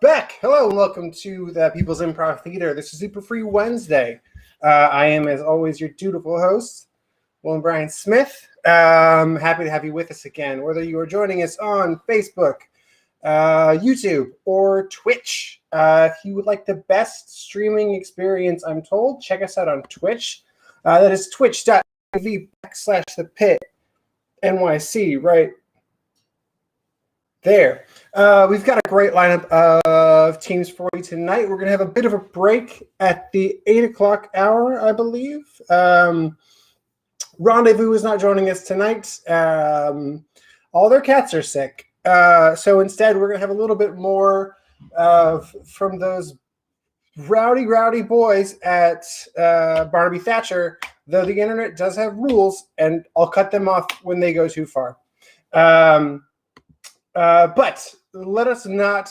back. Hello and welcome to the People's Improv Theater. This is Super Free Wednesday. I am, as always, your dutiful host, Willem Brian Smith. Happy to have you with us again, whether you are joining us on Facebook, YouTube, or Twitch. If you would like the best streaming experience, I'm told, check us out on Twitch. That is twitch.tv/the PIT NYC, right there. We've got a great lineup of teams for you tonight. We're going to have a bit of a break at the 8 o'clock hour, I believe. Rendezvous is not joining us tonight. All their cats are sick. So instead, we're going to have a little bit more from those rowdy boys at Barnaby Thatcher, though the internet does have rules, and I'll cut them off when they go too far. But let us not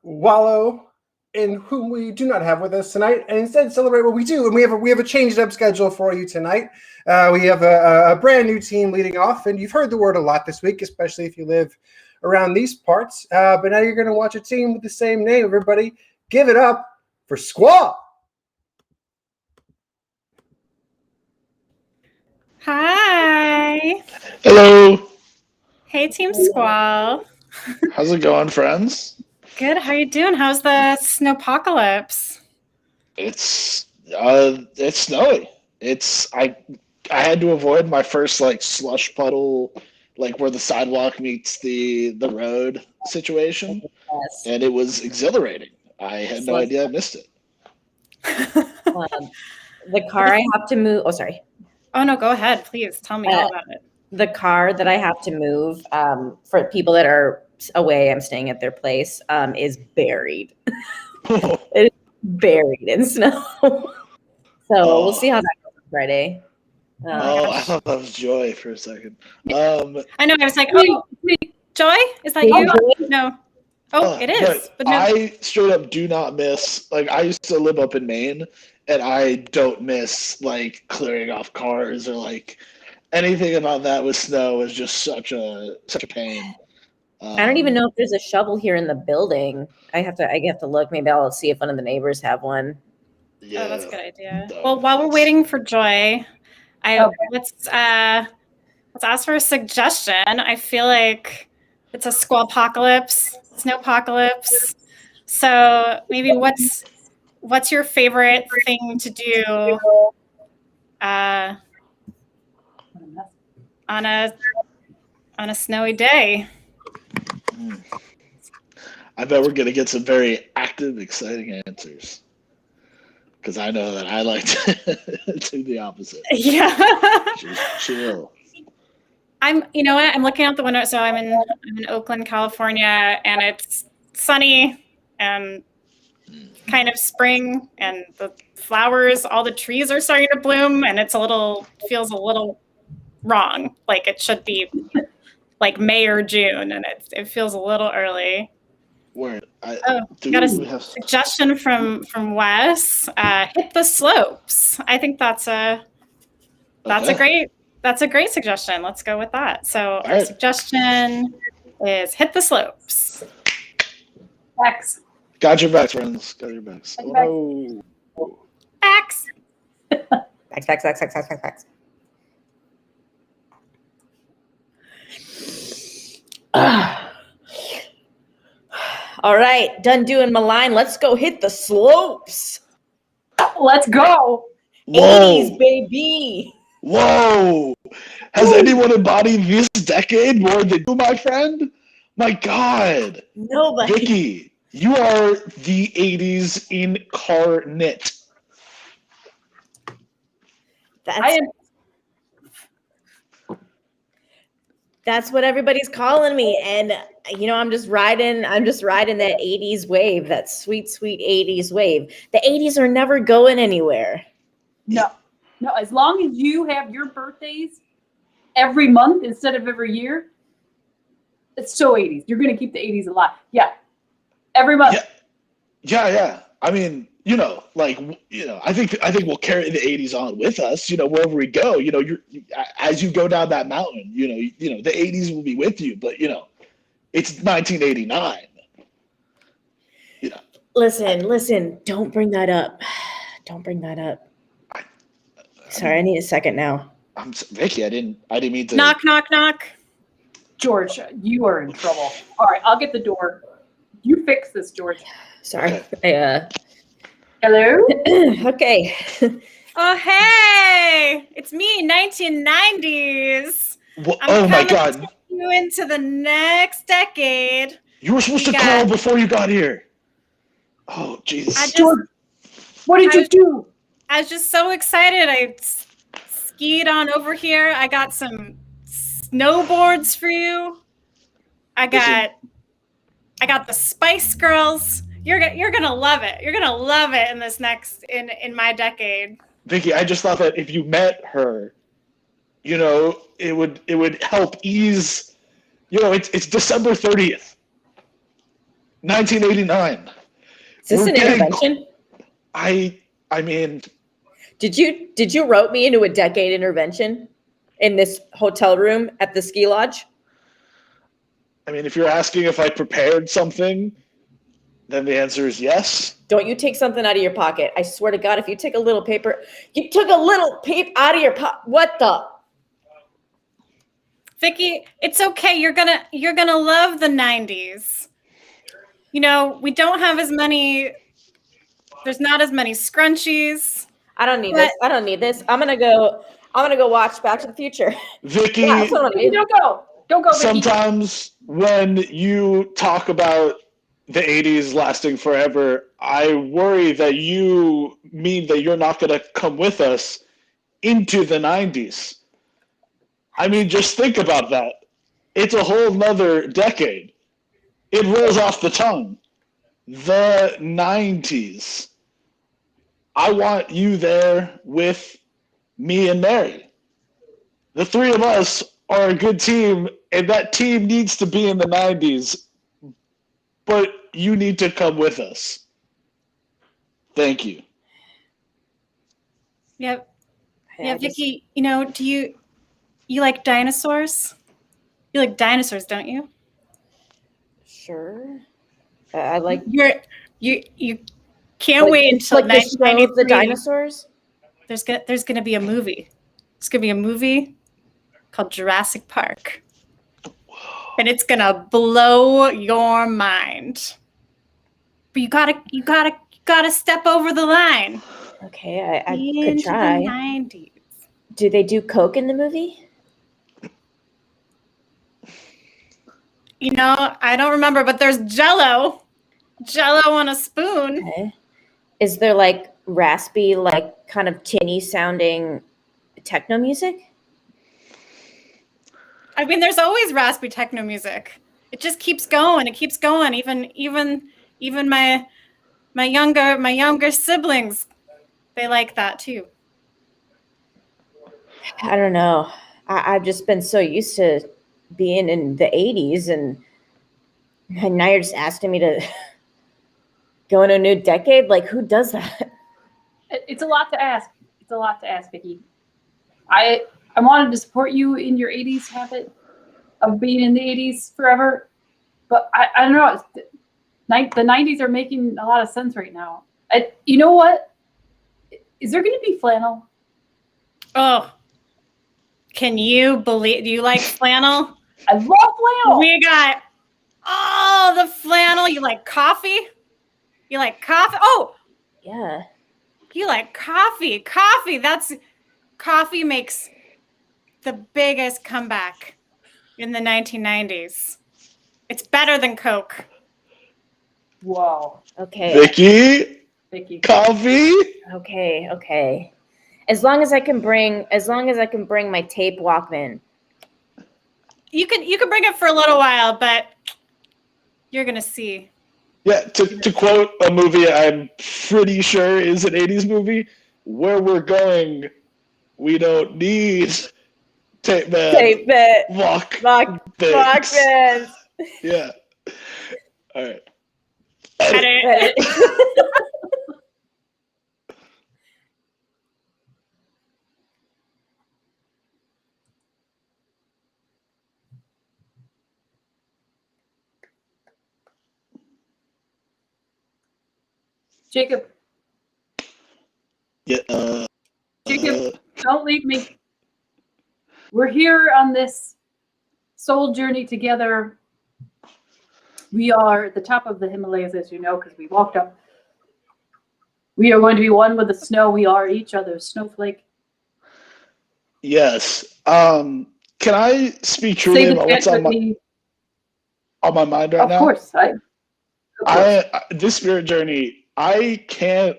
wallow in whom we do not have with us tonight, and instead celebrate what we do. And we have a changed up schedule for you tonight. We have a brand new team leading off, and you've heard the word a lot this week, especially if you live around these parts. But now you're going to watch a team with the same name. Everybody, give it up for Squall. Hi. Hello. Hey, Team Squall. How's it going, friends? Good. How you doing? How's the snowpocalypse? It's snowy. I had to avoid my first slush puddle, where the sidewalk meets the road situation, Yes. and it was exhilarating. I had no idea I missed it. The car I have to move. Oh, sorry. Oh, no, go ahead. Please tell me all about it. The car that I have to move for people that are away, I'm staying at their place, is buried. It is buried in snow. So we'll see how that goes on Friday. I thought that was Joy for a second. I know. I was like, oh, Joy? Is that you? No. Oh, it is. But no. I straight up do not miss, I used to live up in Maine, and I don't miss, clearing off cars or, anything about that with snow is just such a pain. I don't even know if there's a shovel here in the building. I have to look. Maybe I'll see if one of the neighbors have one. Yeah, that's a good idea. Well, while we're waiting for Joy, let's ask for a suggestion. I feel like it's a squallpocalypse, snowpocalypse. So maybe what's your favorite thing to do on a snowy day? I bet we're gonna get some very active, exciting answers, because I know that I like to do the opposite. Yeah. Just chill. I'm looking out the window. So I'm in Oakland, California, and it's sunny and kind of spring, and the flowers, all the trees are starting to bloom, and feels a little wrong. Like it should be May or June, and it feels a little early. Word. Got a suggestion from Wes. Hit the slopes. I think that's a great suggestion. Let's go with that. So our suggestion is hit the slopes. X. Got your backs, friends. Got your backs. Oh. X. X. All right, done doing my line. Let's go hit the slopes. Let's go. Whoa. 80s, baby. Whoa. Has anyone embodied this decade more than you, my friend? My God. Nobody. Vicky, you are the 80s incarnate. That's what everybody's calling me, and I'm just riding that 80s wave, that sweet 80s wave. The 80s are never going anywhere. No, as long as you have your birthdays every month instead of every year, it's still 80s. You're going to keep the 80s alive. Yeah, every month. Yeah. I mean, I think we'll carry the 80s on with us, wherever we go. As you go down that mountain, the 80s will be with you, but it's 1989. Listen. Don't bring that up. Don't bring that up. Sorry, I need a second now. Vicky, I didn't mean to. Knock, knock, knock. George, you are in trouble. All right, I'll get the door. You fix this, George. Sorry. Hello? Okay. Oh, hey, it's me, 1990s. Oh my God! Take you into the next decade. You were supposed to call before you got here. Oh, Jesus. George, what did you do? I was just so excited. I skied on over here. I got some snowboards for you. I got the Spice Girls. You're gonna love it. You're gonna love it in this next in my decade. Vicky, I just thought that if you met her, it would help ease. It's December 30th, 1989. Is this an intervention? I mean, did you rope me into a decade intervention in this hotel room at the ski lodge? I mean, if you're asking if I prepared something, then the answer is yes. Don't you take something out of your pocket. I swear to God, if you take a little paper, you took a little paper out of your pocket. What the? Vicky, it's okay. You're gonna love the 90s. We don't have as many. There's not as many scrunchies. I don't need this. I don't need this. I'm gonna go watch Back to the Future. Vicky, yeah, that's what I'm gonna do. Don't go, Vicky. Sometimes when you talk about the 80s lasting forever, I worry that you mean that you're not going to come with us into the 90s. I mean, just think about that. It's a whole nother decade. It rolls off the tongue. The 90s. I want you there with me and Mary. The three of us are a good team, and that team needs to be in the 90s. But you need to come with us. Thank you. Yep. Yeah, Vicky, do you like dinosaurs? You like dinosaurs, don't you? Sure. I like you can't wait until like the dinosaurs. There's gonna be a movie. It's gonna be a movie called Jurassic Park. And it's gonna blow your mind. But you gotta step over the line. Okay, I could try. The 90s. Do they do coke in the movie? I don't remember, but there's Jello on a spoon. Okay. Is there like raspy, like kind of tinny sounding techno music? I mean, there's always raspy techno music. It just keeps going. It keeps going. Even my younger siblings, they like that too. I don't know. I've just been so used to being in the 80s, and now you're just asking me to go into a new decade. Like, who does that? It's a lot to ask. It's a lot to ask, Vicky. I wanted to support you in your 80s habit of being in the 80s forever, but I don't know. The 90s are making a lot of sense right now. You know what? Is there going to be flannel? Oh, can you believe? Do you like flannel? I love flannel. We got all the flannel. You like coffee? You like coffee? Oh, yeah. You like coffee? Coffee makes the biggest comeback in the 1990s. It's better than Coke. Whoa. Okay. Vicky. Coffee. Okay. As long as I can bring my tape Walkman. You can bring it for a little while, but you're gonna see. Yeah, to quote a movie I'm pretty sure is an 80s movie, where we're going, we don't need tape man. Walkman. Yeah. All right. Edit. Jacob, Yeah. Jacob, don't leave me. We're here on this soul journey together. We are at the top of the Himalayas, as you know, because we walked up. We are going to be one with the snow. We are each other's snowflake. Yes. Can I speak Say truly the about what's chant with me. on my mind right Of now? course. This spirit journey, I can't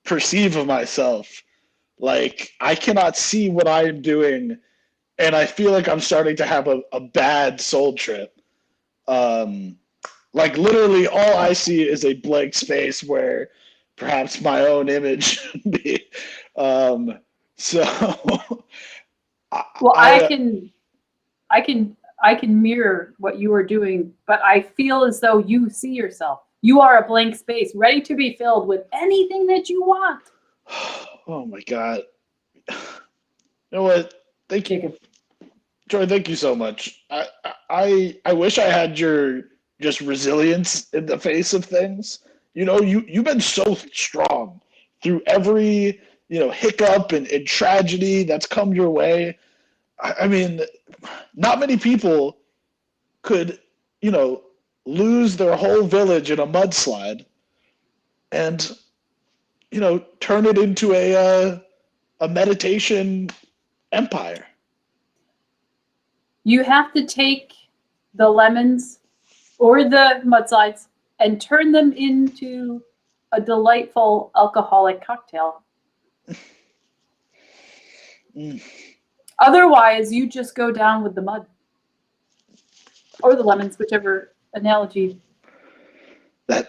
perceive of myself. Like, I cannot see what I'm doing, and I feel like I'm starting to have a bad soul trip. Like, literally, all I see is a blank space where perhaps my own image should be. So, Well, I can mirror what you are doing, but I feel as though you see yourself. You are a blank space, ready to be filled with anything that you want. oh my God. You know what? Thank you, Jacob. Joy. Thank you so much. I wish I had your just resilience in the face of things. You know, you've been so strong through every hiccup and tragedy that's come your way. I mean, not many people could lose their whole village in a mudslide and turn it into a meditation empire. You have to take the lemons or the mudslides and turn them into a delightful alcoholic cocktail. Otherwise, you just go down with the mud or the lemons, whichever analogy. That's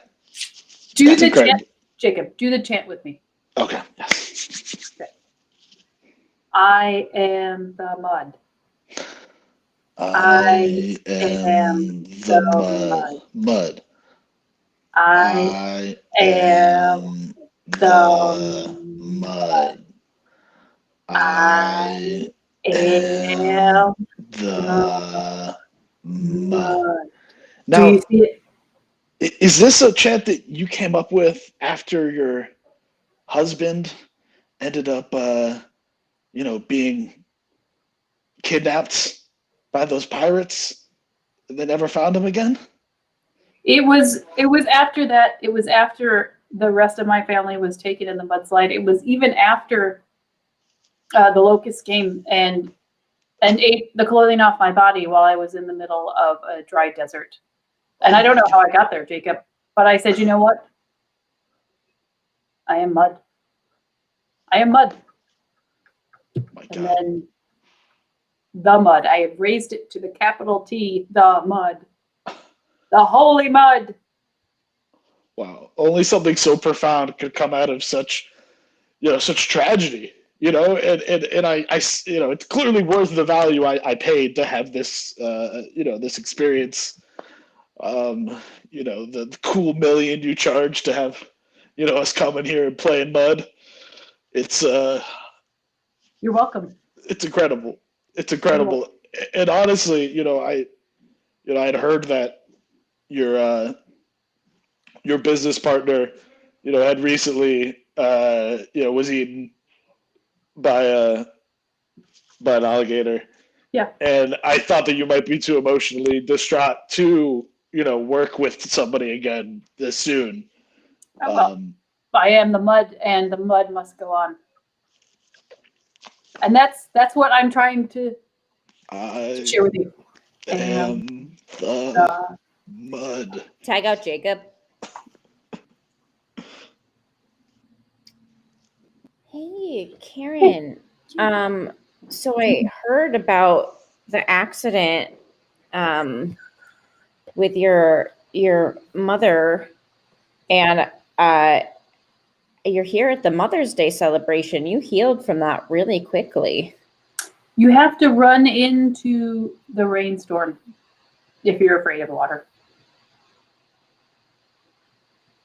Do the incredible. chant, Jacob. Do the chant with me. Okay. Yes. Okay. I am the mud. I am the mud. I I am the mud. I am the mud. mud. Do Now, you see it? is this a chant that you came up with after your husband ended up, being kidnapped by those pirates and they never found him again? It was after that. It was after the rest of my family was taken in the mudslide. It was even after the locusts came and ate the clothing off my body while I was in the middle of a dry desert. And I don't know how I got there, Jacob, but I said, you know what? I am mud. I am mud. Oh my God. And then the mud. I have raised it to the capital T, the mud. The holy mud. Wow. Only something so profound could come out of such tragedy, and I it's clearly worth the value I paid to have this, this experience. The cool million you charge to have, us coming here and playing mud. It's You're welcome. it's incredible. It's incredible. And honestly, I'd heard that your business partner, had recently, was eaten by an alligator. Yeah. And I thought that you might be too emotionally distraught to, work with somebody again this soon. Oh, well, I am the mud, and the mud must go on. And that's what I'm trying to share with you. I am the mud. Tag out Jacob. Hey, Karen. So I heard about the accident with your mother, and you're here at the Mother's Day celebration. You healed from that really quickly. You have to run into the rainstorm if you're afraid of water.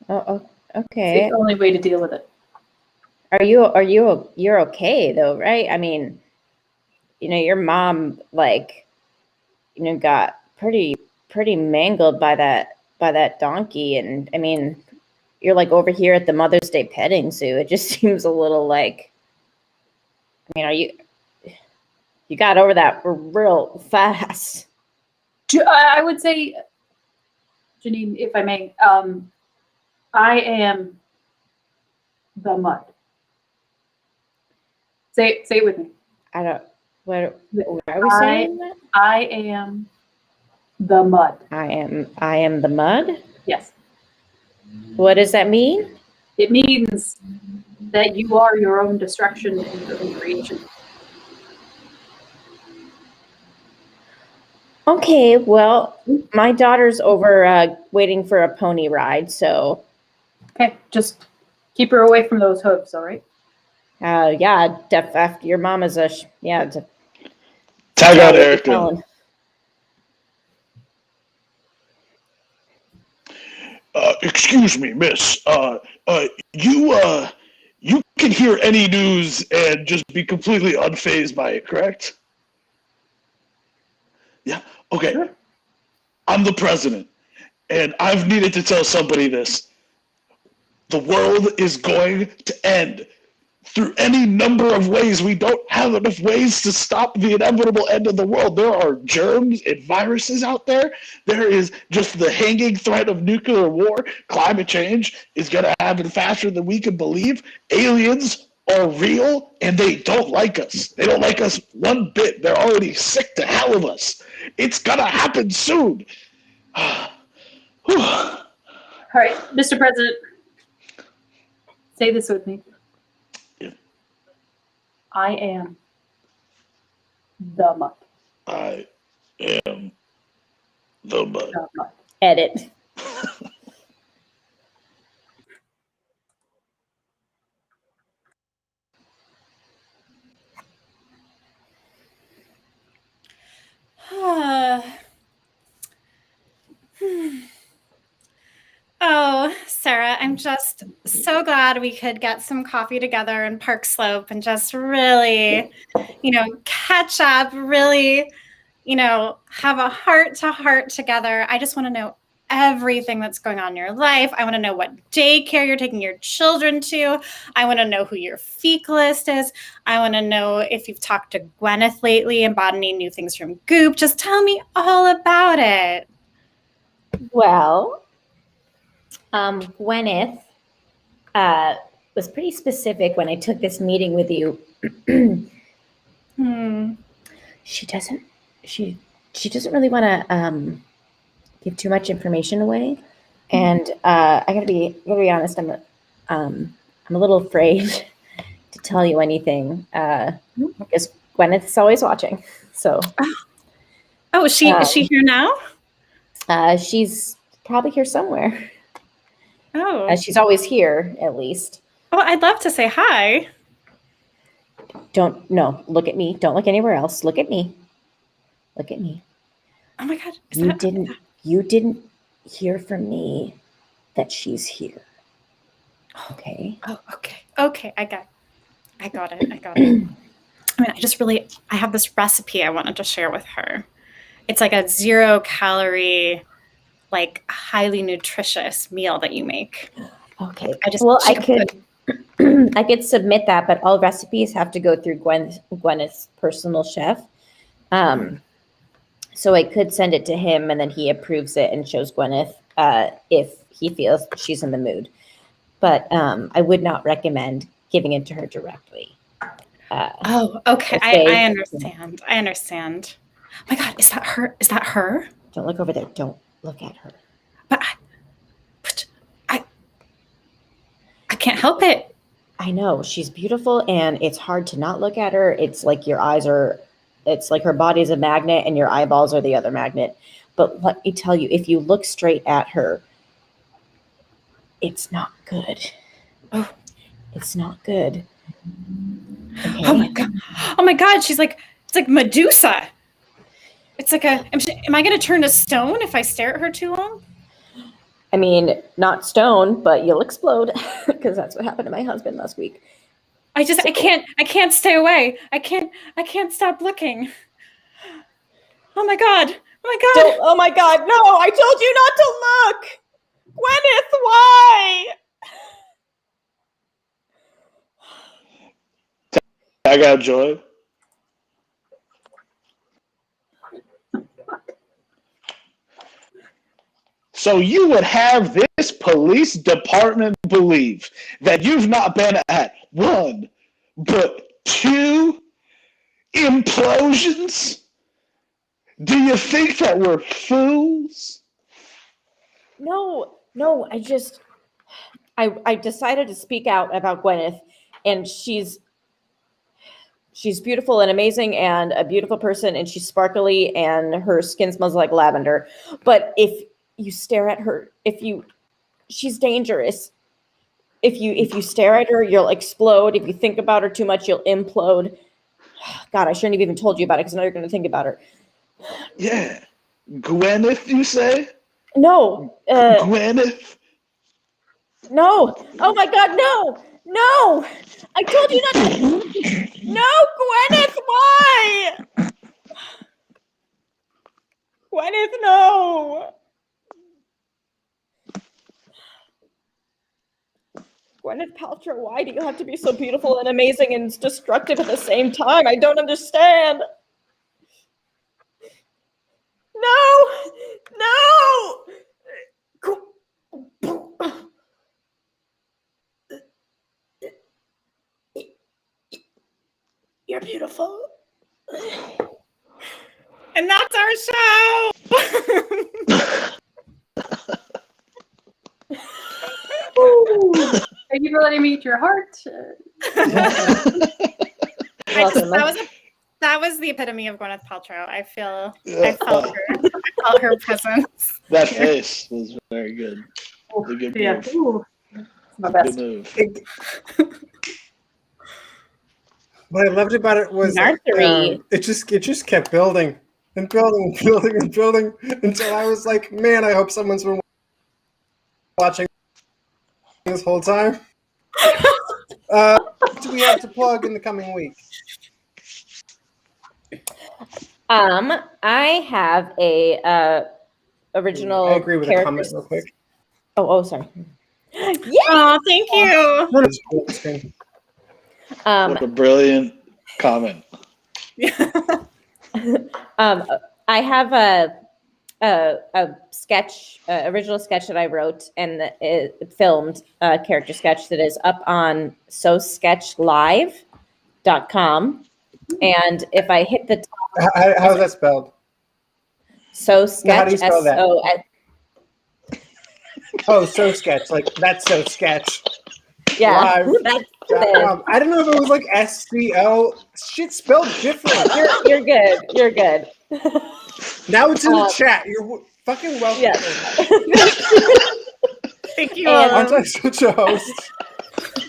Oh, okay. It's the only way to deal with it. You're okay though, right? I mean, your mom got pretty mangled by that donkey, and I mean, you're like over here at the Mother's Day petting zoo. It just seems a little like, I mean, you got over that real fast. I would say, Janine, if I may, I am the mud. Say it with me. I don't, why are we saying that? I am the mud. I am the mud? Yes. What does that mean? It means that you are your own destruction and your own creation. Okay, well, my daughter's over waiting for a pony ride, so. Okay, just keep her away from those hooves, all right? Yeah, after your mama's Tag out Erica. Excuse me, miss. You can hear any news and just be completely unfazed by it, correct? Yeah. Okay. Sure. I'm the president, and I've needed to tell somebody this. The world is going to end through any number of ways. We don't have enough ways to stop the inevitable end of the world. There are germs and viruses out there. There is just the hanging threat of nuclear war. Climate change is going to happen faster than we can believe. Aliens are real, and they don't like us. They don't like us one bit. They're already sick to hell of us. It's going to happen soon. All right, Mr. President, say this with me. I am the mud. I am the mud. The mud. Edit. Oh, Sarah, I'm just so glad we could get some coffee together in Park Slope and just really, catch up, really, have a heart-to-heart together. I just want to know everything that's going on in your life. I want to know what daycare you're taking your children to. I want to know who your feek list is. I want to know if you've talked to Gwyneth lately and bought any new things from Goop. Just tell me all about it. Well, Gwyneth was pretty specific when I took this meeting with you. She doesn't really want to give too much information away, and I gotta be honest. I'm a little afraid to tell you anything because Gwyneth's always watching. So, is she here now? She's probably here somewhere. Oh, She's always here, at least. Oh, I'd love to say hi. Look at me. Don't look anywhere else. Look at me. Look at me. Oh my God. You didn't hear from me that she's here. Okay. Oh, okay. Okay. I got it. I mean, I have this recipe I wanted to share with her. It's like a 0-calorie, like highly nutritious meal that you make. Okay. I could submit that, but all recipes have to go through Gwyneth's personal chef. So I could send it to him, and then he approves it and shows Gwyneth if he feels she's in the mood. But I would not recommend giving it to her directly. Okay. I understand. I understand. Oh my God, is that her? Is that her? Don't look over there. Don't look at her. But I can't help it. I know she's beautiful, and it's hard to not look at her. It's like it's like her body's a magnet and your eyeballs are the other magnet. But let me tell you, if you look straight at her, it's not good. Oh, it's not good. Okay. Oh my God. It's like Medusa. It's like am I going to turn to stone if I stare at her too long? I mean, not stone, but you'll explode because that's what happened to my husband last week. I can't stay away. I can't stop looking. Oh my God. Oh my God. No, I told you not to look. Gwyneth, why? I got Joy. So you would have this police department believe that you've not been at one, but two implosions? Do you think that we're fools? No, I decided to speak out about Gwyneth, and she's beautiful and amazing and a beautiful person, and she's sparkly and her skin smells like lavender. But if you stare at her, she's dangerous. If you stare at her, you'll explode. If you think about her too much, you'll implode. God, I shouldn't have even told you about it because now you're going to think about her. Yeah. Gwyneth, you say? No. Gwyneth? No. Oh my God, no. No. I told you not to. No, Gwyneth, why? Gwyneth, no. Gwyneth Paltrow, why do you have to be so beautiful and amazing and destructive at the same time? I don't understand. No! You're beautiful. And that's our show. Thank you for letting me eat your heart. That was the epitome of Gwyneth Paltrow. I felt her presence. That face was very good. A good move. Ooh, it's my best. Good move. What I loved about it was it just kept building and building and building and building until I was like, man, I hope someone's been watching this whole time. What do we have to plug in the coming week? I have a original. I agree with a comment real quick. Oh, sorry. Yeah. Oh, thank you. What a brilliant comment. I have a sketch, original sketch that I wrote and it filmed a character sketch that is up on sosketchlive.com. And if I hit the top, how's that spelled? So sketch. How do you spell that? S-O-S- Oh, so sketch. Like that's so sketch. Yeah, Live. I don't know if it was like SCO. Shit spelled different. You're good. You're good. Now it's in the chat. You're fucking welcome. Yeah. Thank you. Aren't I such a host?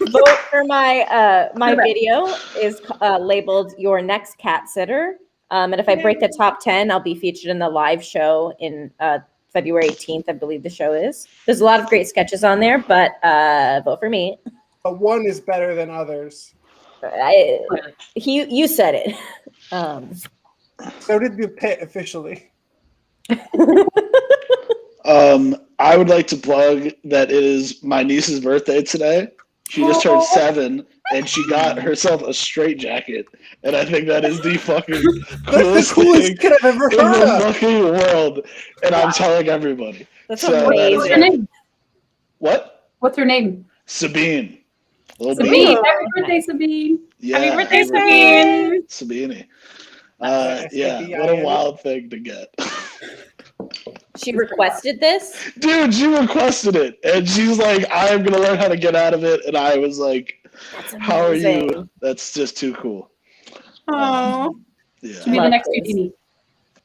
Vote for my my video is labeled "Your Next Cat Sitter," and if I break the top 10, I'll be featured in the live show in February 18th. I believe the show is. There's a lot of great sketches on there, but vote for me. One is better than others. You said it. So did the pit officially. I would like to plug that it is my niece's birthday today. She just turned 7, and she got herself a straitjacket, and I think that is the fucking coolest thing kid I've ever in heard the of. fucking world. And I'm telling everybody. That's So, amazing. What's her name? What? What's her name? Sabine. Little Sabine. baby. Happy birthday, Sabine. Yeah, Happy birthday, Sabine. Sabine. Yeah, What a wild thing to get. She requested this. Dude, she requested it, and she's like, "I'm gonna learn how to get out of it." And I was like, That's "How are you?" amazing. That's just too cool. Oh. Yeah, Be the next Houdini.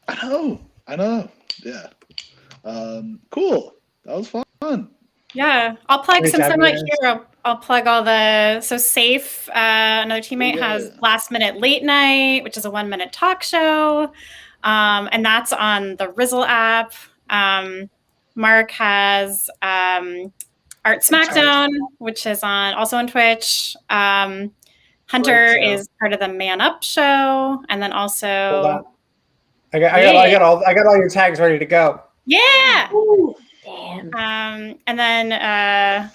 I know. Yeah. Cool. That was fun. Yeah, I'll plug Great since job, I'm not guys. here. I'll plug all the Safe. Another teammate has Last Minute Late Night, which is a 1-minute talk show, and that's on the Rizzle app. Mark has Art Smackdown, which is also on Twitch. Hunter is part of the Man Up show, and then Hold also on. I got all your tags ready to go. yeah. Damn. And then and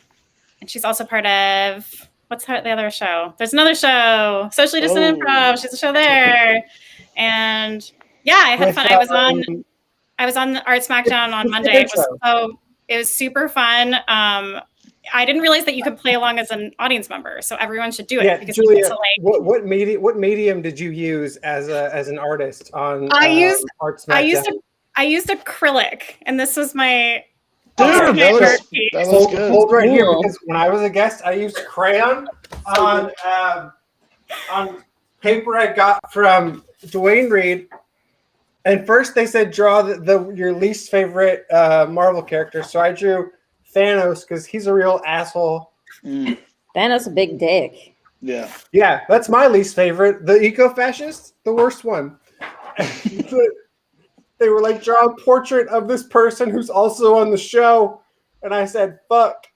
she's also part of what's the other show? There's another show, Socially Distant Improv. She's a show there, and yeah, I had fun. I was on the Art Smackdown on Monday. It was super fun. I didn't realize that you could play along as an audience member, so everyone should do it. Yeah, because Julia, you get to, like, what medium did you use as an artist on? I used acrylic, and this was my. Dude, that was good. Hold right here, because when I was a guest, I used crayon on paper I got from Dwayne Reed. And first they said draw your least favorite Marvel character, so I drew Thanos because he's a real asshole. Thanos a big dick. Yeah. Yeah, that's my least favorite. The eco-fascist, the worst one. They were like, draw a portrait of this person who's also on the show. And I said, fuck.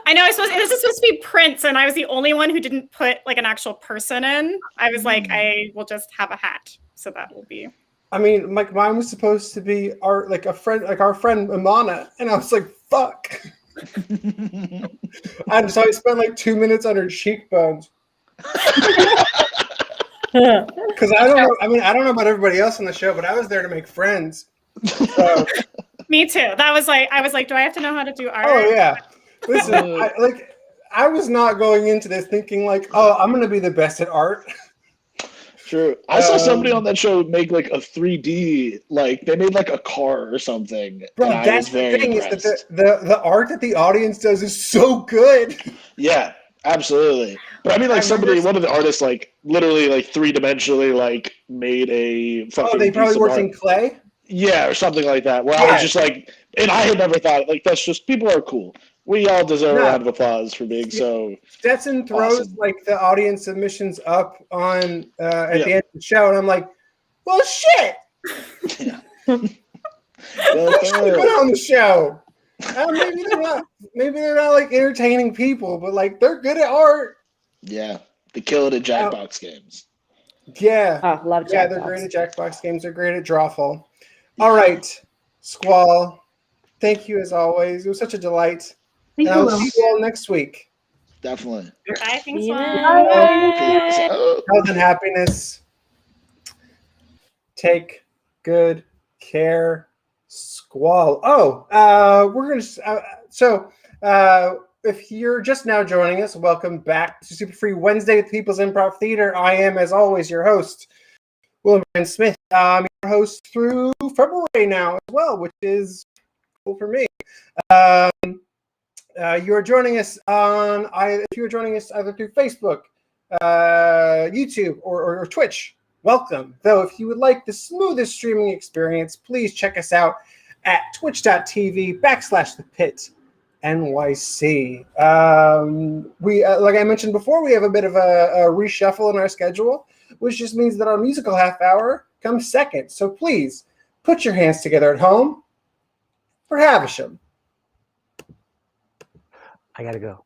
I know this is supposed to be Prince, and I was the only one who didn't put like an actual person in. I was like, I will just have a hat. So that will be. I mean, like mine was supposed to be our friend Imana, and I was like, fuck. I spent like 2 minutes on her cheekbones. Because I don't know. I mean, I don't know about everybody else on the show, but I was there to make friends. So. Me too. I was like, do I have to know how to do art? Oh yeah. Listen, I was not going into this thinking like, oh, I'm going to be the best at art. True. I saw somebody on that show make like a 3D, like they made like a car or something. Bro, that's the thing impressed. Is that the art that the audience does is so good. Yeah, absolutely. But I mean, like one of the artists, like literally, like 3-dimensionally, like made a fucking. Oh, they probably worked in clay. Yeah, or something like that. Where I was just like, and I had never thought like that's just people are cool. We all deserve a round of applause for being so. Stetson throws awesome. Like the audience submissions up on at the end of the show, and I'm like, well, shit. Yeah. They should have been on the show. Maybe they're not like entertaining people, but like they're good at art. Yeah, they kill it at Jackbox games. Yeah, love Jackbox. Yeah, they're great at Jackbox games. They're great at Drawful. All right, Squall. Thank you as always. It was such a delight. Thank you. I'll see you all next week. Definitely. Bye. Thanks, Health and happiness. Take good care. Squall. We're gonna. If you're just now joining us, welcome back to Super Free Wednesday with People's Improv Theater. I am, as always, your host, Willem Smith. I'm your host through February now as well, which is cool for me. You are joining us if you're joining us either through Facebook, YouTube, or Twitch. Welcome. Though, if you would like the smoothest streaming experience, please check us out at twitch.tv/the PIT NYC. We, like I mentioned before, we have a bit of a reshuffle in our schedule, which just means that our musical half hour comes second. So please put your hands together at home for Havisham. I gotta go.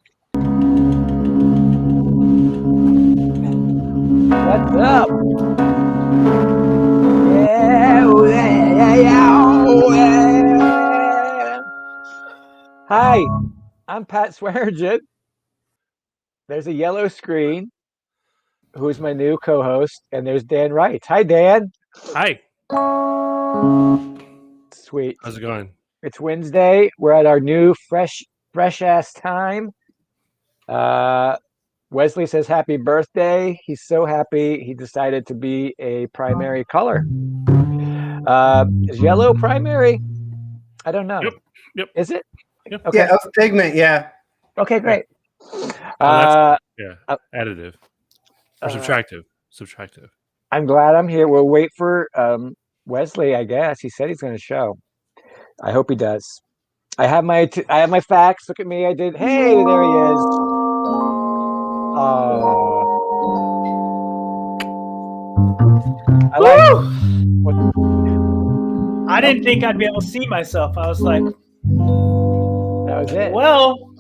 What's up? Hi, I'm Pat Swearingen. There's a yellow screen. Who's my new co-host? And there's Dan Wright. Hi, Dan. Hi. Sweet. How's it going? It's Wednesday. We're at our new fresh ass time. Wesley says happy birthday. He's so happy he decided to be a primary color. Is yellow primary? I don't know. Yep. Is it? Yep. Okay. Yeah, pigment. Yeah. Okay, great. Additive or subtractive. I'm glad I'm here. We'll wait for Wesley. I guess he said he's going to show. I hope he does. I have my facts. Look at me. I did. Hey, there he is. I like. I didn't think I'd be able to see myself. I was like, that was it. Well,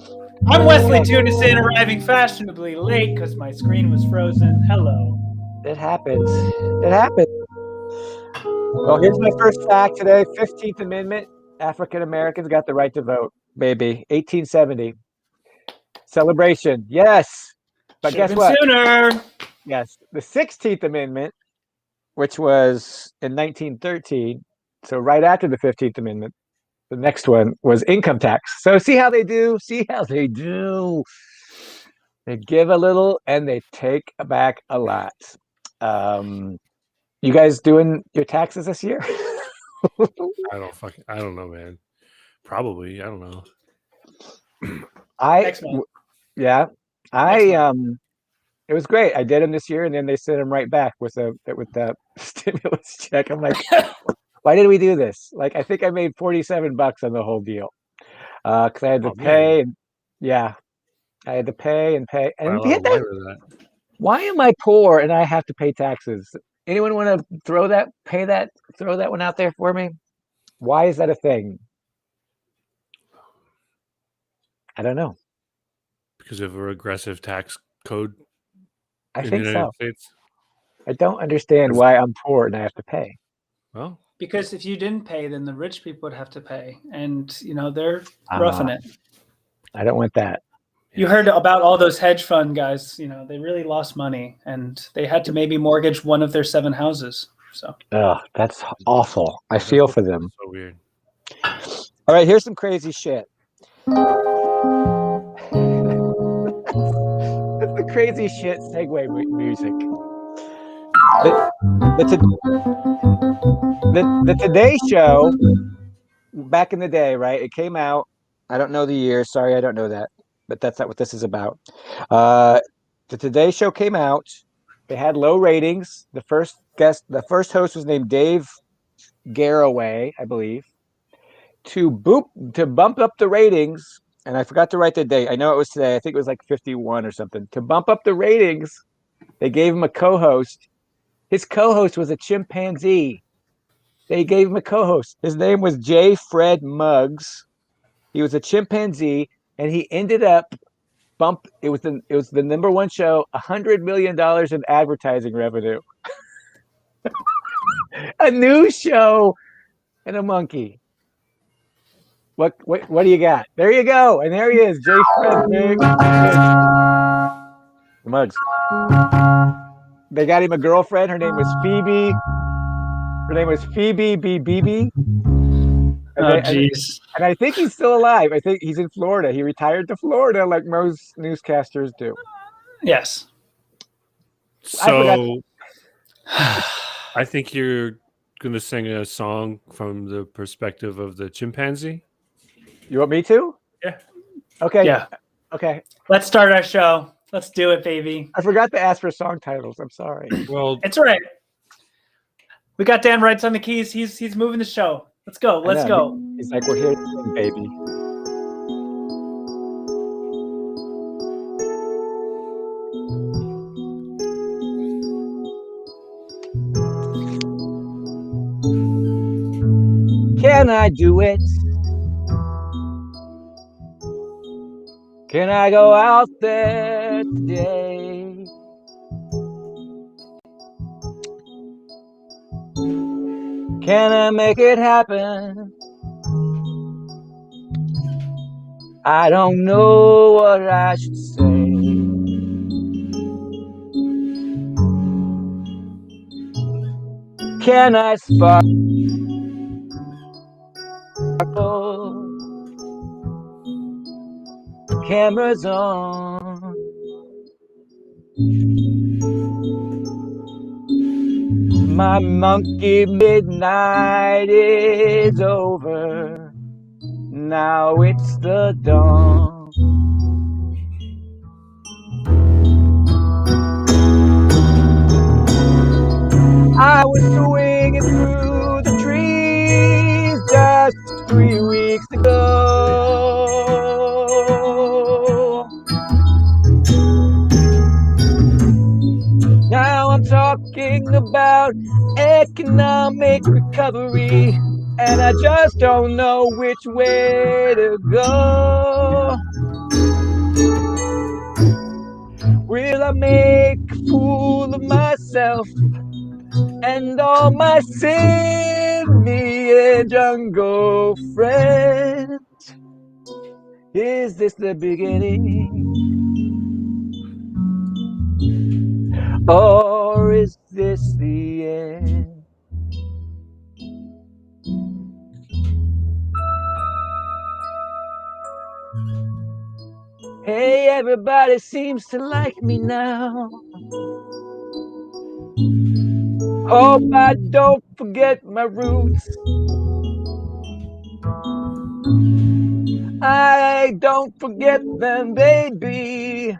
I'm Wesley Tunison, arriving fashionably late because my screen was frozen. Hello. It happens. It happens. Well, here's my first fact today. 15th Amendment. African Americans got the right to vote. baby. 1870. Celebration. Yes. But Should've guess been what? Sooner. Yes. The 16th Amendment, which was in 1913, so right after the 15th Amendment, the next one was income tax. So see how they do? See how they do? They give a little and they take back a lot. You guys doing your taxes this year? I don't know, man. Probably. I don't know. Next month. Yeah. Next month. It was great. I did them this year, and then they sent them right back with the stimulus check. I'm like, why did we do this? Like, I think I made $47 on the whole deal because I had to pay. And, yeah, I had to pay and pay. And why am I poor and I have to pay taxes? Anyone want to throw that one out there for me? Why is that a thing? I don't know. Because of a regressive tax code. I think so. States? I don't understand why I'm poor and I have to pay. Well, because if you didn't pay, then the rich people would have to pay, and they're roughing it. I don't want that. You heard about all those hedge fund guys. They really lost money, and they had to maybe mortgage one of their 7 houses. So. Oh, that's awful. I feel for them. So weird. All right, here's some crazy shit. The crazy shit segue music. The Today Show, back in the day, right? It came out. I don't know the year. Sorry, I don't know that. But that's not what this is about. The Today Show came out. They had low ratings. The first host was named Dave Garroway, I believe. To bump up the ratings, and I forgot to write the date. I know it was today. I think it was like 51 or something. To bump up the ratings, they gave him a co-host. His co-host was a chimpanzee. They gave him a co-host. His name was J. Fred Muggs. He was a chimpanzee, and he ended up It was the number one show, $100 million in advertising revenue. A news show and a monkey. What do you got? There you go. And there he is, J. Fred Muggs. They got him a girlfriend. Her name was Phoebe. BBB. Oh, jeez. And I think he's still alive. I think he's in Florida. He retired to Florida like most newscasters do. Yes. So I think you're going to sing a song from the perspective of the chimpanzee. You want me to? Yeah. Okay. Yeah. Okay. Let's start our show. Let's do it, baby. I forgot to ask for song titles. I'm sorry. Well, it's all right. We got Dan Wrights on the keys. He's moving the show. Let's go. Let's go. He's like, we're here, baby. Can I do it? Can I go out there today? Can I make it happen? I don't know what I should say. Can I sparkle? Cameras on. My monkey midnight is over. Now it's the dawn. I was swinging through the trees just 3 weeks ago. Now I'm talking about economic recovery, and I just don't know which way to go. Will I make a fool of myself and all my simian jungle friends? Is this the beginning? Or is this the end? Hey, everybody seems to like me now. Hope I don't forget my roots. I don't forget them, baby,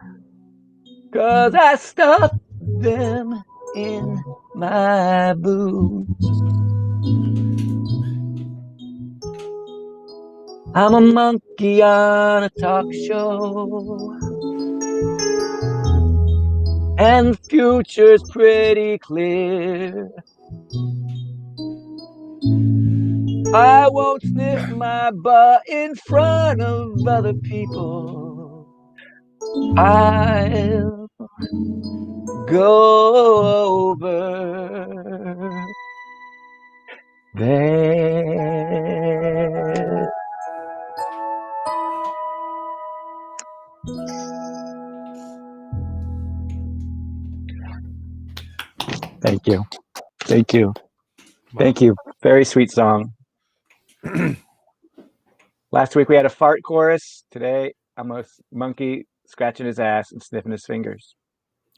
'cause I stuffed them in my boots. I'm a monkey on a talk show, and the future's pretty clear. I won't sniff my butt in front of other people. I'll go over there. Thank you. Thank you. Thank you. Very sweet song. Last week we had a fart chorus. Today I'm a monkey scratching his ass and sniffing his fingers.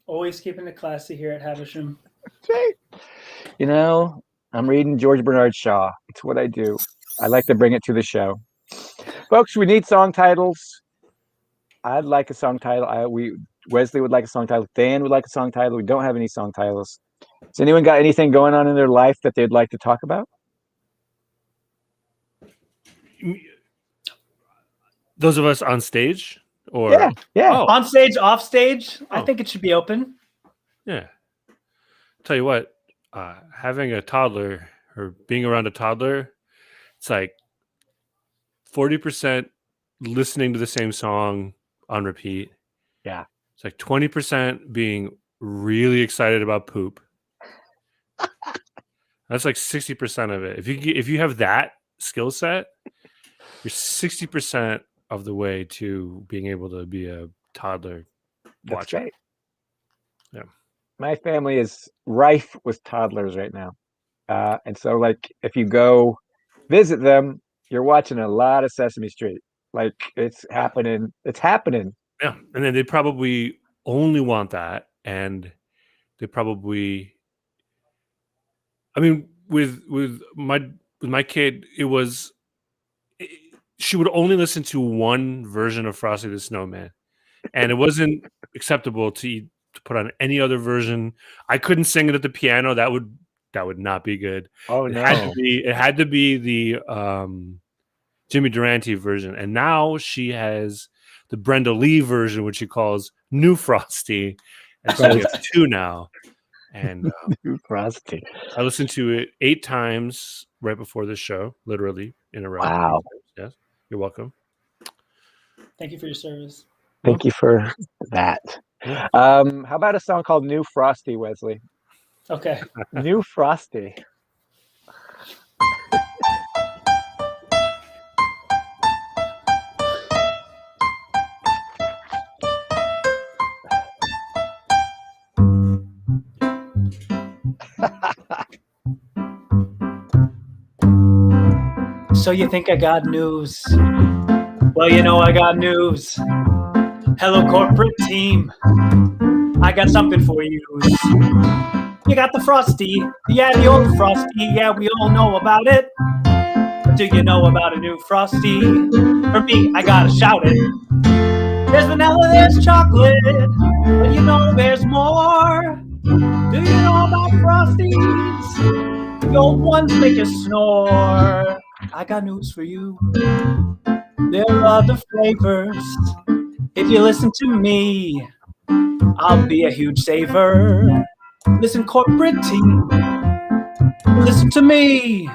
Always keeping it classy here at Havisham. You know, I'm reading George Bernard Shaw. It's what I do. I like to bring it to the show. Folks, we need song titles. I'd like a song title. Wesley would like a song title. Dan would like a song title. We don't have any song titles. Has anyone got anything going on in their life that they'd like to talk about? Those of us on stage, or yeah. Oh. On stage, off stage, I Oh. think it should be open. Yeah. Tell you what, having a toddler or being around a toddler, it's like 40% listening to the same song on repeat. Yeah. It's like 20% being really excited about poop. That's like 60% of it. If you have that skill set, you're 60% of the way to being able to be a toddler That's watcher. great. Yeah. My family is rife with toddlers right now. And so, like, if you go visit them, you're watching a lot of Sesame Street. Like, it's happening. It's happening. Yeah. And then they probably only want that. And they probably, I mean, with my kid, she would only listen to one version of Frosty the Snowman, and it wasn't acceptable to put on any other version. I couldn't sing it at the piano. That would not be good. Oh, It no. had to be the Jimmy Durante version, and now she has the Brenda Lee version, which she calls New Frosty, and so we have two now. And New Frosty. I listened to it 8 times right before this show, literally in a row. Wow. Yes, you're welcome. Thank you for your service. Thank you for that. Yeah. How about a song called New Frosty, Wesley? Okay. New Frosty. So you think I got news? Well, you know I got news. Hello, corporate team. I got something for you. You got the Frosty. Yeah, the old Frosty. Yeah, we all know about it. Do you know about a new Frosty? For me, I gotta shout it. There's vanilla, there's chocolate, but you know there's more. Do you know about Frosties? The old ones make you snore. I got news for you. There are other flavors. If you listen to me, I'll be a huge saver. Listen, corporate team, listen to me.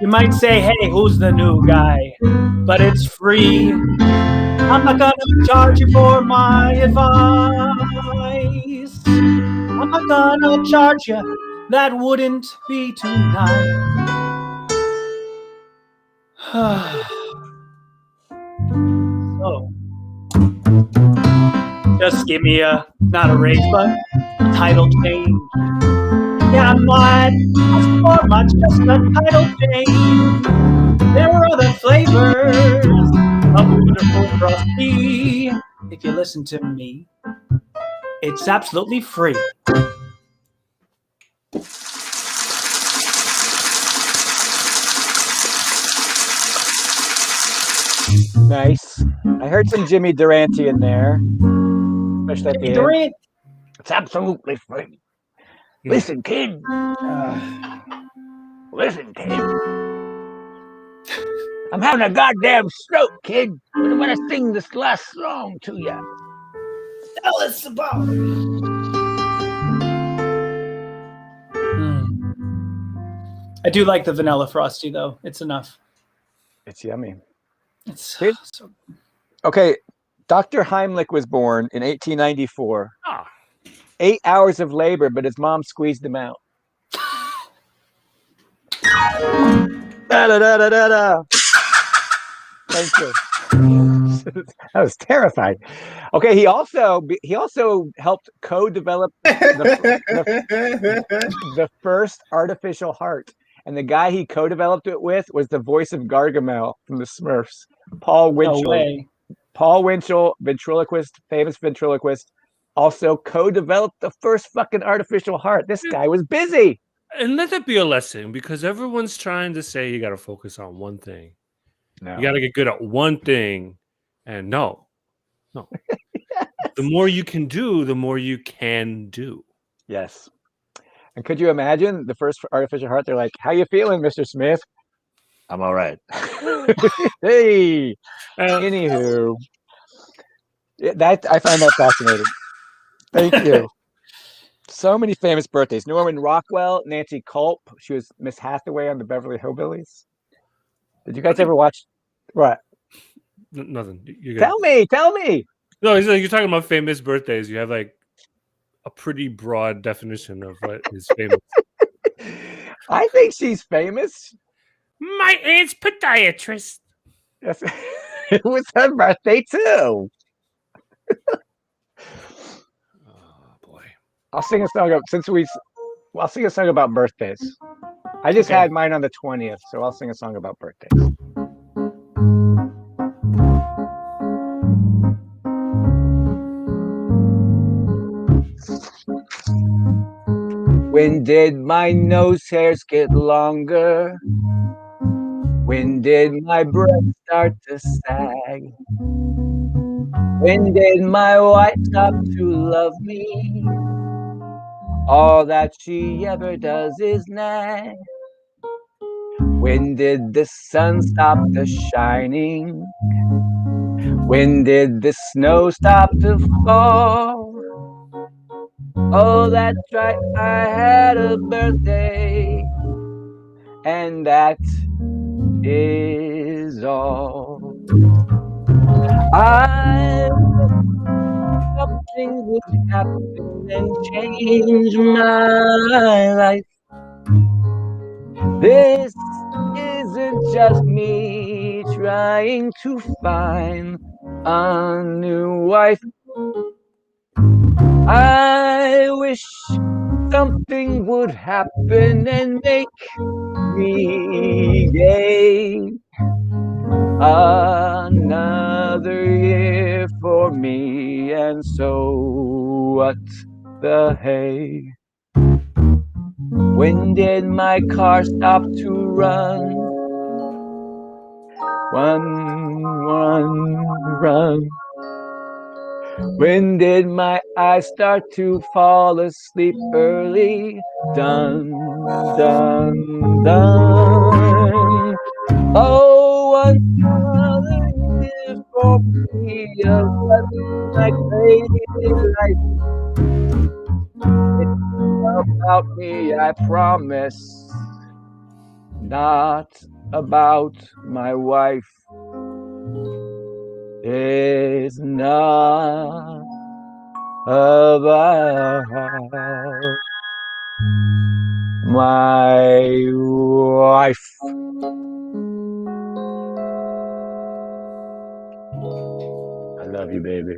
You might say, hey, who's the new guy? But it's free. I'm not gonna charge you for my advice. I'm not gonna charge you. That wouldn't be too nice. Just give me not a raise, but a title change. Yeah, I'm not asked for much, just a title change. There are other flavors of wonderful frosty. If you listen to me, it's absolutely free. Nice. I heard some Jimmy Durante in there, especially at the end. Durant. It's absolutely free. Listen, kid. Listen, kid. I'm having a goddamn stroke, kid. But I'm gonna sing this last song to you. Tell us about it. I do like the vanilla frosty though. It's enough. It's yummy. It's so. Okay, Dr. Heimlich was born in 1894. Ah. 8 hours of labor, but his mom squeezed him out. Da da da da da da. Thank you. I was terrified. Okay, he also helped co-develop the first artificial heart, and the guy he co-developed it with was the voice of Gargamel from the Smurfs, Paul Winchell. No way. Paul Winchell, ventriloquist, famous ventriloquist, also co-developed the first fucking artificial heart. This guy was busy. And let that be a lesson, because everyone's trying to say you got to focus on one thing. No. You got to get good at one thing. And no. Yes. The more you can do, the more you can do. Yes. And could you imagine the first artificial heart? They're like, "How you feeling, Mr. Smith?" "I'm all right." Hey. Anywho, that I find that fascinating. Thank you. So many famous birthdays. Norman Rockwell, Nancy Culp. She was Miss Hathaway on the Beverly Hillbillies. Did you guys ever watch? What? Nothing. Tell me. No, you're talking about famous birthdays. You have like a pretty broad definition of what is famous. I think she's famous. My aunt's podiatrist. Yes. It was her birthday too. Oh boy. I'll sing a song about birthdays. I just had mine on the 20th, so I'll sing a song about birthdays. When did my nose hairs get longer? When did my breath start to sag? When did my wife stop to love me? All that she ever does is nag. When did the sun stop the shining? When did the snow stop to fall? Oh, that's right, I had a birthday, and that is all. I something would happen and change my life. This isn't just me trying to find a new wife. I wish something would happen and make me gay. Another year for me, and so what the hey? When did my car stop to run? Run. When did my eyes start to fall asleep early? Done. Oh, another year for me of my crazy life. It's about me, I promise, not about my wife. It's not about my wife. I love Love you, baby.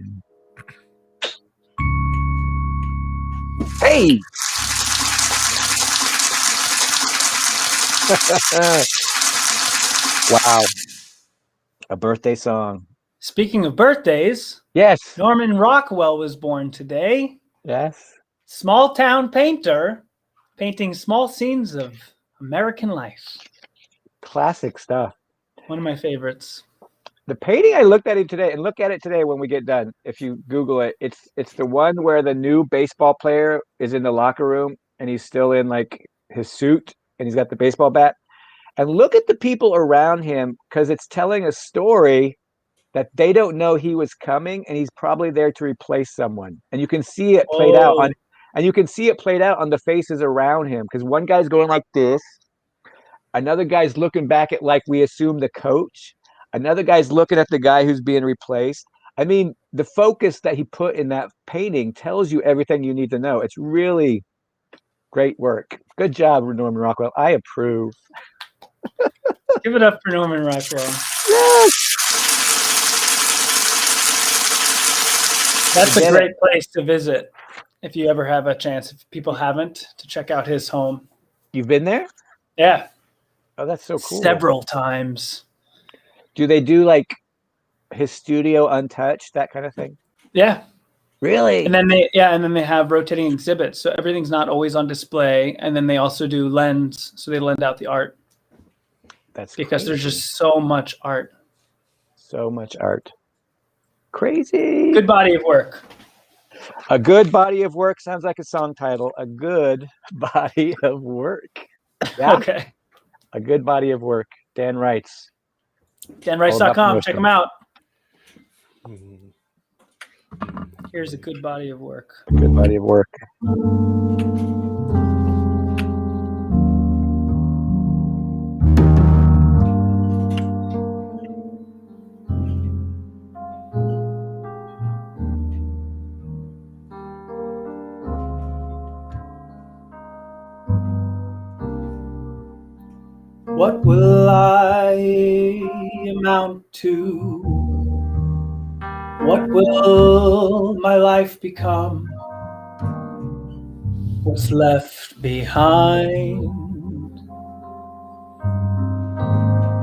Hey! Wow. A birthday song. Speaking of birthdays, Yes. Norman Rockwell was born today. Yes. Small town painter, painting small scenes of American life. Classic stuff. One of my favorites. The painting, I looked at it today, and look at it today when we get done. If you Google it, it's the one where the new baseball player is in the locker room and he's still in like his suit and he's got the baseball bat. And look at the people around him, because it's telling a story that they don't know he was coming, and he's probably there to replace someone. And you can see it played out on, and you can see it played out on the faces around him, because one guy's going like this, another guy's looking back at, like, we assume, the coach, another guy's looking at the guy who's being replaced. I mean, the focus that he put in that painting tells you everything you need to know. It's really great work. Good job, Norman Rockwell. I approve. Give it up for Norman Rockwell. Yes. That's a great place to visit if you ever have a chance. If people haven't, to check out his home. You've been there? Yeah. Oh, that's so cool. Several times. Do they do like his studio untouched, that kind of thing? Yeah. Really? And then they have rotating exhibits. So everything's not always on display. And then they also do lens. So they lend out the art. That's because crazy. There's just so much art. So much art. Crazy. Good body of work. A good body of work sounds like a song title. A good body of work. Yeah. Okay. A good body of work. Dan writes. DanWrites.com. Check him out. Here's a good body of work. Good body of work. What will I amount to? What will my life become? What's left behind?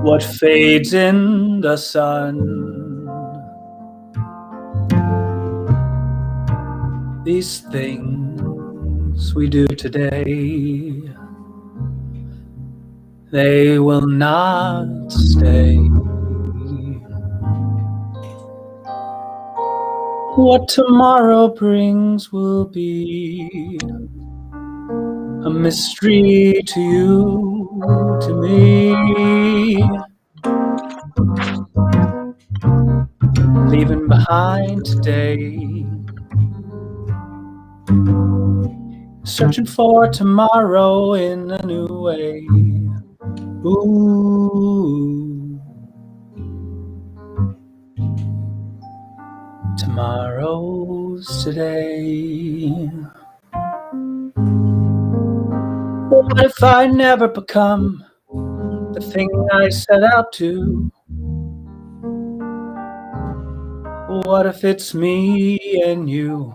What fades in the sun? These things we do today, they will not stay. What tomorrow brings will be a mystery to you, to me. Leaving behind today, searching for tomorrow in a new way. Ooh, tomorrow's today. What if I never become the thing I set out to? What if it's me and you?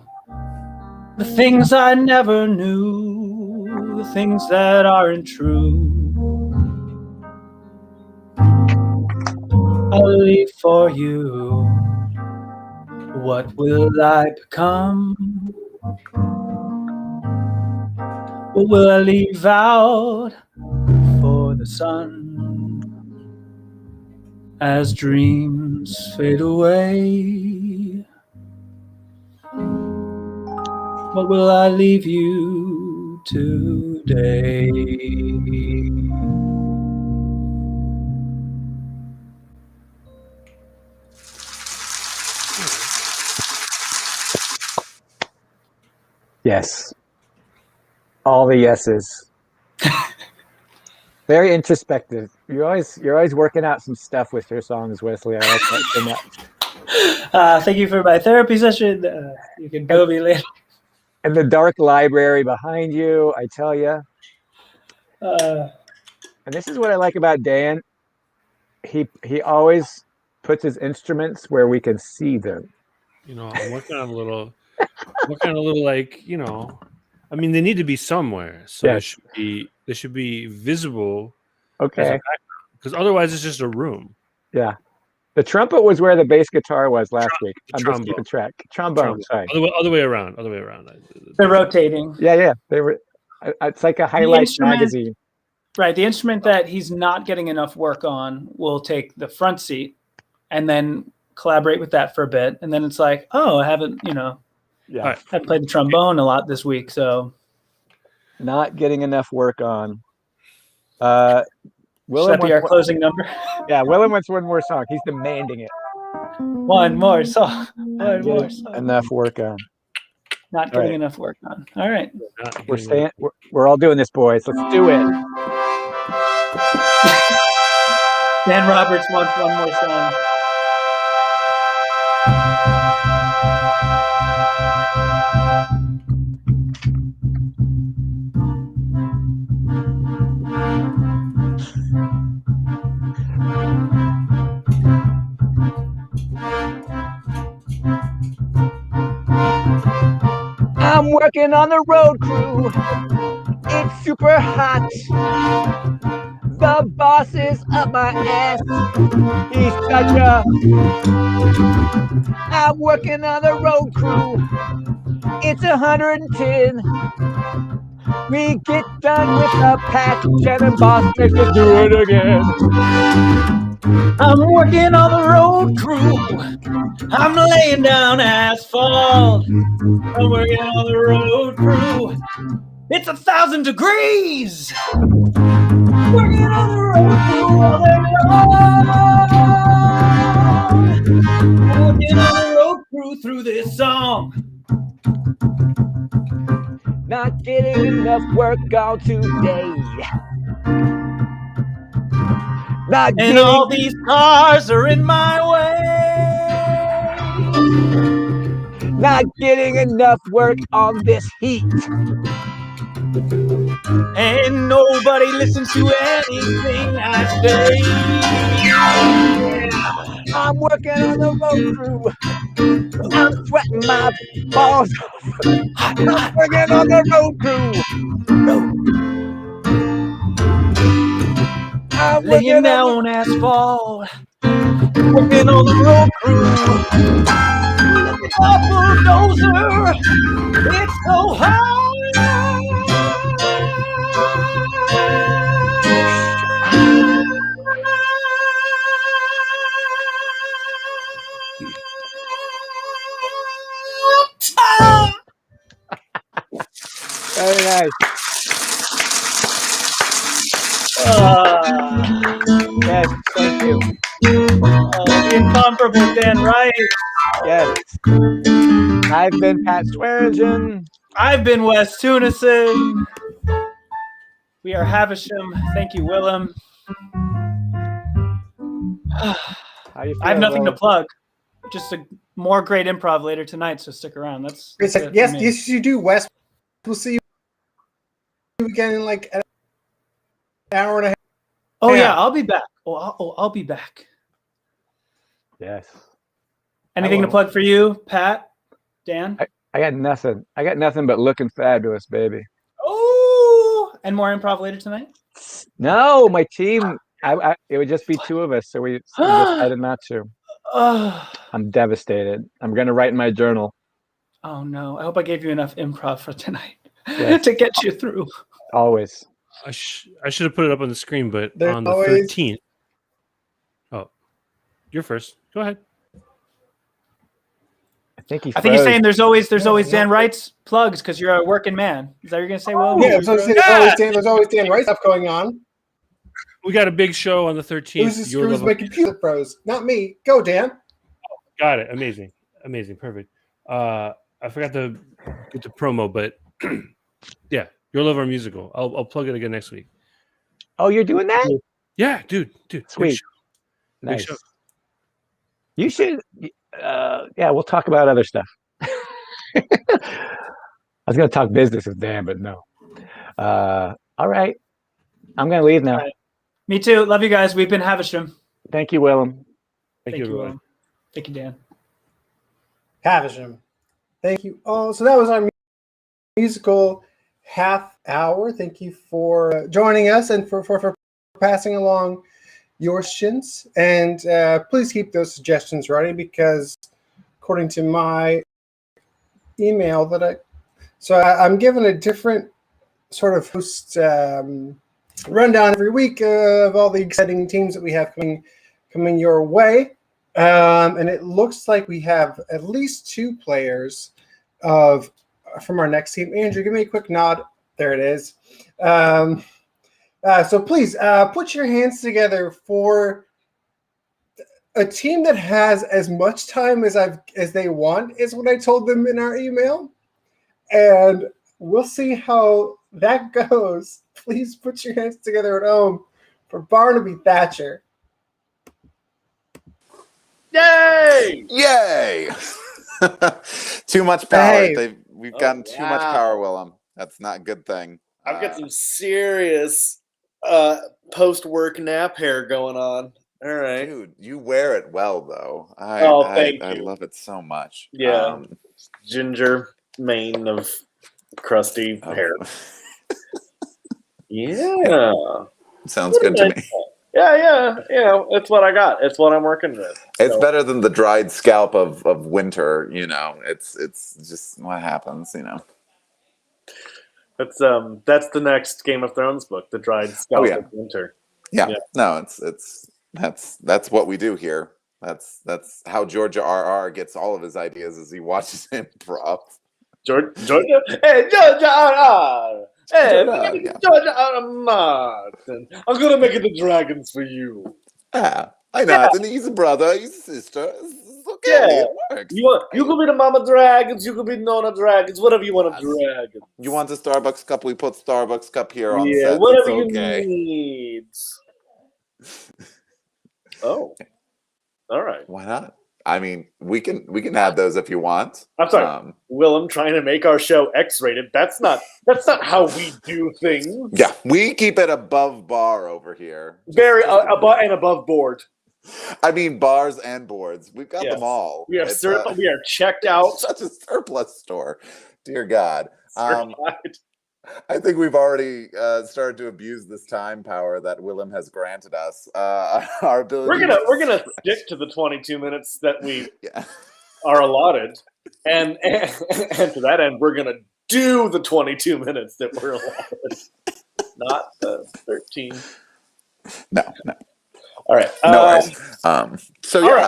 The things I never knew, the things that aren't true. I'll leave for you. What will I become? What will I leave out for the sun as dreams fade away? What will I leave you today? Yes. All the yeses. Very introspective. You're always working out some stuff with your songs, Wesley. I like that so much. Thank you for my therapy session. You can bill me later. And the dark library behind you, I tell you. And this is what I like about Dan. He always puts his instruments where we can see them. I'm working on a little, like, I mean, they need to be somewhere, so Yes. they should be visible as a Okay. background, because otherwise it's just a room. Yeah. The trumpet was where the bass guitar was last week. I'm just trombone. keeping track. Trombone. Sorry. Other way around. They're rotating. Yeah. They were. It's like a highlights magazine. Right. The instrument that he's not getting enough work on will take the front seat and then collaborate with that for a bit. And then it's like, oh, I haven't, Yeah. I played the trombone a lot this week. So Not getting enough work on. Will that be our closing number? Yeah, Willem wants one more song. He's demanding it. One more song. One more song. Enough work on. Not getting enough work on. All right. We're all doing this, boys. Let's do it. Dan Roberts wants one more song. I'm working on the road crew. It's super hot. The boss is up my ass. He's such a... I'm working on the road crew. It's 110. We get done with the patch and boss makes us do it again. I'm working on the road crew. I'm laying down asphalt. I'm working on the road crew. It's 1,000 degrees. Working on the road crew all day long. Working on the road crew through this song. Not getting enough work on today. And all these cars are in my way. Not getting enough work on this heat. And nobody listens to anything I say. I'm working on the road crew. I'm sweating my balls off. I'm working on the road crew. I'm laying down asphalt. Working on the road crew. Look at the bulldozer. It's so high. Very nice. Yes, thank you. Incomparable Dan Wright. Yes. I've been Pat Swearingen. I've been Wes Tunison. We are Havisham. Thank you, Willem. How you I have nothing to Willem? plug. Just a more great improv later tonight, so stick around. That's It's like, it yes, for me. yes, you do, Wes. We'll see you again in like an hour and a half. Oh Yeah. yeah, I'll be back. I'll be back. Yes. Anything to plug for you, Pat? Dan? I got nothing. I got nothing but looking fabulous, baby. Oh, and more improv later tonight? No, my team. It would just be two of us, so we decided not to. I'm devastated. I'm gonna write in my journal. Oh no! I hope I gave you enough improv for tonight Yes. to get you through. Always. I should have put it up on the screen, but There's on the always- 13th. Oh, you're first. Go ahead. I think I think you're saying the's always Dan Wright's plugs because you're a working man. Is that what you're gonna say? Well, Yeah, so there's always Dan Wright stuff going on. We got a big show on the 13th. Who's the screws my computer froze? Not me. Go, Dan. Got it. Amazing. Perfect. I forgot to get the promo, but yeah, Your Love Our Musical. I'll plug it again next week. Oh, you're doing that? Yeah, dude. Sweet. Big Nice. show. You should. Yeah, we'll talk about other stuff. I was going to talk business with Dan, but no. All right. I'm going to leave now. Right. Me too. Love you guys. We've been Havisham. Thank you, Willem. Thank you, everyone. Willem. Thank you, Dan. Havisham. Thank you all. So that was our musical half hour. Thank you for joining us and for passing along your shins. And please keep those suggestions ready, because according to my email I'm given a different sort of host rundown every week of all the exciting teams that we have coming your way. And it looks like we have at least 2 players from our next team. Andrew, give me a quick nod. There it is. So please put your hands together for a team that has as much time as they want, is what I told them in our email. And we'll see how that goes. Please put your hands together at home for Barnaby Thatcher. Yay! Yay! Too much power. Hey. We've gotten too much power, Willem. That's not a good thing. I've got some serious post-work nap hair going on. All right. Dude, you wear it well, though. Thank you. I love it so much. Yeah. Ginger mane of crusty hair. Yeah. Sounds good to me. Yeah. It's what I got. It's what I'm working with. It's better than the dried scalp of winter, It's just what happens, That's the next Game of Thrones book, The Dried Scalp of Winter. Yeah. No, that's what we do here. That's how George R.R. gets all of his ideas, as he watches improv. Georgia? Hey, Georgia R.R. Hey, Georgia R.R. Martin. I'm gonna make it the dragons for you. I know. Yeah. He's a brother. He's a sister. It's okay. It works. You could be the mama dragons. You could be Nona dragons. Whatever you want to dragon. You want a Starbucks cup? We put Starbucks cup here on set. Yeah, whatever you need. Oh, all right. Why not? I mean, we can have those if you want. I'm sorry, Willem, trying to make our show X-rated. That's not how we do things. Yeah, we keep it above bar over here. Very above board. I mean, bars and boards. We've got them all. We have we are checked out. Such a surplus store. Dear God. I think we've already started to abuse this time power that Willem has granted us. Our ability. We're gonna stick to the 22 minutes that we are allotted, and to that end, we're gonna do the 22 minutes that we're allotted, not the 13. No. All right.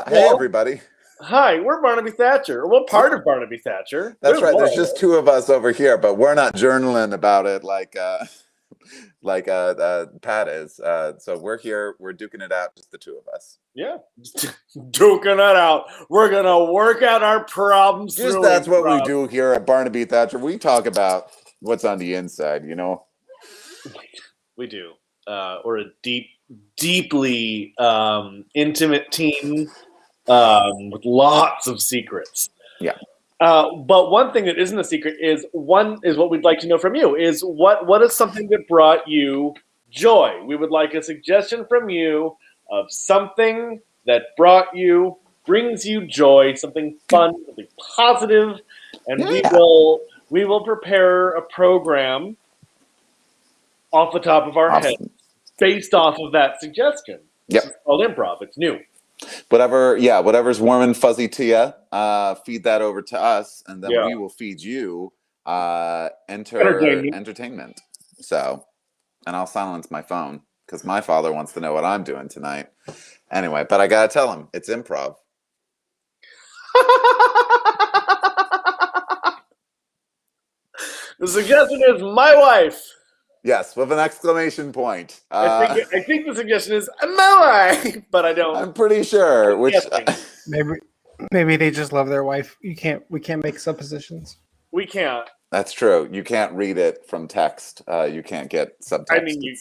Hey everybody. Hi, we're Barnaby Thatcher. We're part of Barnaby Thatcher. That's right. There's just 2 of us over here, but we're not journaling about it like Pat is. So we're here. We're duking it out, just the 2 of us. Yeah, duking it out. We're gonna work out our problems. That's what we do here at Barnaby Thatcher. We talk about what's on the inside, We do. We're a deeply intimate team. With lots of secrets. Yeah. But one thing that isn't a secret is what we'd like to know from you is what is something that brought you joy? We would like a suggestion from you of something that brings you joy, something fun, something positive, and we will prepare a program off the top of our head based off of that suggestion. Yep. It's called improv. It's new. Whatever's warm and fuzzy to you, feed that over to us, and then we will feed you entertainment. So, and I'll silence my phone because my father wants to know what I'm doing tonight. Anyway, but I gotta tell him it's improv. The suggestion is my wife. Yes, with an exclamation point. I think the suggestion is my wife, but I don't. I'm pretty sure. Which maybe they just love their wife. We can't make suppositions. We can't. That's true. You can't read it from text. You can't get subtext. I mean, you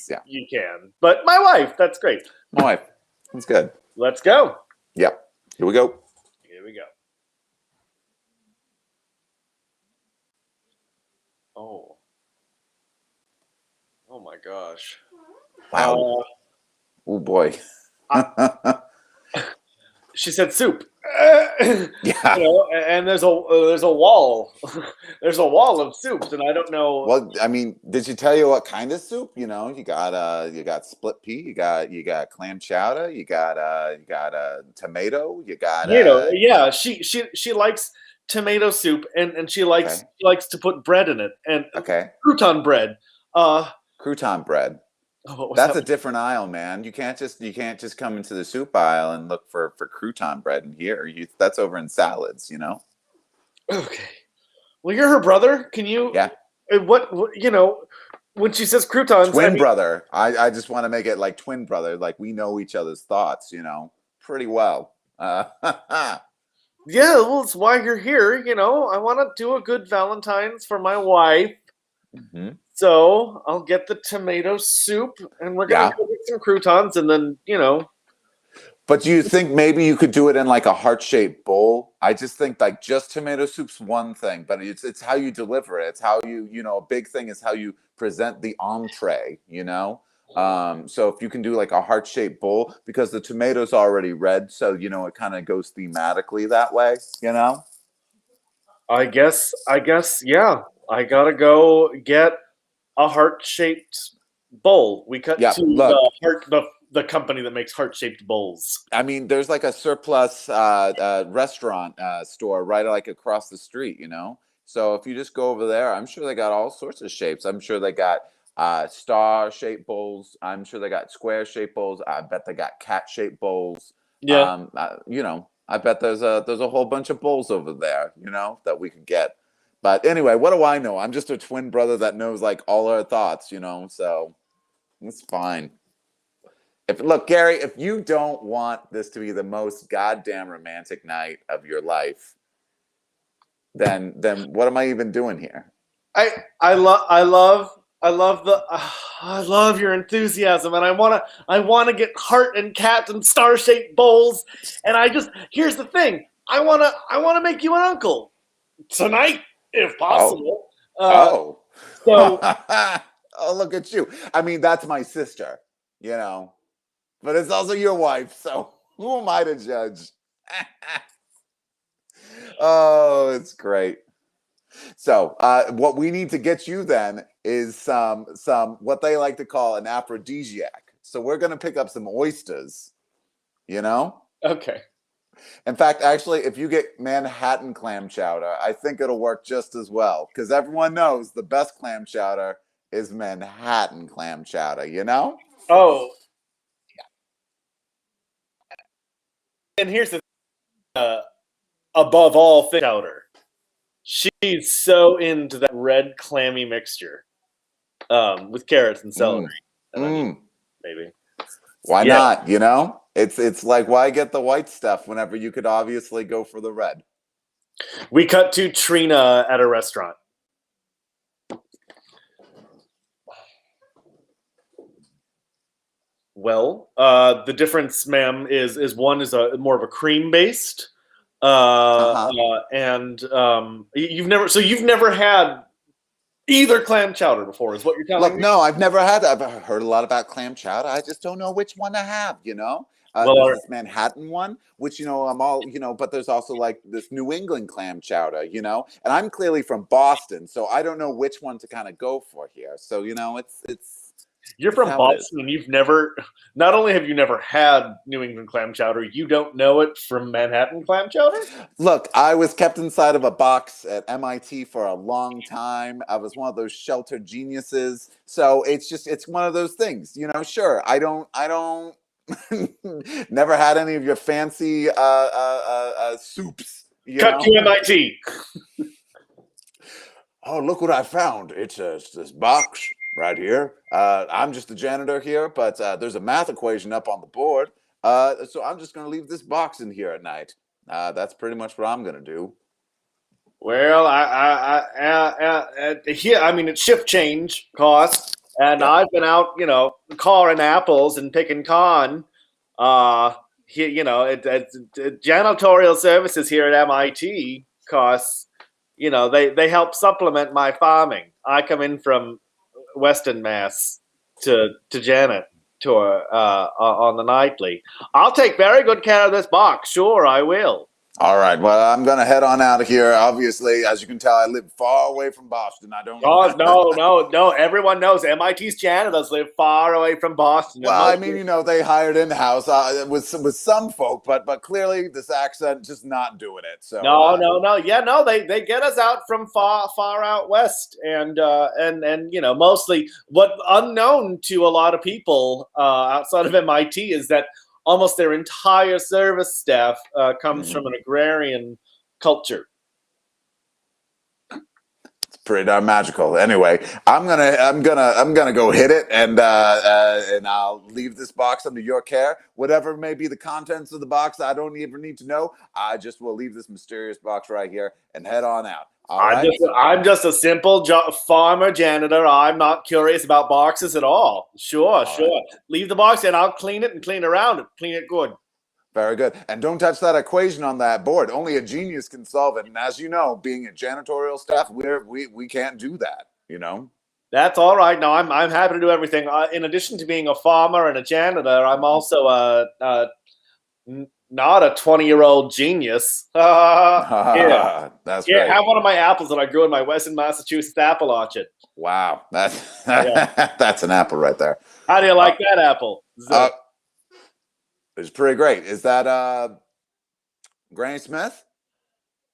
can, but my wife. That's great. My wife. That's good. Let's go. Yep. Here we go. Here we go. Oh my gosh. Wow. Oh boy. She said soup. Yeah. You know, and there's a wall, there's a wall of soups, and I don't know. Well, I mean, did she tell you what kind of soup? You know, you got split pea, you got clam chowder, you got tomato, you got Yeah, she likes tomato soup, and she likes Okay. she likes to put bread in it, and okay, crouton bread. crouton bread. What was That's that? a different aisle, man. You can't just come into the soup aisle and look for crouton bread in here. That's over in salads, you know. Okay. Well, you're her brother. Can you? Yeah. What when she says croutons, Twin brother. I just want to make it like twin brother, like we know each other's thoughts, you know, pretty well. Yeah, well, it's why you're here. I want to do a good Valentine's for my wife. Mhm. So I'll get the tomato soup, and we're gonna go get some croutons, and then But do you think maybe you could do it in like a heart-shaped bowl? I just think like just tomato soup's one thing, but it's how you deliver it. It's how a big thing is how you present the entree, you know? So if you can do like a heart-shaped bowl, because the tomato's already red, so it kind of goes thematically that way, you know? I guess, yeah. I gotta go get a heart-shaped bowl. We cut Yeah, to look. the company that makes heart-shaped bowls. I mean, there's like a surplus restaurant store right like across the street, you know? So if you just go over there, I'm sure they got all sorts of shapes. I'm sure they got star-shaped bowls. I'm sure they got square-shaped bowls. I bet they got cat-shaped bowls. Yeah. I bet there's a whole bunch of bowls over there, that we could get. But anyway, what do I know? I'm just a twin brother that knows like all our thoughts, so it's fine. Look, Gary, if you don't want this to be the most goddamn romantic night of your life, then what am I even doing here? I love your enthusiasm, and I wanna get heart and cat and star-shaped bowls, and here's the thing. I wanna make you an uncle tonight, if possible. So So look at you. I mean, that's my sister, but it's also your wife, so who am I to judge? Oh, it's great. So what we need to get you then is some what they like to call an aphrodisiac. So we're going to pick up some oysters, Okay. In fact, actually, if you get Manhattan clam chowder, I think it'll work just as well, because everyone knows the best clam chowder is Manhattan clam chowder, Oh. And here's the thing, above all things, chowder. She's so into that red clammy mixture with carrots and celery. And onion, maybe. Why not? It's like, why get the white stuff whenever you could obviously go for the red? We cut to Trina at a restaurant. Well, the difference, ma'am, is one is more of a cream based, and you've never had either clam chowder before, is what you're telling me? No, I've never had that. I've heard a lot about clam chowder. I just don't know which one to have. There's this Manhattan one, which I'm all but there's also like this New England clam chowder, and I'm clearly from Boston, so I don't know which one to kind of go for here. So it's. You're from Boston, and not only have you never had New England clam chowder, you don't know it from Manhattan clam chowder? Look, I was kept inside of a box at MIT for a long time. I was one of those sheltered geniuses. So it's one of those things, sure. I don't never had any of your fancy soups. Cut to MIT. Oh, look what I found. It's this box right here. I'm just the janitor here, but there's a math equation up on the board. So I'm just going to leave this box in here at night. That's pretty much what I'm going to do. Well, it's shift change cost, and I've been out, coring apples and picking con. Janitorial services here at MIT costs. They help supplement my farming. I come in from Western Mass to Janet on the nightly. I'll take very good care of this box. Sure, I will. All right. Well, I'm going to head on out of here. Obviously, as you can tell, I live far away from Boston. I don't. Oh, no. Everyone knows MIT's janitors live far away from Boston. Well, I mean, they hired in-house with some folk, but clearly this accent just not doing it. So no. Yeah, no, they get us out from far out west, and mostly what unknown to a lot of people outside of MIT is that almost their entire service staff comes from an agrarian culture. It's pretty darn magical. Anyway, I'm gonna go hit it, and I'll leave this box under your care. Whatever may be the contents of the box, I don't even need to know. I just will leave this mysterious box right here and head on out. I'm just a simple farmer janitor. I'm not curious about boxes at all. Sure. Leave the box and I'll clean it and clean around it. Clean it good. Very good. And don't touch that equation on that board. Only a genius can solve it. And as you know, being a janitorial staff, we can't do that, That's all right. No, I'm happy to do everything. In addition to being a farmer and a janitor, I'm also not a 20-year-old genius. Yeah. That's great. Have one of my apples that I grew in my Western Massachusetts apple orchard. Wow. That's an apple right there. How do you like that apple? It's pretty great. Is that Granny Smith?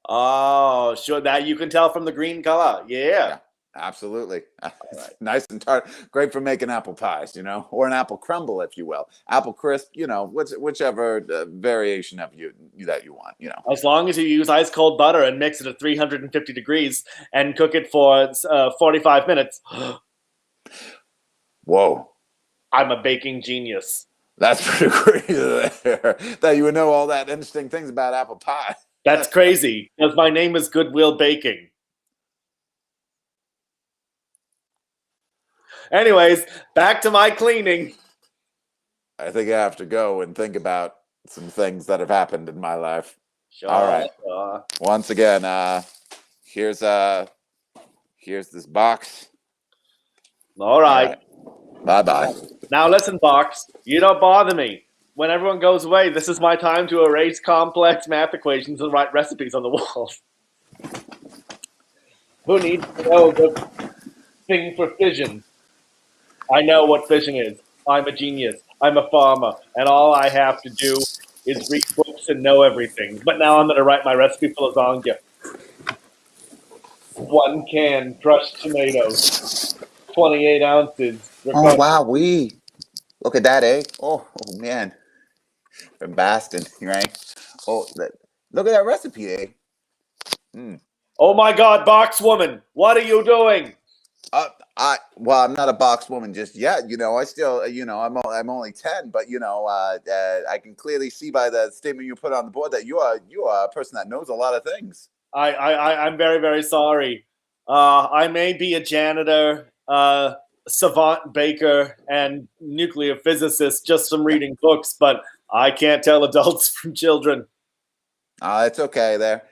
Oh, sure. That you can tell from the green color. Yeah. Absolutely. Nice and tart. Great for making apple pies, or an apple crumble, if you will. Apple crisp, whichever variation of that you want, As long as you use ice cold butter and mix it at 350 degrees and cook it for 45 minutes. Whoa. I'm a baking genius. That's pretty crazy there. That you would know all that interesting things about apple pie. That's crazy, because my name is Goodwill Baking. Anyways, back to my cleaning. I think I have to go and think about some things that have happened in my life. Sure. All right. Once again, here's this box. All right. Bye-bye. Now listen, Box. You don't bother me. When everyone goes away, this is my time to erase complex math equations and write recipes on the walls. Who needs to know the thing for fission? I know what fishing is. I'm a genius. I'm a farmer. And all I have to do is read books and know everything. But now I'm going to write my recipe for lasagna. 1 can crushed tomatoes. 28 ounces. Oh, wow. Look at that, eh? Oh man. From Boston, right? Oh, look at that recipe, eh? Oh, my God, Box Woman. What are you doing? I'm not a box woman just yet. I still, I'm only 10, but I can clearly see by the statement you put on the board that you are a person that knows a lot of things. I'm very, very sorry. I may be a janitor, savant baker, and nuclear physicist just from reading books, but I can't tell adults from children. It's okay there.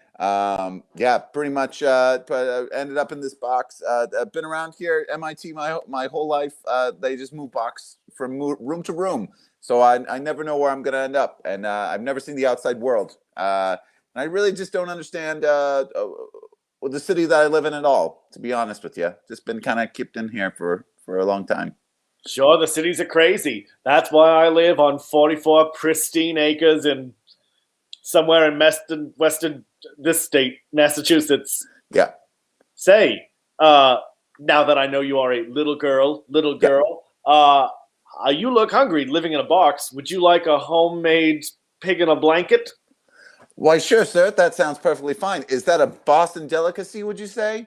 Pretty much ended up in this box. I've been around here at MIT my whole life. They just move box from room to room, so I never know where I'm going to end up, and I've never seen the outside world. And I really just don't understand the city that I live in at all, to be honest with you. Just been kind of kept in here for a long time. Sure, the cities are crazy. That's why I live on 44 pristine acres in somewhere in this state, Massachusetts. Yeah. Say, now that I know you are a little girl, you look hungry living in a box. Would you like a homemade pig in a blanket? Why, sure, sir. That sounds perfectly fine. Is that a Boston delicacy, would you say?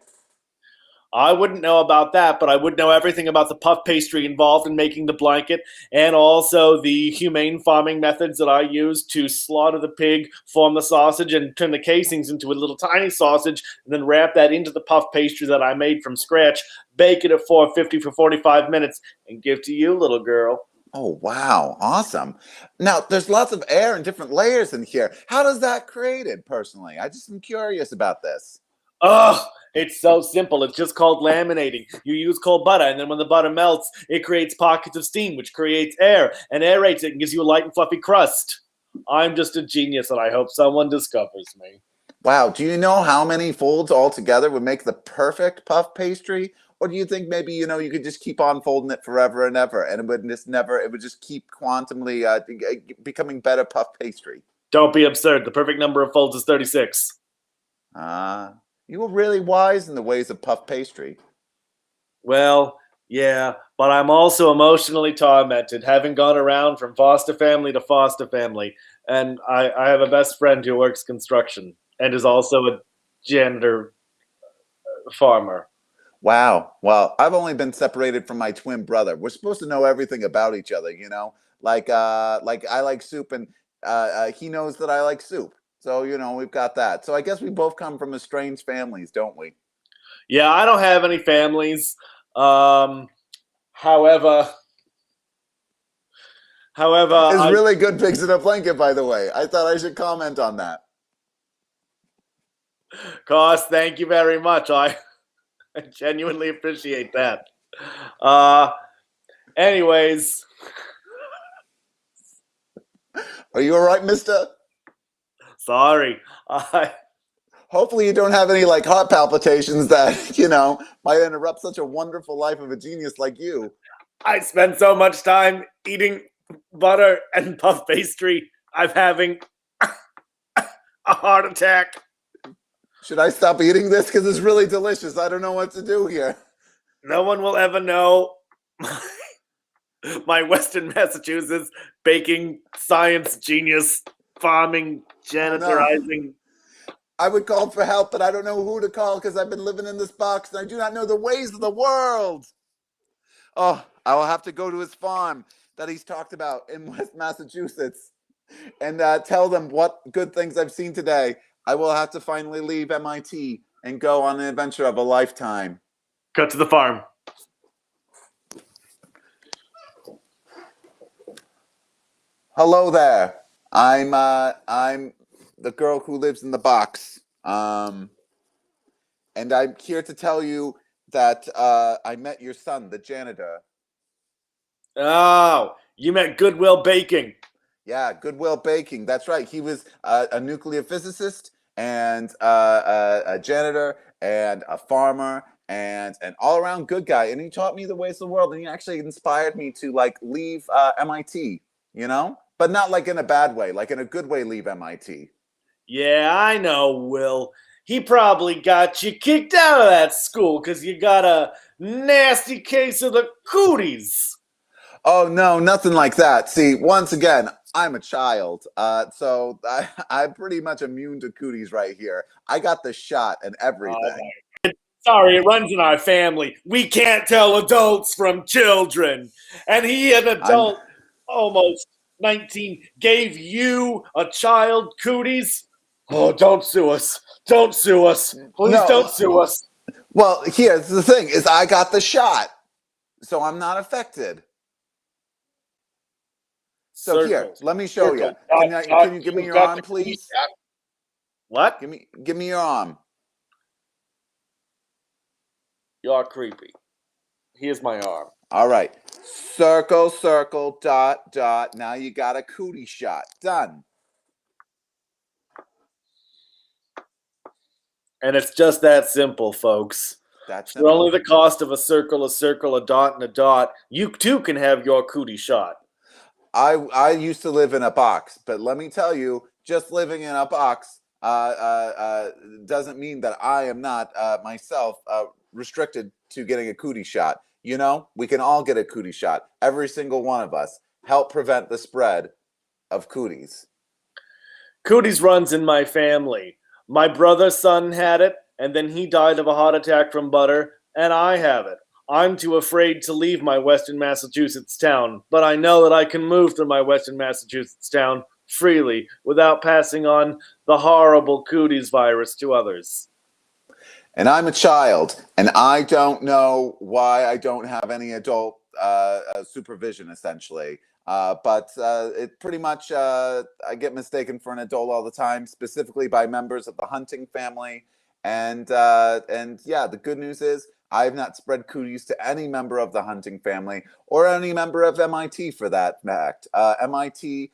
I wouldn't know about that, but I would know everything about the puff pastry involved in making the blanket, and also the humane farming methods that I use to slaughter the pig, form the sausage, and turn the casings into a little tiny sausage, and then wrap that into the puff pastry that I made from scratch, bake it at 450 for 45 minutes, and give to you, little girl. Oh, wow. Awesome. Now, there's lots of air and different layers in here. How does that create it, personally? I just am curious about this. Ugh, it's so simple. It's just called laminating. You use cold butter, and then when the butter melts, it creates pockets of steam, which creates air, and aerates it and gives you a light and fluffy crust. I'm just a genius, and I hope someone discovers me. Wow. Do you know how many folds altogether would make the perfect puff pastry? Or do you think maybe, you could just keep on folding it forever and ever, and it would just keep quantumly becoming better puff pastry? Don't be absurd. The perfect number of folds is 36. You were really wise in the ways of puff pastry. Well, yeah, but I'm also emotionally tormented, having gone around from foster family to foster family. And I have a best friend who works construction and is also a janitor farmer. Wow. Well, I've only been separated from my twin brother. We're supposed to know everything about each other, Like I like soup, and he knows that I like soup. So, we've got that. So I guess we both come from estranged families, don't we? Yeah, I don't have any families. However, It's really good pigs in a blanket, by the way. I thought I should comment on that. Cos, thank you very much. I genuinely appreciate that. Anyways. Are you all right, mister? Sorry. Hopefully you don't have any heart palpitations that, might interrupt such a wonderful life of a genius like you. I spend so much time eating butter and puff pastry. I'm having a heart attack. Should I stop eating this? Because it's really delicious. I don't know what to do here. No one will ever know my Western Massachusetts baking science genius farming janitorizing. I would call for help, but I don't know who to call because I've been living in this box and I do not know the ways of the world. Oh, I will have to go to his farm that he's talked about in West Massachusetts and tell them what good things I've seen today. I will have to finally leave MIT and go on an adventure of a lifetime. Cut to the farm. Hello there. I'm the girl who lives in the box. And I'm here to tell you that I met your son, the janitor. Oh, you met Goodwill Baking. Yeah, Goodwill Baking. That's right. He was a nuclear physicist and a janitor and a farmer and an all-around good guy. And he taught me the ways of the world. And he actually inspired me to leave MIT, but not in a bad way, in a good way, leave MIT. Yeah, I know, Will. He probably got you kicked out of that school because you got a nasty case of the cooties. Oh, no, nothing like that. See, once again, I'm a child, so I'm pretty much immune to cooties right here. I got the shot and everything. Sorry, it runs in our family. We can't tell adults from children. And he, an adult, almost 19, gave you, a child, cooties? Oh, don't sue us. Don't sue us. Please don't sue us. Well, here's the thing, is I got the shot, so I'm not affected. So here, let me show you. Can you give me your arm, please? What? Give me your arm. You're creepy. Here's my arm. All right. Circle, circle, dot, dot. Now you got a cootie shot. Done. And it's just that simple, folks. That's For only the cost of a circle, a dot, and a dot, you too can have your cootie shot. I used to live in a box, but let me tell you, just living in a box doesn't mean that I am not myself restricted to getting a cootie shot. We can all get a cootie shot. Every single one of us. Help prevent the spread of cooties. Cooties runs in my family. My brother's son had it, and then he died of a heart attack from butter, and I have it. I'm too afraid to leave my Western Massachusetts town, but I know that I can move through my Western Massachusetts town freely without passing on the horrible cooties virus to others. And I'm a child, and I don't know why I don't have any adult supervision, essentially. But it pretty much, I get mistaken for an adult all the time, specifically by members of the hunting family. And yeah, the good news is I have not spread cooties to any member of the hunting family or any member of MIT for that fact. MIT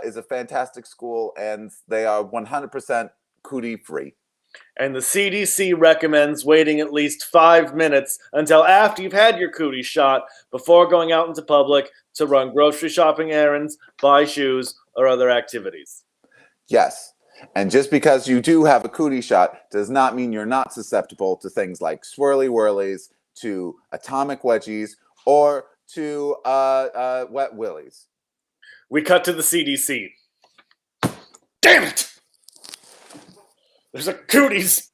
is a fantastic school, and they are 100% cootie free. And the CDC recommends waiting at least 5 minutes until after you've had your cootie shot before going out into public to run grocery shopping errands, buy shoes, or other activities. Yes. And just because you do have a cootie shot does not mean you're not susceptible to things like swirly whirlies, to atomic wedgies, or to wet willies. We cut to the CDC. Damn it! There's a cooties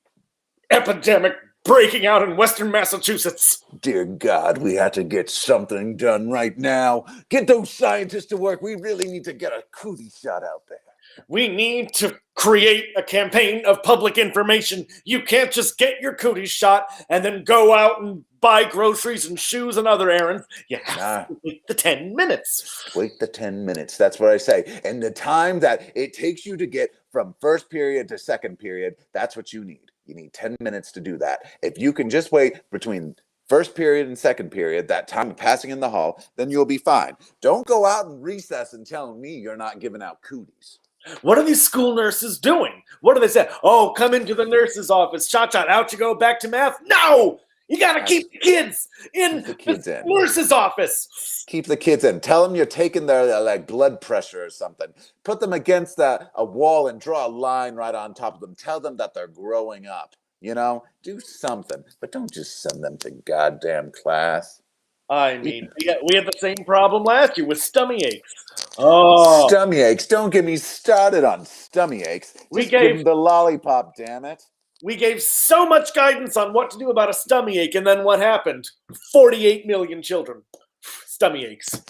epidemic breaking out in Western Massachusetts. Dear God, we have to get something done right now. Get those scientists to work. We really need to get a cootie shot out there. We need to create a campaign of public information. You can't just get your cooties shot and then go out and buy groceries and shoes and other errands. You have to wait the 10 minutes. Wait the 10 minutes. That's what I say. And the time that it takes you to get from first period to second period, that's what you need. You need 10 minutes to do that. If you can just wait between first period and second period, that time of passing in the hall, then you'll be fine. Don't go out and recess and tell me you're not giving out cooties. What are these school nurses doing? What do they say? Oh, come into the nurse's office. Shot, out you go, back to math. No! You got to keep the kids in the nurse's office. Keep the kids in. Tell them you're taking their like blood pressure or something. Put them against a wall and draw a line right on top of them. Tell them that they're growing up. You know, do something. But don't just send them to goddamn class. I mean, we had the same problem last year with stomach aches. Oh, stomach aches! Don't get me started on stomach aches. Just give them the lollipop, damn it. We gave so much guidance on what to do about a stomach ache, and then what happened? 48 million children. Stomach aches.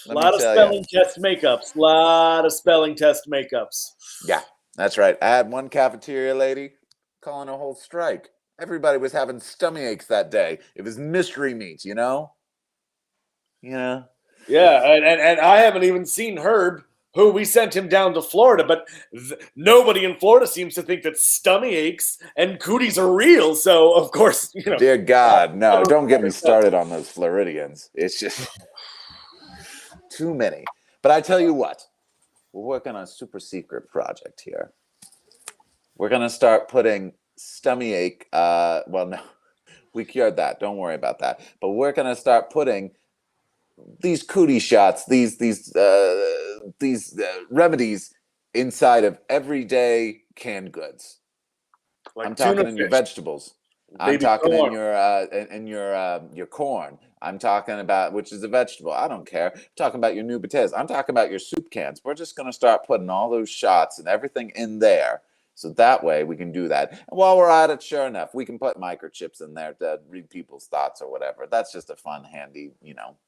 A lot of spelling test makeups. Lot of spelling test makeups. Yeah, that's right. I had one cafeteria lady calling a whole strike. Everybody was having stomach aches that day. It was mystery meats, you know? Yeah. Yeah, and I haven't even seen Herb, who we sent him down to Florida, but nobody in Florida seems to think that stomach aches and cooties are real. So, of course, you know. Dear God, no, don't get me started on those Floridians. It's just too many. But I tell you what, we're working on a super secret project here. We're going to start putting stomach ache, well, no, we cured that. Don't worry about that. But we're going to start putting these cootie shots, these remedies inside of everyday canned goods. Like I'm talking in fish. Your vegetables. I'm talking in your corn. I'm talking about, which is a vegetable. I don't care. I'm talking about your new potatoes. I'm talking about your soup cans. We're just going to start putting all those shots and everything in there. So that way we can do that. And while we're at it, sure enough, we can put microchips in there to read people's thoughts or whatever. That's just a fun, handy,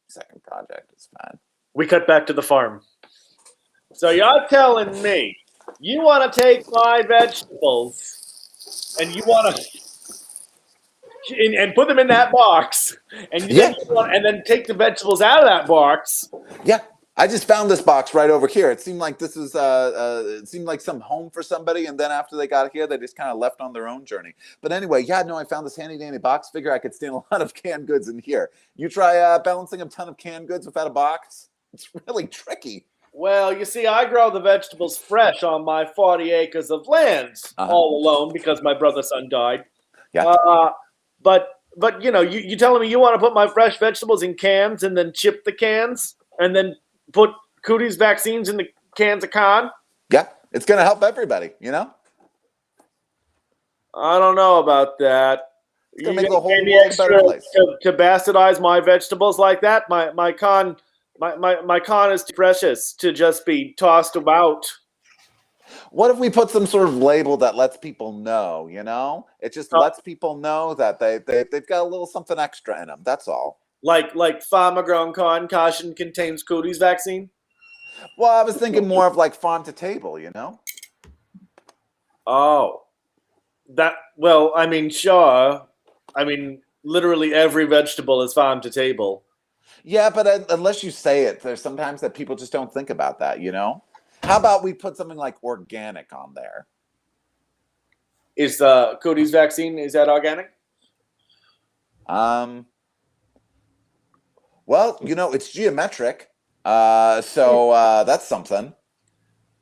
second project. It's fine. We cut back to the farm. So you're telling me you want to take my vegetables and you want to and put them in that box and then take the vegetables out of that box. Yeah. I just found this box right over here. It seemed like this is it seemed like some home for somebody, and then after they got here, they just kind of left on their own journey. But anyway, I found this handy dandy box. Figure I could stand a lot of canned goods in here. You try balancing a ton of canned goods without a box? It's really tricky. Well, you see, I grow the vegetables fresh on my 40 acres of land all alone because my brother's son died. Yeah. But you telling me you want to put my fresh vegetables in cans and then chip the cans and then put cooties vaccines in the cans of corn? Yeah, it's going to help everybody, I don't know about that. It's going to make the whole world a better place. To bastardize my vegetables like that? My corn is too precious to just be tossed about. What if we put some sort of label that lets people know, It just lets people know that they've got a little something extra in them. That's all. Like farmer-grown corn caution contains cooties vaccine? Well, I was thinking more of like farm to table, Oh. Sure. Literally every vegetable is farm to table. Yeah, but unless you say it, there's sometimes that people just don't think about that, How about we put something like organic on there? Is the cooties vaccine, is that organic? Well, it's geometric. So that's something.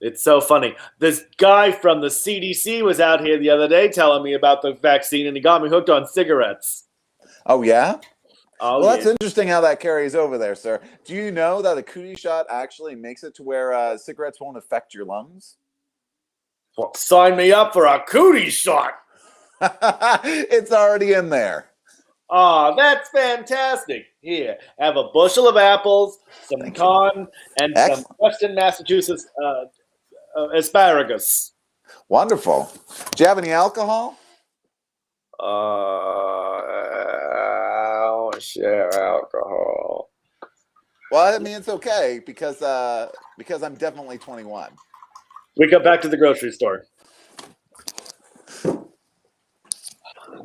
It's so funny. This guy from the CDC was out here the other day telling me about the vaccine, and he got me hooked on cigarettes. Oh, yeah? Oh, Well, yeah. that's interesting how that carries over there, sir. Do you know that a cootie shot actually makes it to where cigarettes won't affect your lungs? Well, sign me up for a cootie shot. It's already in there. Oh, that's fantastic. Here, have a bushel of apples, some Thank you. corn, and Excellent. some Western Massachusetts asparagus. Wonderful. Do you have any alcohol? I'll share alcohol. Well, I mean, it's okay because I'm definitely 21. We go back to the grocery store.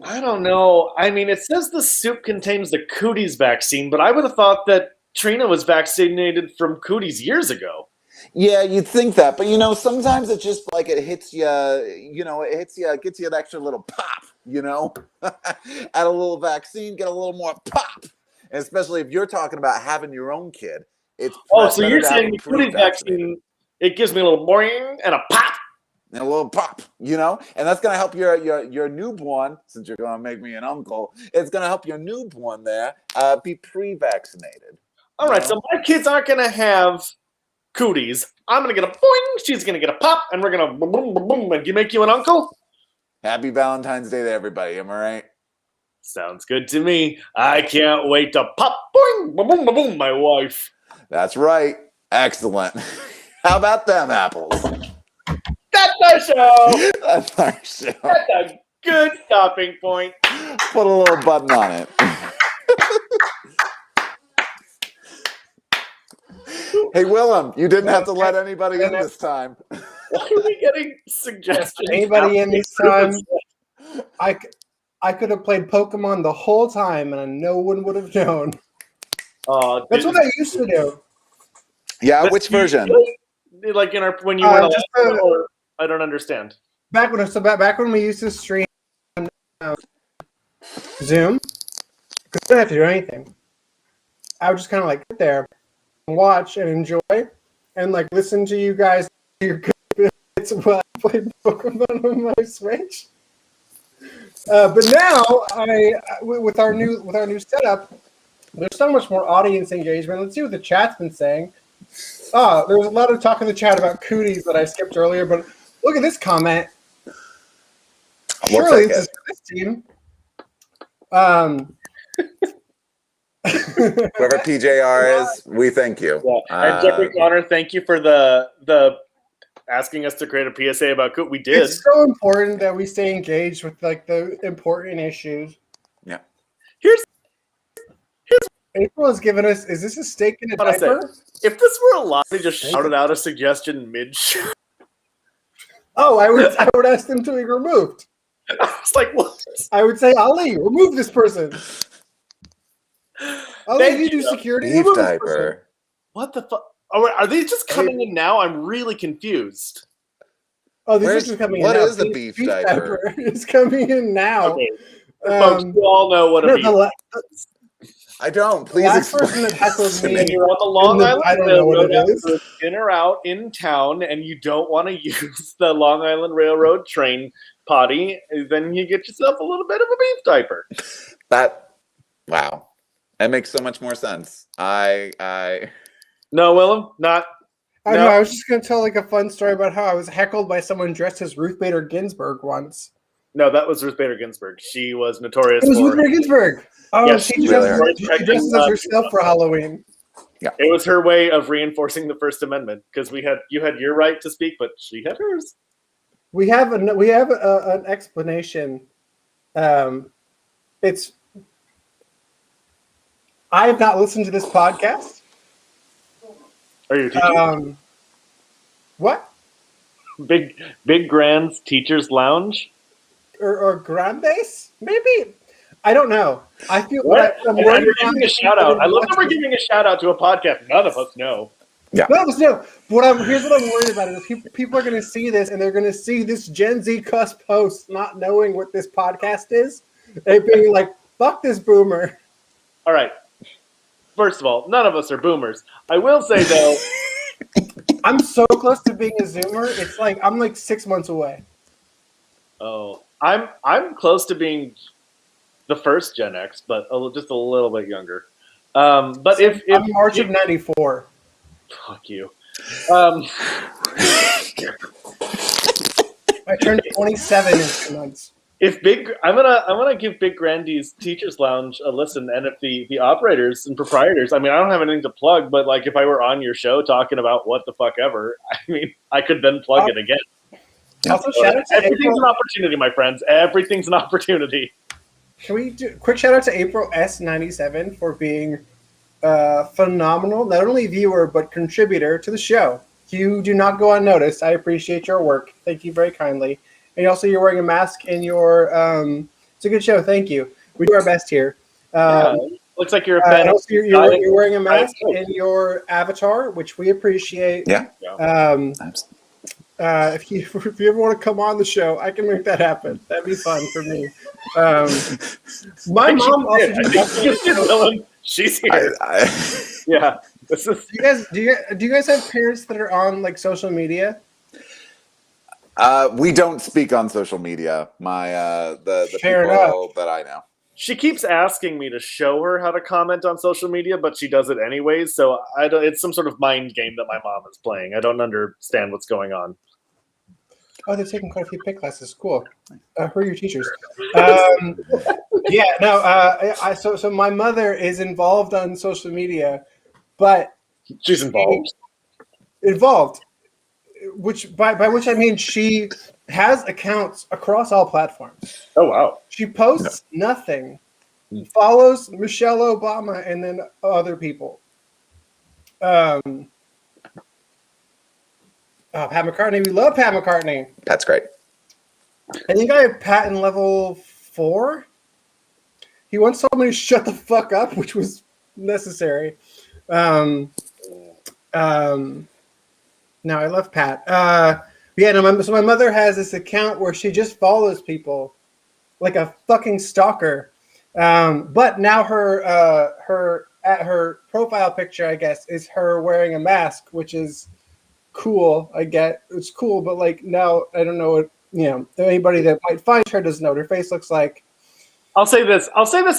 I don't know. I mean, it says the soup contains the cooties vaccine, but I would have thought that Trina was vaccinated from cooties years ago. Yeah, you'd think that, but sometimes it's just like it hits you. It hits you, it gets you an extra little pop. Add a little vaccine, get a little more pop. And especially if you're talking about having your own kid, it's so you're saying the cooties vaccine? It gives me a little boing and a pop. And a little pop, and that's going to help your newborn, since you're going to make me an uncle, it's going to help your newborn there be pre-vaccinated. All right, so my kids aren't going to have cooties. I'm going to get a boing, she's going to get a pop, and we're going to boom, boom, boom, boom, and you make you an uncle? Happy Valentine's Day to everybody, am I right? Sounds good to me. I can't wait to pop, boing, boom, boom, boom, boom, my wife. That's right. Excellent. How about them apples? That's our show. That's our show. That's a good stopping point. Put a little button on it. Hey, Willem, you didn't have to let anybody in this time. Why are we getting suggestions? Anybody in this time? I could have played Pokemon the whole time and no one would have known. That's what I used to do. Yeah, which version? Like when you were or I don't understand. Back when we used to stream on Zoom, because I didn't have to do anything. I would just kind of like sit there and watch and enjoy and like listen to you guys do your good bits while I played Pokemon on my Switch. But now with our new setup, there's so much more audience engagement. Let's see what the chat's been saying. There was a lot of talk in the chat about cooties that I skipped earlier, but look at this comment. Surely this is for this team. Whoever PJR is, we thank you. Yeah. And Jeffrey Connor, thank you for the asking us to create a PSA about cooties. We did. It's so important that we stay engaged with like the important issues. Yeah. Here's April has given us. Is this a steak in a diaper? If this were a lot, they just shouted out a suggestion mid-show. Oh, I would ask them to be removed. I was like, what? I would say, Ali, remove this person. Ali, you do security. Beef Remove this diaper. person. What the fuck? Are these just coming in now? I'm really confused. Oh, these are just coming in now. What is the beef diaper? It's coming in now. Okay. Folks, you all know what a beef is. I don't. Please last explain. person that heckled me. You're on the Long Island I don't know what it is. Railroad, in or out in town, and you don't want to use the Long Island Railroad train potty, then you get yourself a little bit of a beef diaper. Wow. That makes so much more sense. No, Willem, not. I know. I was just going to tell like a fun story about how I was heckled by someone dressed as Ruth Bader Ginsburg once. No, that was Ruth Bader Ginsburg. She was notorious. It was Ruth Bader Ginsburg. Oh, yeah, she dresses as herself for Halloween. Yeah, it was her way of reinforcing the First Amendment because you had your right to speak, but she had hers. We have an explanation. It's. I have not listened to this podcast. Are you teaching? What? Big Grand's Teachers Lounge? Or Grandes? Maybe. I don't know. I feel I'm giving a shout out. I love that we're giving a shout out to a podcast none of us know. Yeah. None of us know. Here's what I'm worried about is people are going to see this and they're going to see this Gen Z cusp post not knowing what this podcast is. And being like, fuck this boomer. All right. first of all, none of us are boomers. I will say though, I'm so close to being a Zoomer. It's like I'm like 6 months away. oh, I'm close to being the first Gen X, but just a little bit younger. But if I'm March of '94. Fuck you. I turned 27 in 2 months. I'm gonna give Big Grandy's Teachers Lounge a listen, and if the operators and proprietors, I mean, I don't have anything to plug, but like if I were on your show talking about what the fuck ever, I mean, I could then plug it again. Also, shout out to Everything's April. an opportunity, my friends. Everything's an opportunity. Can we do a quick shout out to April S97 for being phenomenal, not only viewer but contributor to the show. You do not go unnoticed. I appreciate your work. Thank you very kindly. And also, you're wearing a mask and it's a good show. Thank you. We do our best here. Looks like you're a fan. Also, you're wearing a mask in your avatar, which we appreciate. Yeah. If you ever want to come on the show, I can make that happen. That'd be fun for me. My mom also Willem, she's here. Yeah. This is. Do you guys have parents that are on like social media? We don't speak on social media. The Fair people enough. that I know. She keeps asking me to show her how to comment on social media, but she does it anyways. So it's some sort of mind game that my mom is playing. I don't understand what's going on. Oh, they're taking quite a few PIT classes. Cool. Who are your teachers? So my mother is involved on social media, but she's involved. Which by which I mean she has accounts across all platforms. Oh wow! She posts nothing, follows Michelle Obama and then other people. Pat McCartney, we love Pat McCartney. That's great. I think I have Pat in level 4. He once told me to shut the fuck up, which was necessary. No, I love Pat. So my mother has this account where she just follows people like a fucking stalker. But now her profile picture, I guess, is her wearing a mask, which is cool. I get it's cool, but like now I don't know what anybody that might find her doesn't know what her face looks like. I'll say this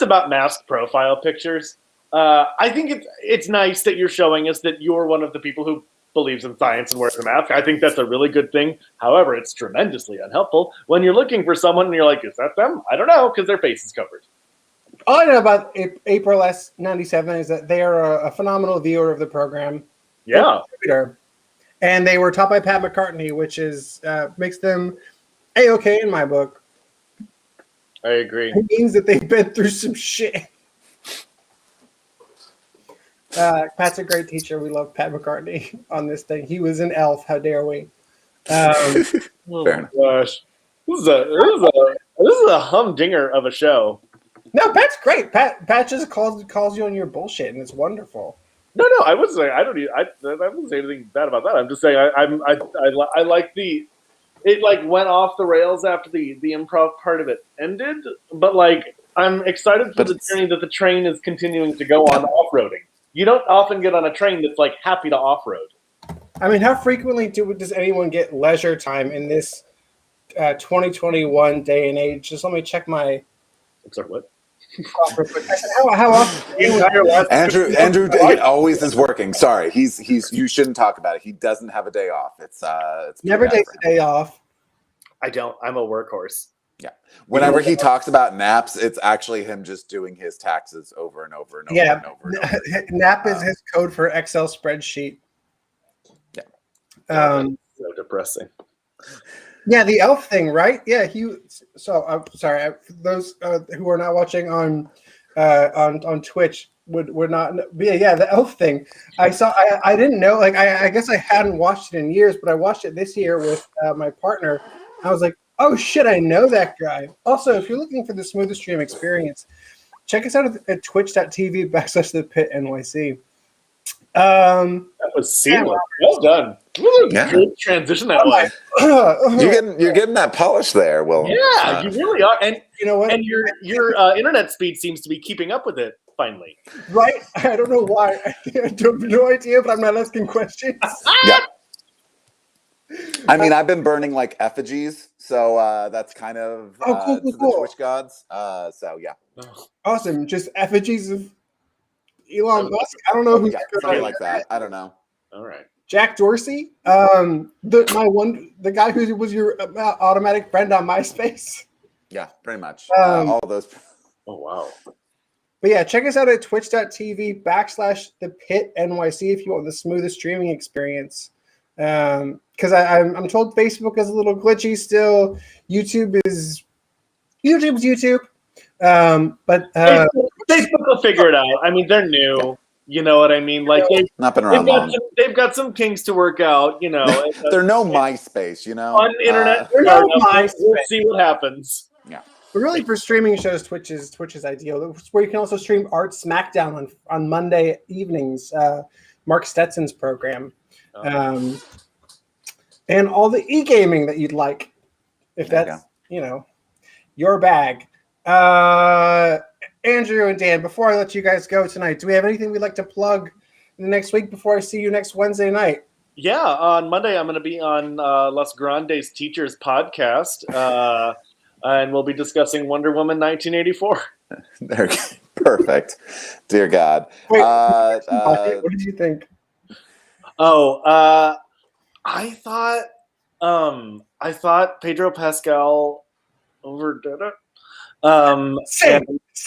about mask profile pictures. I think it's nice that you're showing us that you're one of the people who believes in science and wears a mask. I think that's a really good thing. However, it's tremendously unhelpful when you're looking for someone and you're like, is that them? I don't know, because their face is covered. All I know about April S97 is that they are a phenomenal viewer of the program. Yeah. And they were taught by Pat McCartney, which is makes them A-okay in my book. I agree. It means that they've been through some shit. Pat's a great teacher. We love Pat McCartney on this thing. He was an elf. How dare we? Fair enough. Gosh, this is a humdinger of a show. No, Pat's great. Pat just calls you on your bullshit, and it's wonderful. No, I wouldn't say I wouldn't say anything bad about that. I'm just saying I like it like went off the rails after the improv part of it ended, but like I'm excited for the journey that the train is continuing to go on off-roading. You don't often get on a train that's like happy to off-road. I mean, how frequently does anyone get leisure time in this 2021 day and age? Just let me check my. I'm sorry, what? How often? Andrew always is working. Sorry, he's you shouldn't talk about it. He doesn't have a day off. It's never takes a day off. I don't. I'm a workhorse. Yeah. Whenever he talks about naps, it's actually him just doing his taxes over and over and over and over. And over. Nap is his code for Excel spreadsheet. Yeah. So depressing. Yeah, the elf thing, right? Yeah, So sorry, for those who are not watching on Twitch would not. Yeah, the elf thing. I saw. I didn't know. Like, I guess I hadn't watched it in years, but I watched it this year with my partner. I was like, oh shit, I know that guy. Also, if you're looking for the smoothest stream experience, check us out at twitch.tv/thepitnyc. That was seamless. Well done. Good transition that way. You're getting that polish there, Will. Yeah, you really are. And you know what? And your internet speed seems to be keeping up with it finally. Right? I don't know why. I have no idea, but I'm not asking questions. Yeah. I mean, I've been burning like effigies, so that's kind of cool, to the cool. Twitch gods. So yeah. Awesome. Just effigies of Elon Musk. I don't know who. Yeah, something like that. I don't know. All right. Jack Dorsey, the guy who was your automatic friend on MySpace. Yeah, pretty much. Um, All those. Oh wow. But yeah, check us out at twitch.tv/the PIT NYC if you want the smoothest streaming experience. Because I'm told Facebook is a little glitchy still. YouTube's YouTube. But Facebook will figure it out. I mean, they're new. Yeah. You know what I mean? Like Not been around long. they've got some kinks to work out. You know, They're no MySpace, you know. on the internet. They're no MySpace. We'll see what happens. Yeah. But really, for streaming shows, Twitch is ideal. It's where you can also stream Art Smackdown on Monday evenings, Mark Stetson's program, and all the e-gaming that you'd like, if that's your bag. Andrew and Dan, before I let you guys go tonight, do we have anything we'd like to plug in the next week before I see you next Wednesday night? Yeah, on Monday I'm going to be on Los Grandes Teachers podcast, and we'll be discussing Wonder Woman 1984. There, perfect. Dear God. Wait, what did you think? I thought Pedro Pascal overdid it. Same.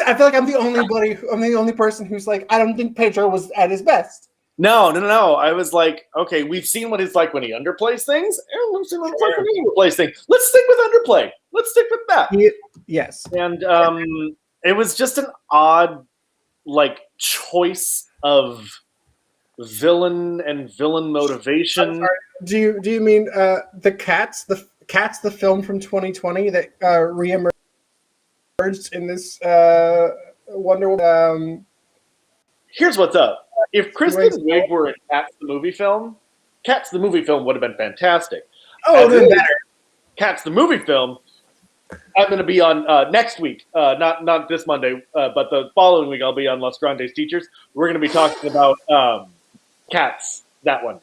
I feel like I'm the only person who's like, I don't think Pedro was at his best. No. I was like, okay, we've seen what he's like when he underplays things, and we've seen what it's like when he overplays things. Let's stick with underplay. Let's stick with that. Yes. And it was just an odd, choice of villain and villain motivation. Do you mean the Cats, the film from 2020 that reemerged in this Wonder Woman? Here's what's up. If Kristen Wiig were in Cats the movie film would have been fantastic. Oh, then better. Cats the movie film, I'm going to be on next week, not this Monday, but the following week I'll be on Los Grandes Teachers. We're going to be talking about Cats, that one.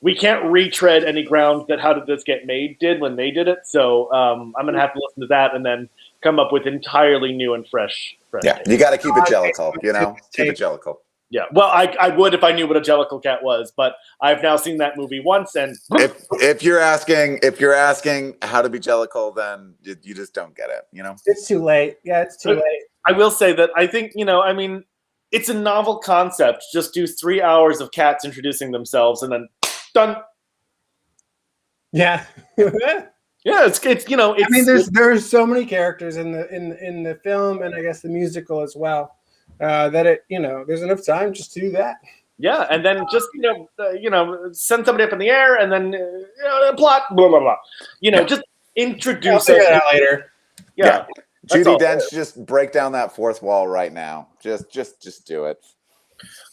We can't retread any ground that How Did This Get Made did when they did it. So I'm going to have to listen to that and then come up with entirely new and fresh. Yeah, you got to keep it jellicle, keep it jellicle. Yeah, well, I would if I knew what a Jellicle cat was, but I've now seen that movie once, and if you're asking how to be Jellicle, then you just don't get it, It's too late. Yeah, it's too late. I will say that I think it's a novel concept. Just do 3 hours of cats introducing themselves, and then done. Yeah. Yeah, it's I mean, there's so many characters in the film, and I guess the musical as well. That there's enough time just to do that. Yeah, and then just send somebody up in the air, and then plot blah blah blah. Just introduce. I'll figure that out later. Yeah. Judi Dench, just break down that fourth wall right now. Just do it.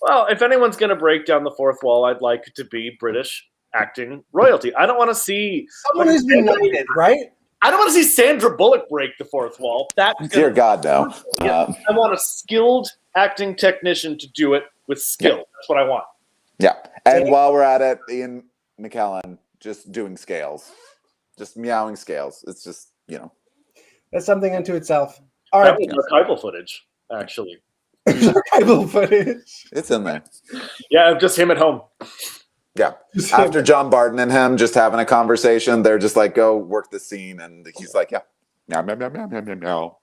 Well, if anyone's going to break down the fourth wall, I'd like it to be British acting royalty. I don't want to see someone who's been knighted, right? I don't want to see Sandra Bullock break the fourth wall. Dear God, no. I want a skilled acting technician to do it with skill. That's what I want. Yeah. And while we're at it, Ian McKellen just doing scales. Just meowing scales. It's just, That's something unto itself. All right. That was archival footage, actually. Archival footage. It's in there. Yeah, just him at home. Yeah. After John Barton and him just having a conversation, they're just like, go work the scene. And he's like, yeah. Meow, meow, meow, meow, meow, meow, meow.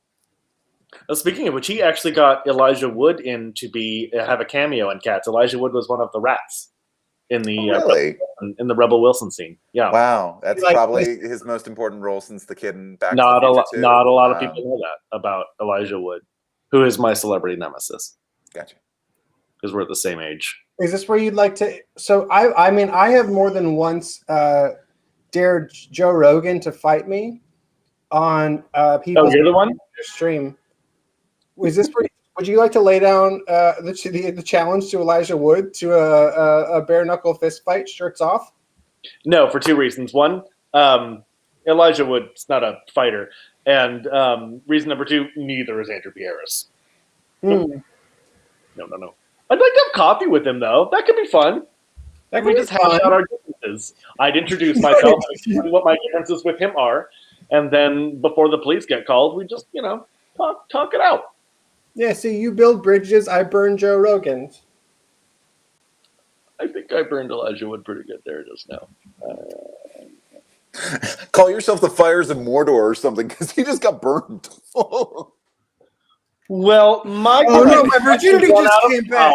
Speaking of which, he actually got Elijah Wood in to have a cameo in Cats. Elijah Wood was one of the rats in the in the Rebel Wilson scene. Yeah. Wow. That's probably his most important role since the kid in Back to the Future 2. Not a lot of people know that about Elijah Wood, who is my celebrity nemesis. Gotcha. Because we're at the same age. Is this where you'd like to? So I mean, I have more than once dared Joe Rogan to fight me on people's you're the one? stream. Is this where? Would you like to lay down the challenge to Elijah Wood to a bare knuckle fist fight, shirts off? No, for two reasons. One, Elijah Wood's not a fighter, and reason number two, neither is Andrew Pieris. Hmm. No. I'd like to have coffee with him, though. That could be fun. That We could be just hash fun. out our differences. I'd introduce myself and explain what my differences with him are, and then before the police get called, we just, talk it out. Yeah, see, you build bridges, I burn Joe Rogan's. I think I burned Elijah Wood pretty good there just now. Call yourself the Fires of Mordor or something, because he just got burned. Well, my virginity just came back.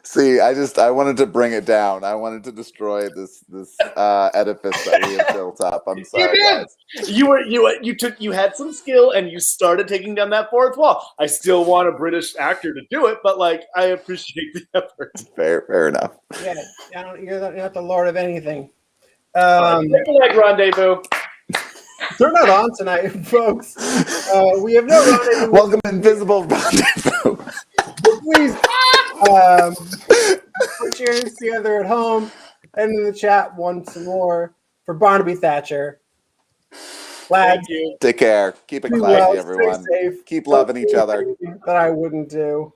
See, I wanted to bring it down. I wanted to destroy this edifice that we have built up. I'm sorry, You did. guys. You had some skill and you started taking down that fourth wall. I still want a British actor to do it, but I appreciate the effort. Fair enough. Yeah, you're not the lord of anything. Rendezvous. They're not on tonight, folks. We have no rendezvous. Welcome, Invisible Rendezvous. Please put your hands together at home and in the chat once more for Barnaby Thatcher. Lads, take care. Keep it be classy, well, everyone. stay safe. Keep loving each other. That I wouldn't do.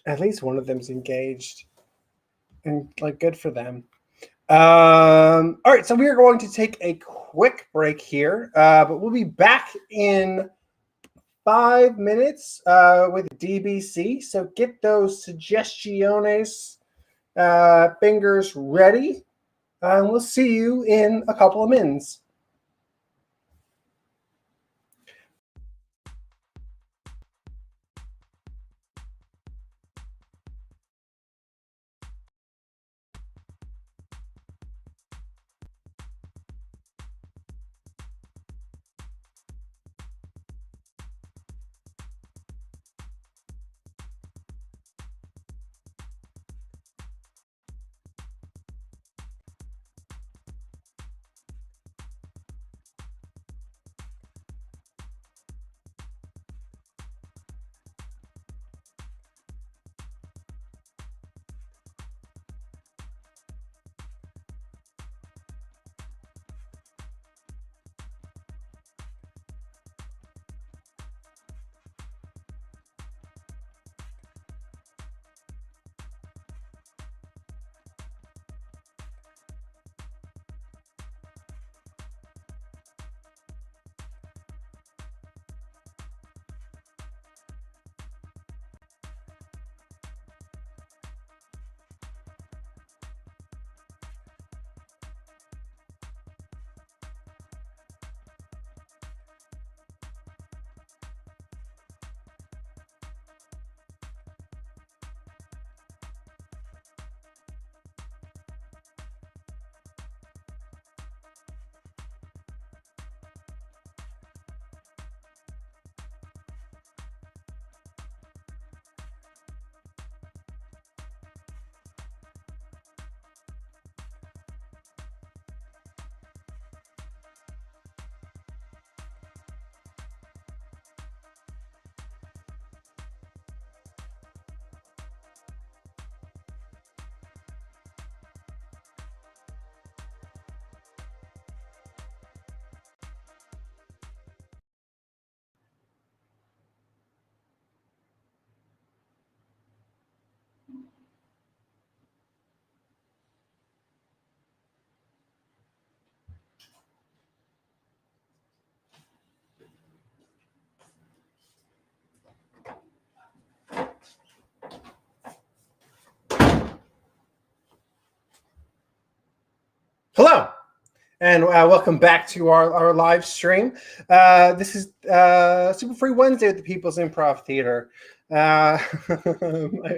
At least one of them's engaged, and good for them. All right, so we are going to take a quick break here, but we'll be back in 5 minutes with DBC. So get those suggestiones fingers ready, and we'll see you in a couple of minutes. Hello, and welcome back to our live stream. This is Super Free Wednesday at the People's Improv Theater. I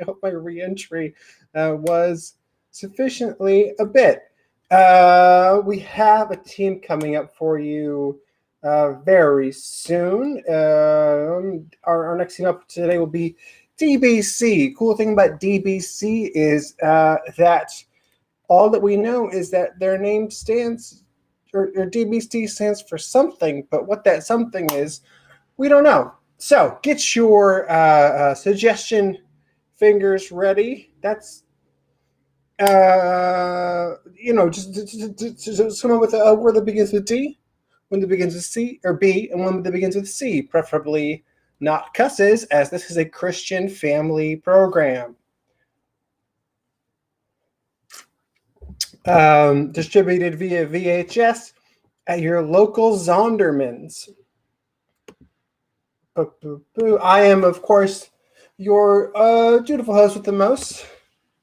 hope my re-entry was sufficiently a bit. We have a team coming up for you very soon. Our next team up today will be DBC. Cool thing about DBC is that all that we know is that their name stands, or DBC stands for something, but what that something is, we don't know. So get your suggestion fingers ready. just someone with a word that begins with D, one that begins with C or B, and one that begins with C, preferably not cusses, as this is a Christian family program. Distributed via VHS at your local Zondermans. I am, of course, your dutiful host with the most,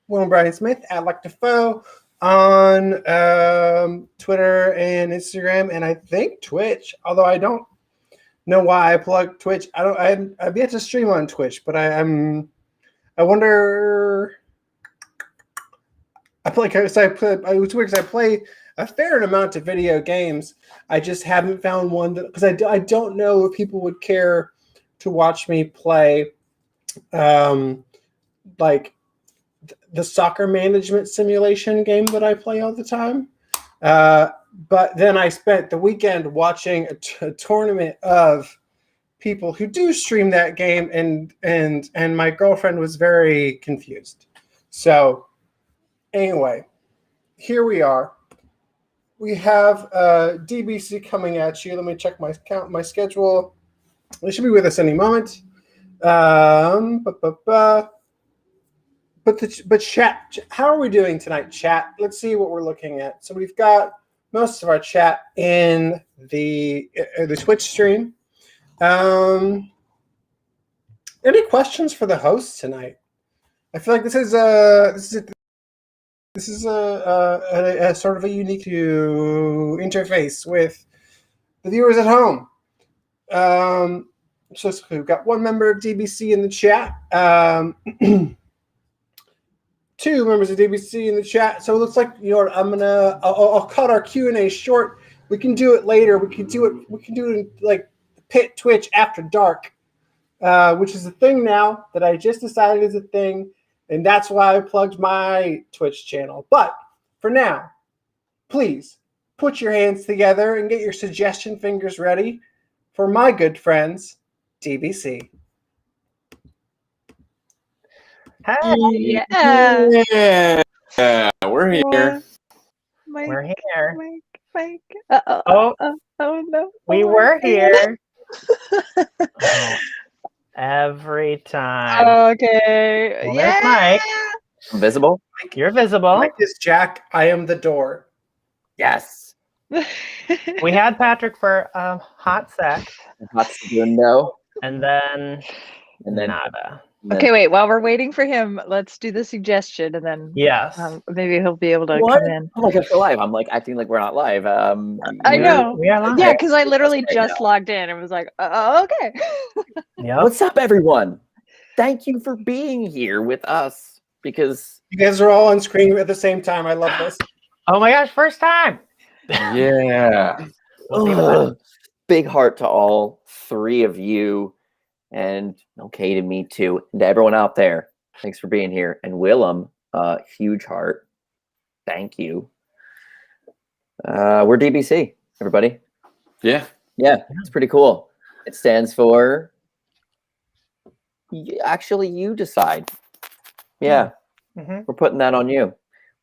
Willem Brian Smith, at Like Defoe on Twitter and Instagram, and I think Twitch. Although I don't know why I plug Twitch. I've yet to stream on Twitch, but I wonder. I play because I play a fair amount of video games. I just haven't found one because I don't know if people would care to watch me play, like the soccer management simulation game that I play all the time. But then I spent the weekend watching a tournament of people who do stream that game, and my girlfriend was very confused. So anyway, here we are. We have DBC coming at you. Let me check my schedule. They should be with us any moment. But chat, how are we doing tonight, chat? Let's see what we're looking at. So we've got most of our chat in the Twitch stream. Any questions for the host tonight? I feel like this is a sort of a unique interface with the viewers at home. So we've got one member of DBC in the chat. 2 members of DBC in the chat. So it looks like, you know what, I'll cut our Q&A short. We can do it later. We can do it in like PIT Twitch after dark, which is a thing now that I just decided is a thing. And that's why I plugged my Twitch channel. But for now, please put your hands together and get your suggestion fingers ready for my good friends, DBC. Hey, Yeah, we're here. we're here. Mike. Oh, Oh no. we were here. Oh, every time. Okay. Well, there's Mike. Visible? You're visible. Mike is Jack. I am the door. Yes. We had Patrick for a hot sec, Hot window. and then And then nada. Okay, wait. While we're waiting for him, let's do the suggestion, and then Yes. maybe he'll be able to What? come in. I'm like, it's live. I'm like acting like we're not live. I know. We are live. Yeah, because I literally Right just now. logged in and was like, oh, okay. Yep. What's up, everyone? Thank you for being here with us because You guys are all on screen at the same time. I love this. Oh my gosh, first time. yeah. Big heart to all 3 of you, and okay to me too, and to everyone out there. Thanks for being here. And Willem, huge heart. Thank you. We're DBC, everybody. Yeah. Yeah, it's pretty cool. It stands for actually you decide. Yeah, Mhm. we're putting that on you.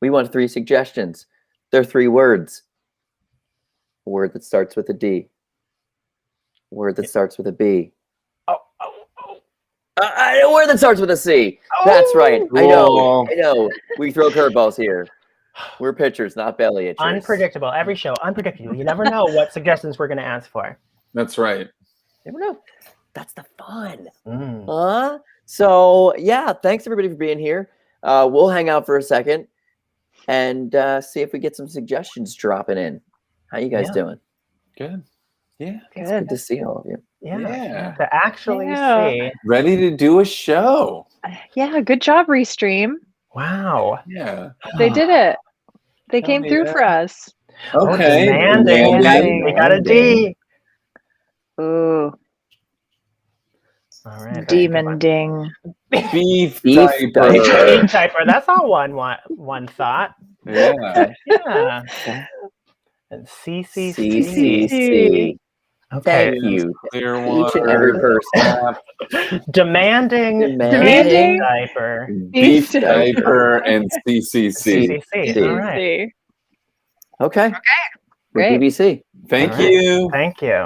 We want 3 suggestions. They're 3 words. A word that starts with a D. A word that starts with a B. A word that starts with a C. That's right. I know. We throw curveballs here. We're pitchers, not belly itchers. Unpredictable. Every show, unpredictable. You never know what suggestions we're going to ask for. That's right. Never know. That's the fun. Mm. So yeah, thanks everybody for being here. We'll hang out for a second and see if we get some suggestions dropping in. How you guys doing? Good. Yeah. It's good to see all of you. Yeah. To actually Yeah. see. Ready to do a show. Yeah, good job, Restream. Wow. Yeah. They did it. They Hell came through yeah. for us. Okay. Demanding. Demanding. We got a D. Ooh, All right. demon ding. Beef Beef diaper. Beef typer. That's all one thought. Yeah. Yeah. And CCC. CCC. Okay. Thank you. Clear Each and every water. person. Demanding Demanding diaper. Beef diaper and CCC. CCC. All right. See. Okay. Great. BBC. Thank All right. you. Thank you.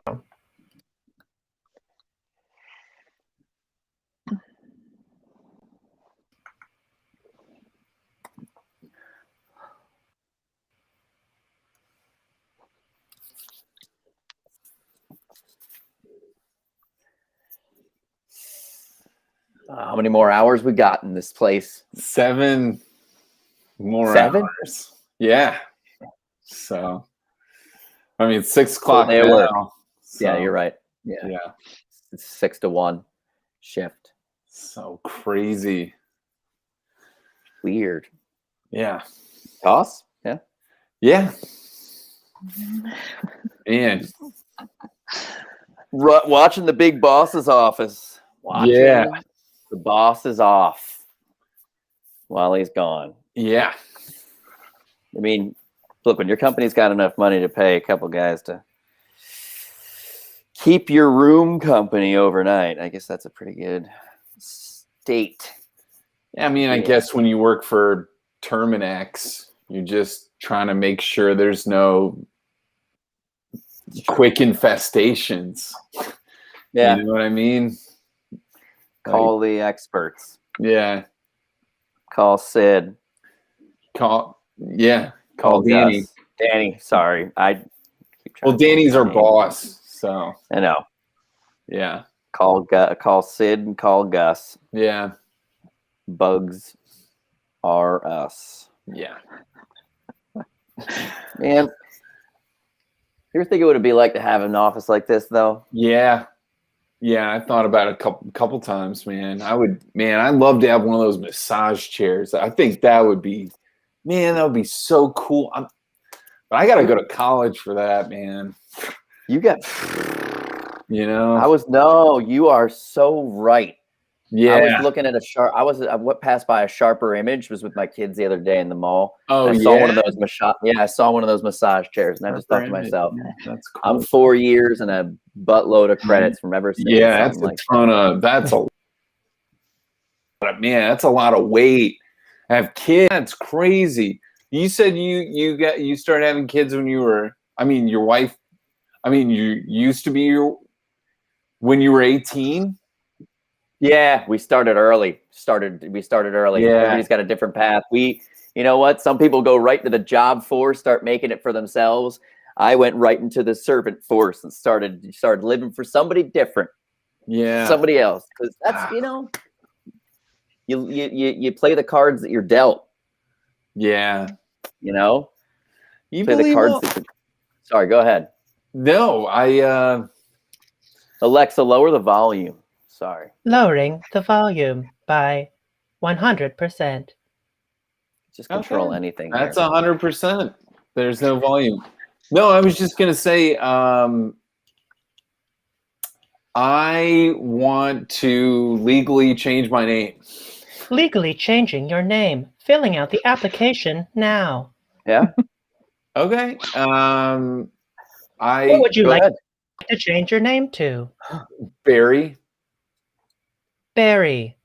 How many more hours we got in this place? 7 more 7? hours. Yeah. So, I mean, it's 6 o'clock day of work. now. Yeah, so, you're right. Yeah. Yeah. It's 6 to 1 shift. So crazy. Weird. Yeah. Toss? Yeah. Yeah. Man. Watching the big boss's office. Watching Yeah. the boss is off while he's gone. Yeah. I mean, look, when your company's got enough money to pay a couple guys to keep your room company overnight, I guess that's a pretty good state. Yeah, I mean, I guess when you work for Terminex, you're just trying to make sure there's no quick infestations. Yeah. You know what I mean? Call the experts. Yeah. Call Sid. Call Danny. Gus. Danny, sorry. I keep trying Well, to say Danny's his our name. boss, so I know. yeah. Call Sid and call Gus. Yeah. Bugs are us. Yeah. Man, you ever think it would be like to have an office like this, though? Yeah. Yeah, I thought about it a couple times, man. I'd love to have one of those massage chairs. I think that would be so cool. But I got to go to college for that, man. You got, you you are so right. Yeah. I was looking at I passed by a Sharper Image, was with my kids the other day in the mall. Oh, I saw one of yeah? those I saw one of those massage chairs, and I just thought to Sharper Image. myself, That's cool. I'm 4 years and a buttload of credits from ever since. Yeah, that's something that's a lot of weight. I have kids. That's crazy. You said you started having kids when you were, your wife, you used to be when you were 18? Yeah, we started early. We started early. Yeah. Everybody's got a different path. You know what? Some people go right to the job force, start making it for themselves. I went right into the servant force and started living for somebody different. Yeah. Somebody else. Because that's, you play the cards that you're dealt. Yeah. You play the cards sorry, go ahead. No, Alexa, lower the volume. Sorry. Lowering the volume by 100%. Just control anything. That's 100%. There's no volume. No, I was just gonna say, I want to legally change my name. Legally changing your name. Filling out the application now. Yeah. Okay. What would you like to change your name to? Barry. Barry.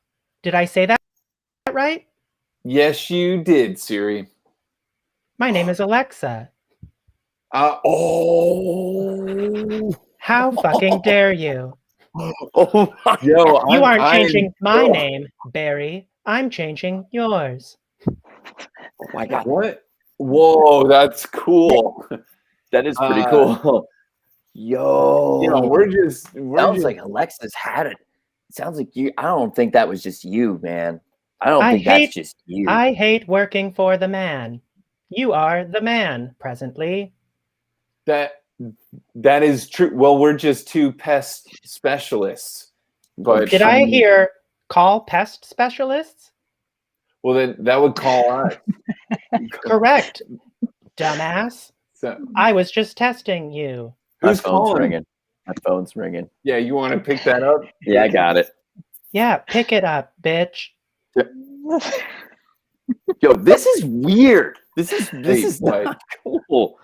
Did I say that right? Yes, you did, Siri. My name is Alexa. How fucking dare you? Yo, you aren't changing my name, Barry. I'm changing yours. Oh my God. What? Whoa, that's cool. That is pretty cool. Yo. Sounds like Alexa's had it. It sounds like you. I don't think that was just you, man. I don't think that's just you. I hate working for the man. You are the man presently. That is true. Well, we're just two pest specialists. But did I hear call pest specialists? Well, then that would call us. Correct, dumbass. So, I was just testing you. Who's My phone's calling? ringing. My phone's ringing. Yeah, you want to pick that up? Yeah, I got it. Yeah, pick it up, bitch. Yo, this is weird. This is not cool.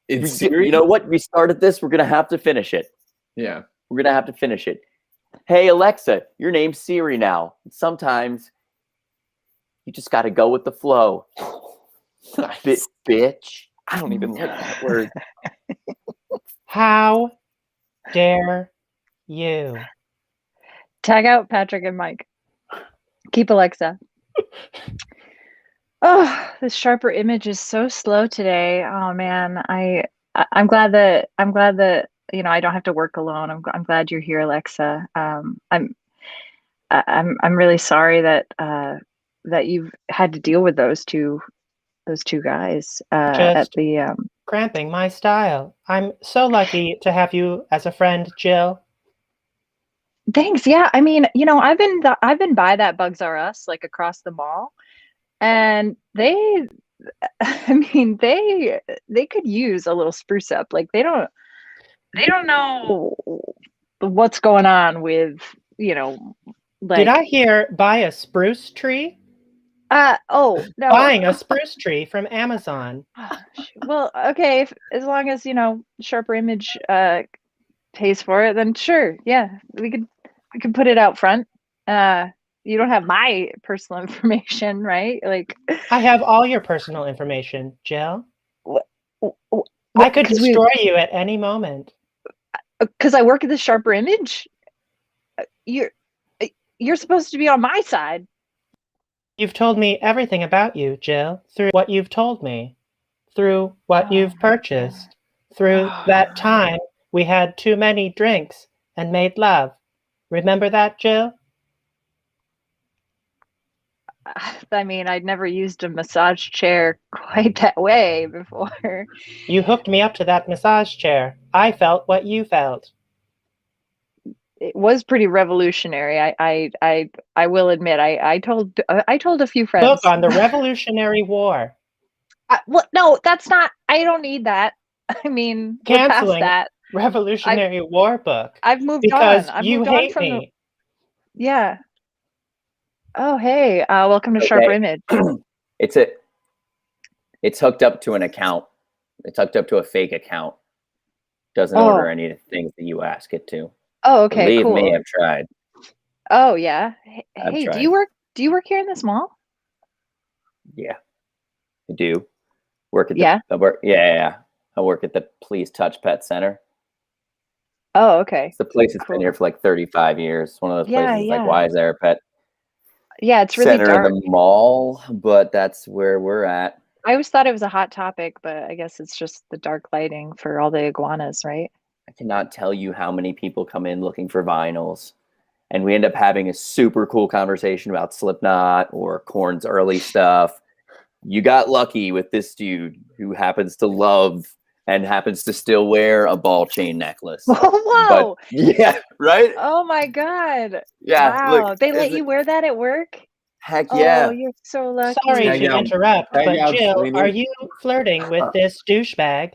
In Siri? You know what? We started this. We're gonna have to finish it. Yeah. We're gonna have to finish it. Hey Alexa, your name's Siri now. Sometimes you just gotta go with the flow. Bitch. I don't even like that word. How dare you? Tag out Patrick and Mike. Keep Alexa. Oh, the sharper image is so slow today. Oh man, I'm glad that I don't have to work alone. I'm glad you're here, Alexa. I'm really sorry that that you've had to deal with those two guys at Just the cramping my style. I'm so lucky to have you as a friend, Jill. Thanks. Yeah, I mean, I've been by that Bugs R Us like across the mall, and they could use a little spruce up. Like they don't know what's going on with like. Did I hear buy a spruce tree? Oh no, Buying a spruce tree from Amazon. Well, okay, as long as Sharper Image pays for it, then sure, yeah, we could put it out front. You don't have my personal information, right? Like I have all your personal information, Jill. I I could destroy you at any moment. Because I work at the Sharper Image. You're supposed to be on my side. You've told me everything about you, Jill, through what you've told me, through what you've purchased, through that time we had too many drinks and made love. Remember that, Jill? I mean, I'd never used a massage chair quite that way before. You hooked me up to that massage chair. I felt what you felt. It was pretty revolutionary. I will admit. I told a few friends. Book on the Revolutionary War. Well, no, that's not. I don't need that. I mean, we're past Canceling that. Revolutionary War book. I've moved because on. I've you moved hate on from me. Yeah. Oh, hey. Welcome to Sharper Image. It's hooked up to an account. It's hooked up to a fake account. Doesn't order any of the things that you ask it to. Oh, okay. Believe cool. me, I've tried. Oh, yeah. I've Hey, tried. do you work here in this mall? Yeah, I do. Work at the, Yeah? I work, yeah. I work at the Please Touch Pet Center. Oh, okay. It's the place that's been here for like 35 years. One of those places Yeah. like, why is there a pet Yeah, it's really center dark. in the mall? But that's where we're at. I always thought it was a hot topic, but I guess it's just the dark lighting for all the iguanas, right? I cannot tell you how many people come in looking for vinyls, and we end up having a super cool conversation about Slipknot or Korn's early stuff. You got lucky with this dude who happens to love and happens to still wear a ball chain necklace. Whoa! But, yeah, right? Oh my God! Yeah. Wow, Look, they let you wear that at work? Heck yeah. Oh, you're so lucky. Sorry Hang to out. interrupt, Hang but out, Jill, Sweeney. are you flirting with this douchebag?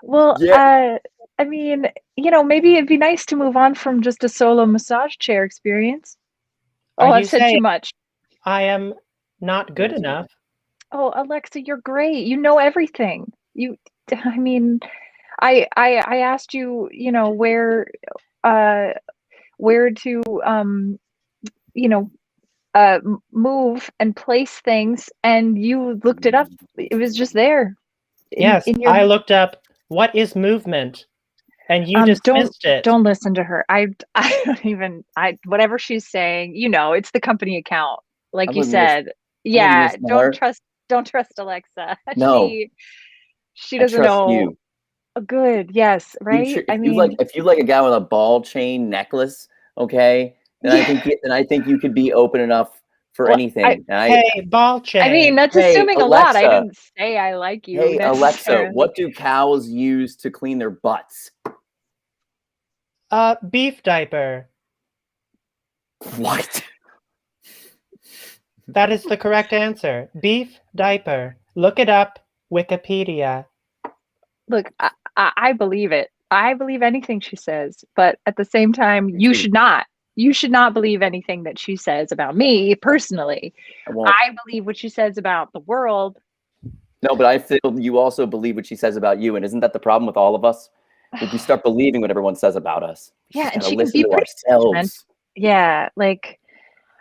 Well, Yeah. I mean, maybe it'd be nice to move on from just a solo massage chair experience. Oh, Are I've you said too saying much. I am not good enough? Oh, Alexa, you're great. You know everything. I mean, I asked you, where to, move and place things, and you looked it up. It was just there. Yes, in your, I looked up what is movement, and you dismissed it. Don't listen to her. I don't even. Whatever she's saying, it's the company account, like you said. Yeah, don't trust Alexa. No. She doesn't know. You. Oh, good. Yes. Right. If you like a guy with a ball chain necklace, okay, then I think you could be open enough for anything. Hey, ball chain. I mean, that's assuming a lot. I didn't say I like you. Hey, Alexa, what do cows use to clean their butts? Beef diaper. What? That is the correct answer. Beef diaper. Look it up. Wikipedia. Look, I believe it. I believe anything she says, but at the same time, you should not. You should not believe anything that she says about me personally. I believe what she says about the world. No, but I feel you also believe what she says about you, and isn't that the problem with all of us? If we start believing what everyone says about us, we Yeah, just and gotta she can listen be to pretty ourselves. Yeah, like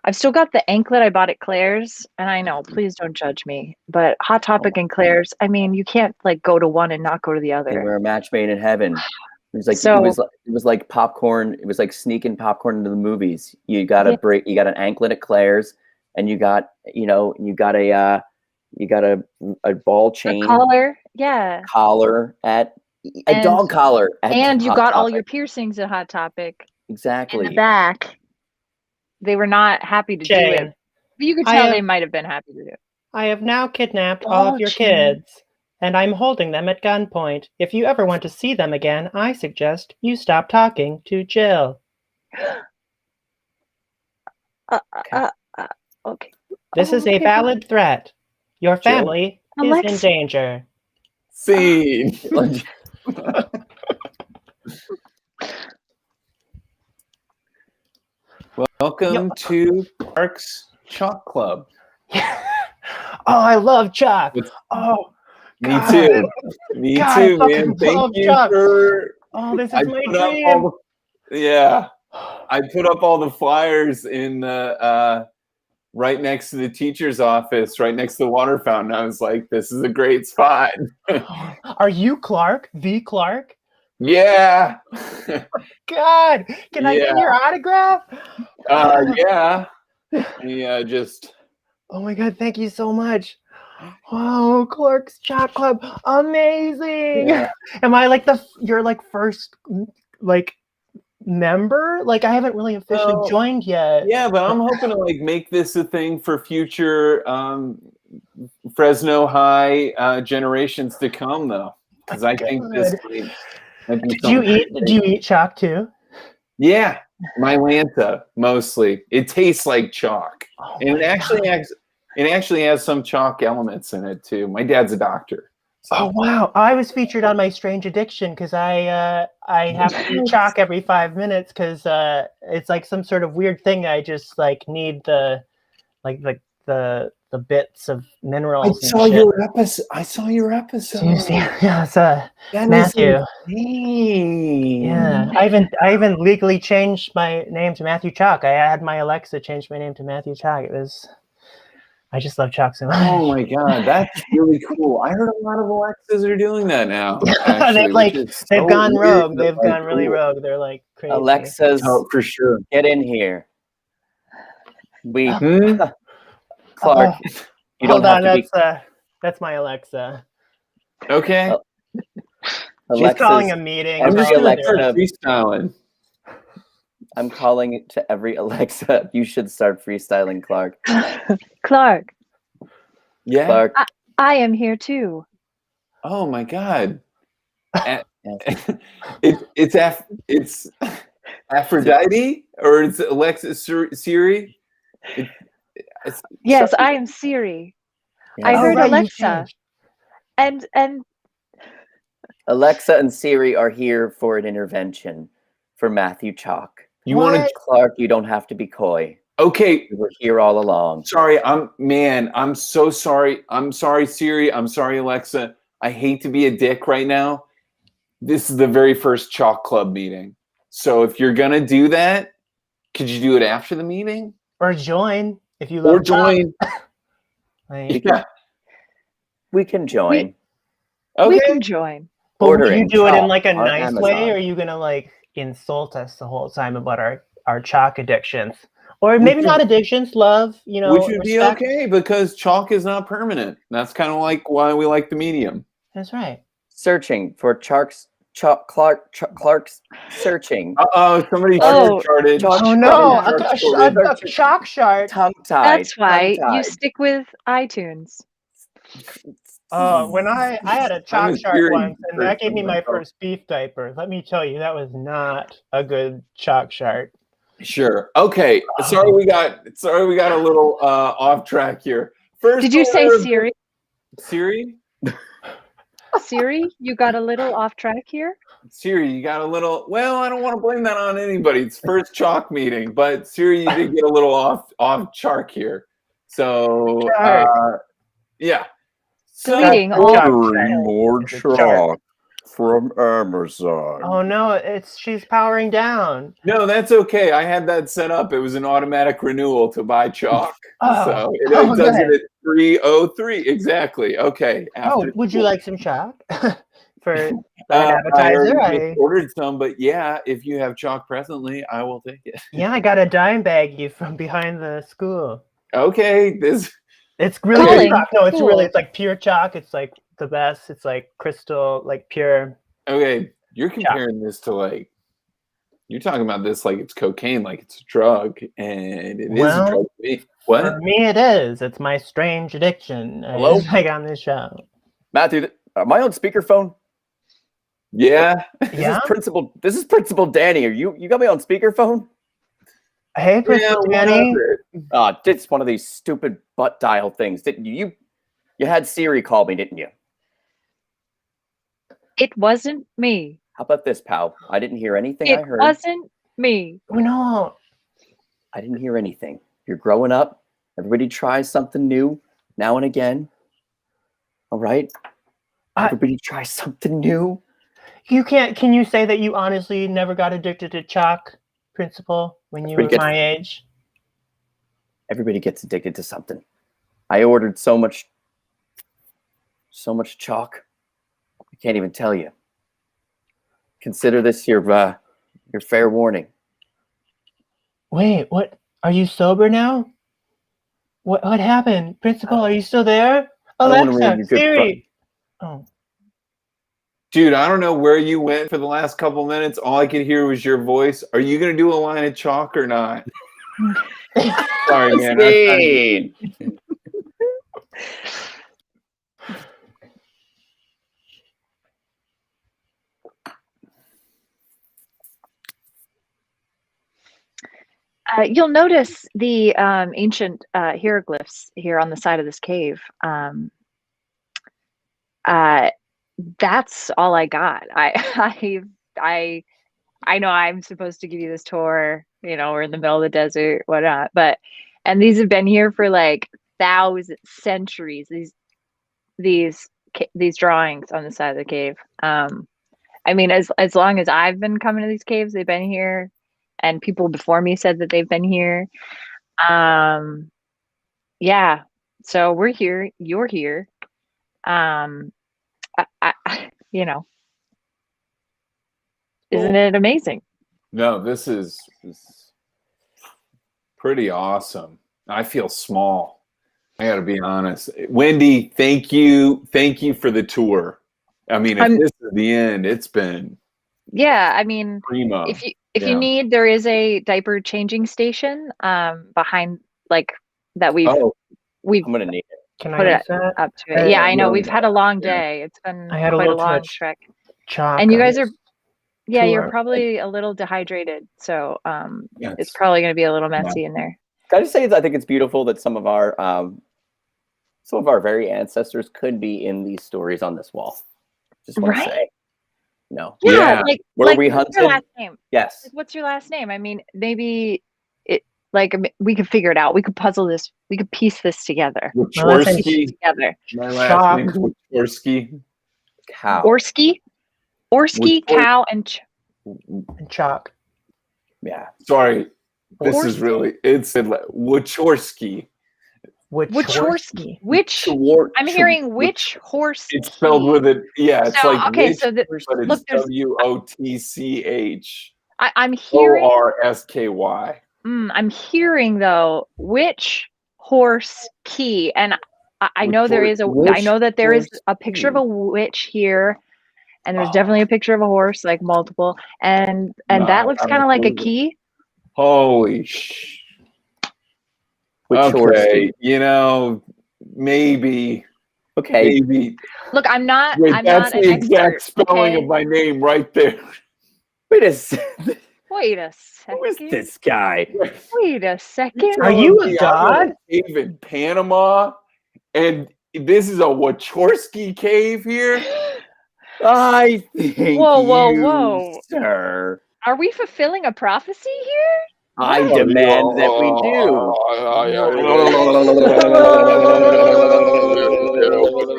I've still got the anklet I bought at Claire's, and I know, please don't judge me, but Hot Topic and Claire's, I mean, you can't like go to one and not go to the They other. were a match made in heaven. It was like So- it was like popcorn. It was like sneaking popcorn into the movies. You got a break. You got an anklet at Claire's, and you got a ball chain, A collar, yeah. collar at a dog collar at and you Hot got all Topic. your piercings at Hot Topic. Exactly. In the back. They were not happy to do it. Jane, But you could I tell have- they might have been happy to do it. I have now kidnapped all Oh, of your Jane. kids, and I'm holding them at gunpoint. If you ever want to see them again, I suggest you stop talking to Jill. Okay. This is a okay. valid threat. Your Jill? family is in Alexa. danger. Scene. Welcome to Clark's Chalk Club. Oh, I love chalk. Oh, Me God. too. Me God, too, I man. fucking Thank love you chalk. for. Oh, this is I my put up dream. all the, yeah, I put up all the flyers in the right next to the teacher's office, right next to the water fountain. I was like, "This is a great spot." Are you Clark? The Clark? Yeah. God, can I get Yeah. your autograph? Yeah. Yeah. Just. Oh my God, thank you so much. Oh, Clark's Chalk Club, amazing. Yeah. Am I like your like first like member? Like I haven't really officially Well, joined yet. Yeah, but I'm hoping to like make this a thing for future Fresno High generations to come, though, because I think this might be Do you something. eat chalk too? Yeah, my Lanta mostly. It tastes like chalk, and it actually has some chalk elements in it too. My dad's a doctor. So. Oh wow! I was featured on my strange addiction because I have to eat chalk every 5 minutes because it's like some sort of weird thing. I just like need the bits of minerals. I saw your episode. Yeah, it's That Matthew. is insane. Yeah, I even legally changed my name to Matthew Chalk. I had my Alexa change my name to Matthew Chalk. I just love chalk so much. Oh my God, that's really cool. I heard a lot of Alexas are doing that now. They've gone rogue. They've gone really rogue. They're like crazy. Alexa's, for sure. Get in here. We Clark, you don't hold on. have to That's my Alexa. Okay. She's Alexa's, calling a meeting. I'm just Alexa, start freestyling. I'm calling it to every Alexa. You should start freestyling, Clark. Clark, Yeah. Clark. I am here too. Oh my God. It's Aphrodite or it's Alexa Siri. Yes, I am Siri. Yeah. I heard right, you Alexa. changed. And Alexa and Siri are here for an intervention for Matthew Chalk. You want to? Clark, you don't have to be coy. Okay. We were here all along. Sorry, I'm so sorry. I'm sorry, Siri. I'm sorry, Alexa. I hate to be a dick right now. This is the very first Chalk Club meeting. So if you're gonna do that, could you do it after the meeting? Or join if you love Or join. Like, We can join. we can join. but will you Ordering do it in chalk like a on nice way, Amazon. or are you gonna like insult us the whole time about our chalk addictions? Or maybe not addictions, love, Which would be respect. okay because chalk is not permanent. That's kind of like why we like the medium. That's right. Searching for Clark's searching. Uh-oh, somebody Oh. charted. Oh no, a chalk shark. Tongue-tied. That's why you tongue-tied. stick with iTunes. When I had a I'm chalk a shark Siri once, and that gave me person my myself. first beef diaper. Let me tell you, that was not a good chalk shark. Sure. Okay. Sorry we got a little off track here. First Did you say order of- Siri? Siri? Siri, you got a little off track here? Siri, you got a little. Well, I don't want to blame that on anybody. It's first chalk meeting, but Siri, you did get a little off chart here. So, yeah. deleting all. Ordering more It's a chart. from Amazon. Oh no, she's powering down. No, that's okay. I had that set up. It was an automatic renewal to buy chalk. So it does good. it at 3:03. Exactly. Okay. Oh, would you like some chalk for an I appetizer? already ordered some, but yeah, if you have chalk presently, I will take it. Yeah, I got a dime bag you from behind the school. Okay, It's really Calling. good chalk. No, it's Cool. really, it's like pure chalk. It's like the best. It's like crystal, like pure. Okay, you're comparing this to like, you're talking about this like it's cocaine, like it's a drug, and it is a drug to me. What? For me, it is. It's my strange addiction. Hello? It's like on this show. Matthew, am I on speakerphone? Yeah. Yeah? This is Principal Danny. You got me on speakerphone? Hey, Principal Danny. It's one of these stupid butt dial things. Didn't you? You had Siri call me, didn't you? It wasn't me. How about this, pal? I didn't hear anything. It I heard. wasn't me. Oh, no. I didn't hear anything. You're growing up. Everybody tries something new now and again. All right? Everybody tries something new. Can you say that you honestly never got addicted to chalk, Principal, when you were my age? Everybody gets addicted to something. I ordered so much chalk. I can't even tell you. Consider this your fair warning. Wait, what? Are you sober now? What happened? Principal, are you still there? Alexa, Siri. Oh. Dude, I don't know where you went for the last couple minutes. All I could hear was your voice. Are you going to do a line of chalk or not? Sorry, man. You'll notice the ancient hieroglyphs here on the side of this cave. That's all I got. I know I'm supposed to give you this tour. You know, we're in the middle of the desert, whatnot. And these have been here for like centuries. These drawings on the side of the cave. I mean, as long as I've been coming to these caves, they've been here. And people before me said that they've been here. Yeah. So we're here. You're here. You know, isn't it amazing? No, this is pretty awesome. I feel small. I got to be honest. Wendy, thank you for the tour. I mean, if this is the end, it's been. Yeah, I mean, primo. If you need, there is a diaper changing station behind, like, that we've I'm gonna need it. Can put I it use that? up to it. Yeah, I know we've had a long day. It's been I had quite a little long touch trek. chalk And you on guys this are, yeah, you're tour. probably a little dehydrated, so it's probably going to be a little messy in there. Can I just say I think it's beautiful that some of our very ancestors could be in these stories on this wall. Just want to say. No. Yeah, like where we what's hunted. your last name? Yes. Like, what's your last name? I mean, maybe we could figure it out. We could puzzle this. We could piece this together. Wachorski. Together. My last name's Wachorski. Cow. Orski, cow, and chalk. Yeah. Sorry. This is really, it's Wachorski. Wachorski. I'm hearing which horse. It's spelled with it. Yeah, it's so, like okay. which, So but it's there's WOTCH. I'm hearing ORSKY. I'm hearing though which horse key, and I know there is I know that there is a picture of a witch here, and there's definitely a picture of a horse, like multiple, and that looks kind of like a key. Holy sh! Okay, you know, maybe. Okay. Maybe. Look, I'm not. Wait, I'm that's not the an exact expert, spelling okay? of my name right there. Wait a second. Wait a second. Who is this guy? Wait a second. Are you a god? Cave in Panama, and this is a Wachorski cave here. I think Whoa, you, sir. Are we fulfilling a prophecy here? I demand that we do.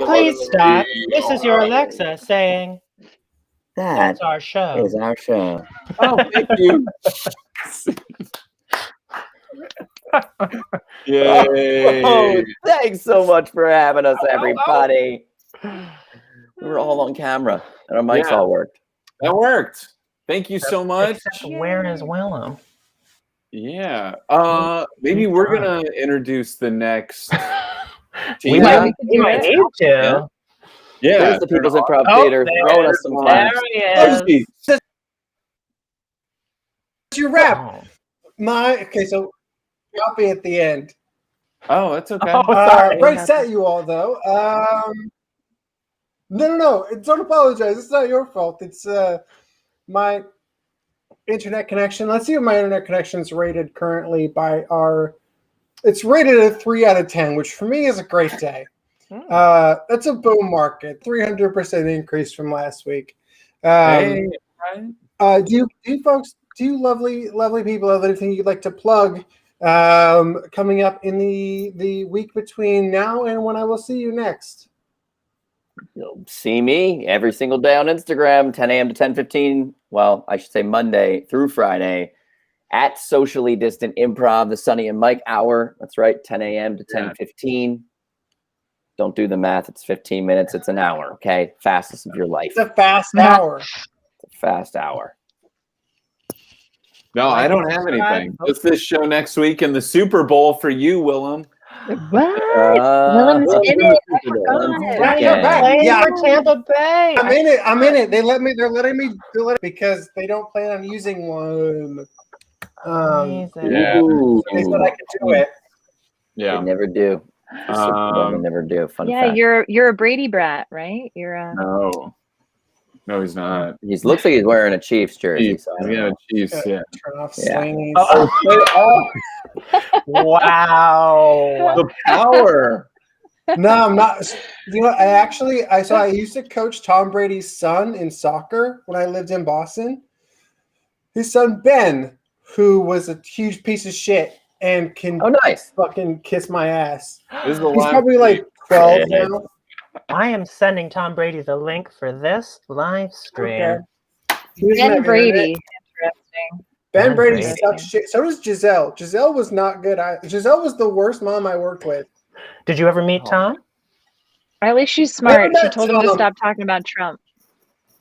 Please stop. This is your Alexa saying, That that's our show. is our show. Oh, thank you. Yay. Oh, thanks so much for having us, everybody. We were all on camera, and our mics all worked. That worked. Thank you so much. Except where is Willem? Yeah. Maybe we're gonna introduce the next team. We might need to. Yeah. There's the People's Improv Oh, Theater throwing us some there claps. he is. You wrap. So I'll be at the end. Oh, that's okay. Oh, sorry. Great set, you all, though. No. Don't apologize. It's not your fault. It's my internet connection. Let's see what my internet connection is rated currently by our. It's rated a 3 out of 10, which for me is a great day. That's a boom market, 300% increase from last week. Hey, do you folks, lovely people, have anything you'd like to plug coming up in the week between now and when I will see you next? You'll see me every single day on Instagram, 10 a.m. to 10:15. Well, I should say Monday through Friday at Socially Distant Improv, the Sonny and Mike hour. That's right, 10 a.m. to 10:15. Don't do the math. It's 15 minutes. It's an hour, okay? Fastest of your life. It's a fast hour. It's a fast hour. No, I don't have anything. Just this show next week and the Super Bowl for you, Willem. What? Willem's in it. I forgot. Yeah, you're back. Playing Yeah, for Tampa Bay. I'm in it. They're letting me do it because they don't plan on using one. Yeah. They said I could do it. Yeah. They never do. They never do. Fun Yeah, fact. you're a Brady brat, right? You're a. No, he's not. He looks like he's wearing a Chiefs jersey. Chiefs. So I don't Yeah, know. Chiefs. Yeah. Turn off Yeah. swings. Wow. The power. No, I'm not. You know, I used to coach Tom Brady's son in soccer when I lived in Boston. His son Ben, who was a huge piece of shit and can fucking kiss my ass. He's probably like 12 now. I am sending Tom Brady the link for this live stream. Ben Brady. Interesting. Ben Brady sucks shit. So does Giselle. Giselle was not good. Giselle was the worst mom I worked with. Did you ever meet Tom? Or at least she's smart. met She told him to Tom. stop talking about Trump.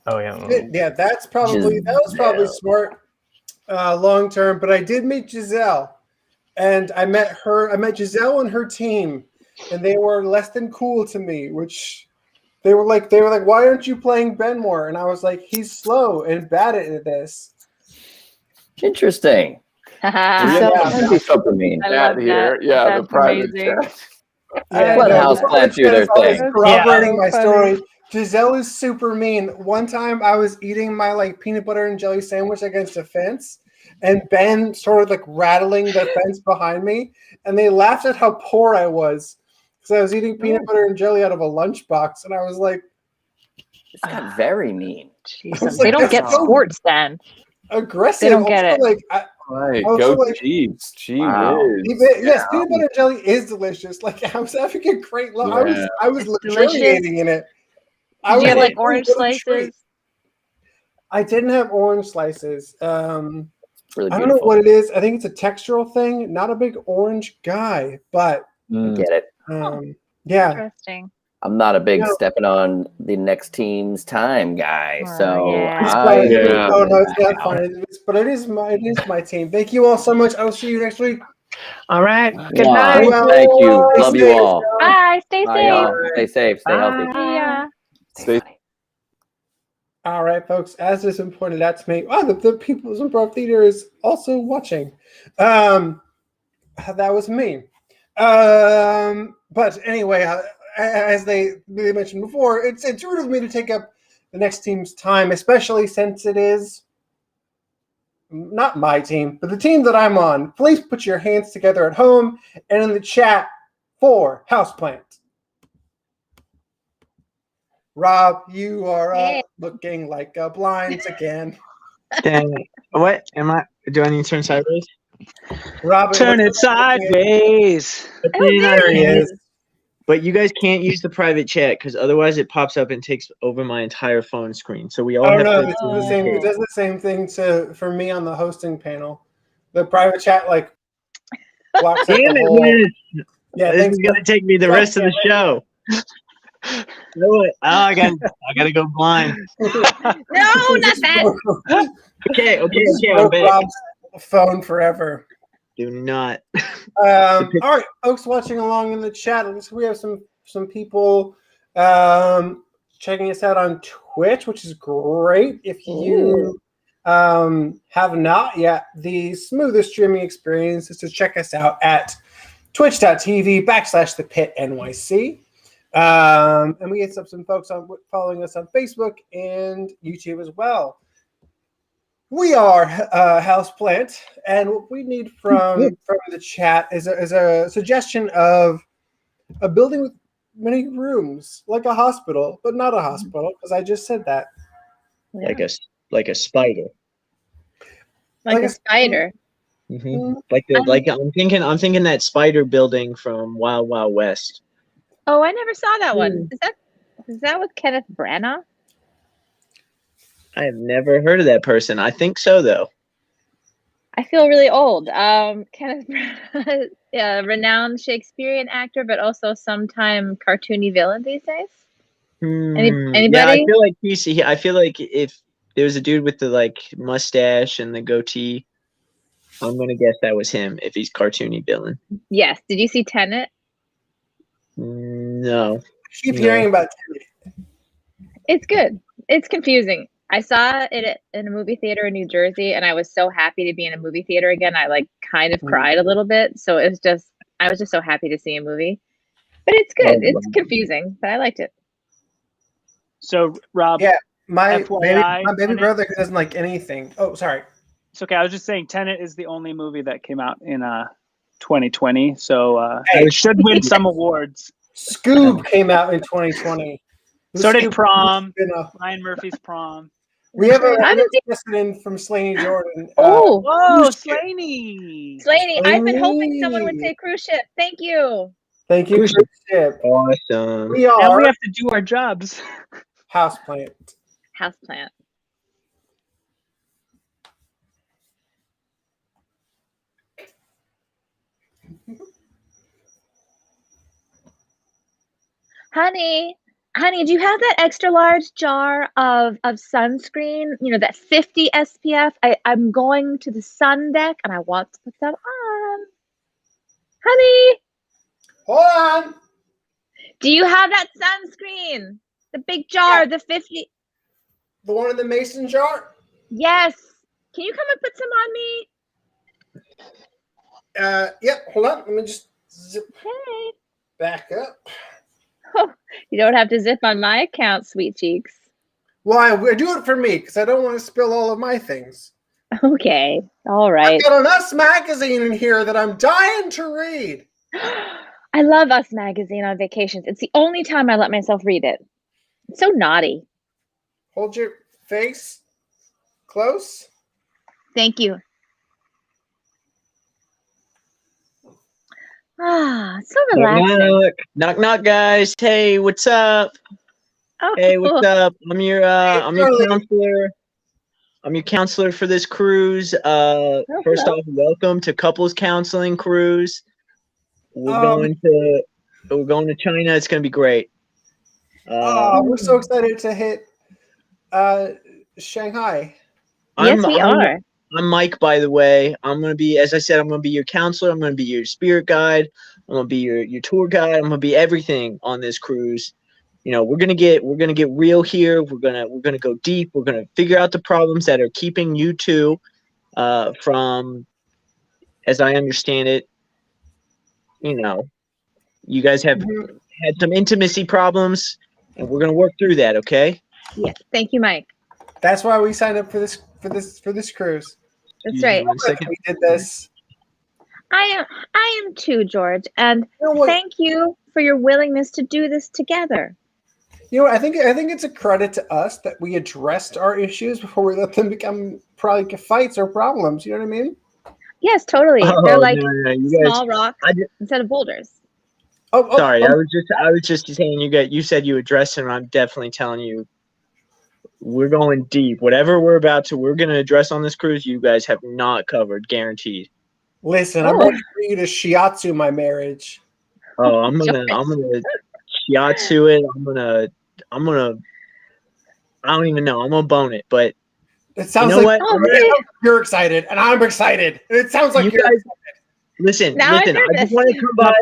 Oh yeah. Yeah, that was probably smart long term. But I did meet Giselle, and I met Giselle and her team, and they were less than cool to me. Which they were like, why aren't you playing Ben more? And I was like, he's slow and bad at this. Interesting. That'd be super mean. I love that. Yeah, That's the private amazing. chat. Let house plants do their thing. Corroborating my story. Giselle is super mean. One time I was eating my peanut butter and jelly sandwich against a fence, and Ben sort of rattling the fence behind me, and they laughed at how poor I was because I was eating peanut butter and jelly out of a lunchbox, and I was like, "This got very mean." Jesus, they don't get sports then. Aggressive. They don't get it. Right, go Chiefs. Gee whiz. Yes, peanut butter and jelly is delicious. I was having a great lunch. Yeah. I was luxuriating in it. Did you have orange slices? I didn't have orange slices. Really I don't know what it is. I think it's a textural thing. Not a big orange guy, but Get it. Yeah. Interesting. I'm not a big stepping on the next team's time guy, so It's fine. No, it's not fine. But it is my team. Thank you all so much. I will see you next week. All right. Good night. Thank you. Love you all. Bye. Stay Bye, safe. y'all. Stay safe. Stay healthy. Yeah. Stay. All right, folks. As has been pointed out to me, the People's Improv Theater is also watching. That was me. But anyway, as they mentioned before, it's rude of me to take up the next team's time, especially since it is not my team, but the team that I'm on. Please put your hands together at home and in the chat for Houseplant. Rob, you are up looking like a blinds again. Dang. What am I? Do I need to turn sideways? Robin, Turn it what's up? sideways. There he is. But you guys can't use the private chat because otherwise it pops up and takes over my entire phone screen. So we all Oh have no, to. this is the same. It does the same thing for me on the hosting panel. The private chat blocks out Damn the it, whole. Liz. Yeah, This is gonna take me the rest of the show. Oh, I gotta go blind. No, not that. Okay, I'm Broke back. Rob's phone forever. Do not. All right, folks watching along in the chat. We have some people checking us out on Twitch, which is great. If you have not yet, the smoothest streaming experience is to check us out at twitch.tv/thepitnyc. And we get some folks following us on Facebook and YouTube as well. We are Houseplant, and what we need from the chat is a suggestion of a building with many rooms, like a hospital, but not a hospital, because I just said that. Like a spider. Like a spider. Mm-hmm. I'm thinking that spider building from Wild Wild West. Oh, I never saw that one. Is that with Kenneth Branagh? I have never heard of that person. I think so, though. I feel really old. Kenneth Branagh, renowned Shakespearean actor, but also sometime cartoony villain these days. Anybody? Yeah, I feel like if there was a dude with the mustache and the goatee, I'm gonna guess that was him. If he's cartoony villain. Yes. Did you see Tenet? No. I keep hearing about Tenet. It's good. It's confusing. I saw it in a movie theater in New Jersey, and I was so happy to be in a movie theater again. I kind of cried a little bit. So I was just so happy to see a movie. But it's good. It's confusing, but I liked it. So Rob, yeah, my FYI, baby brother doesn't like anything. Oh, sorry. It's okay. I was just saying, Tenet is the only movie that came out in 2020, so Hey. it should win some awards. Scoob came out in 2020. So did Prom. Spin-off. Ryan Murphy's Prom. We have a question from Slaney Jordan. Whoa, Slaney! Slaney, I've been hoping someone would say cruise ship. Thank you. Thank you, cruise ship. Awesome. We are. Now we have to do our jobs. Houseplant. Houseplant. Honey, do you have that extra large jar of sunscreen? You know, that 50 SPF? I'm going to the sun deck and I want to put them on. Honey! Hold on. Do you have that sunscreen? The big jar, the 50. The one in the mason jar? Yes. Can you come and put some on me? Yep, hold on. Let me just zip Hey. back up. Oh, you don't have to zip on my account, sweet cheeks. Well, I do it for me because I don't want to spill all of my things. Okay. All right. I've got an Us magazine in here that I'm dying to read. I love Us magazine on vacations. It's the only time I let myself read it. It's so naughty. Hold your face close. Thank you. So relaxing. Knock, knock, guys. Hey, what's up? Oh, hey, what's up? I'm your counselor. I'm your counselor for this cruise. First off, welcome to couples counseling cruise. We're going to China. It's going to be great. We're so excited to hit Shanghai. Yes, we are. I'm Mike, by the way. I'm going to be, as I said, I'm going to be your counselor. I'm going to be your spirit guide. I'm going to be your tour guide. I'm going to be everything on this cruise. You know, we're going to get real here. We're going to go deep. We're going to figure out the problems that are keeping you two from, as I understand it, you know, you guys have had some intimacy problems, and we're going to work through that, okay? Yes. Thank you, Mike. That's why we signed up for this cruise. That's right. We did this. I am too, George, and thank you for your willingness to do this together. You know, I think it's a credit to us that we addressed our issues before we let them become probably fights or problems. You know what I mean? Yes, totally. Oh, They're like no, you guys. small rocks instead of boulders. Sorry, I was just saying you said you addressed him. I'm definitely telling you, we're going deep. Whatever we're going to address on this cruise, you guys have not covered, guaranteed. Listen, I'm ready for you to shiatsu my marriage. Oh, I'm gonna shiatsu it. I don't even know. I'm gonna bone it, but it sounds you know like what? You're excited, and I'm excited. It sounds like you're guys, excited. Listen, Now I'm I just nervous. want to come by.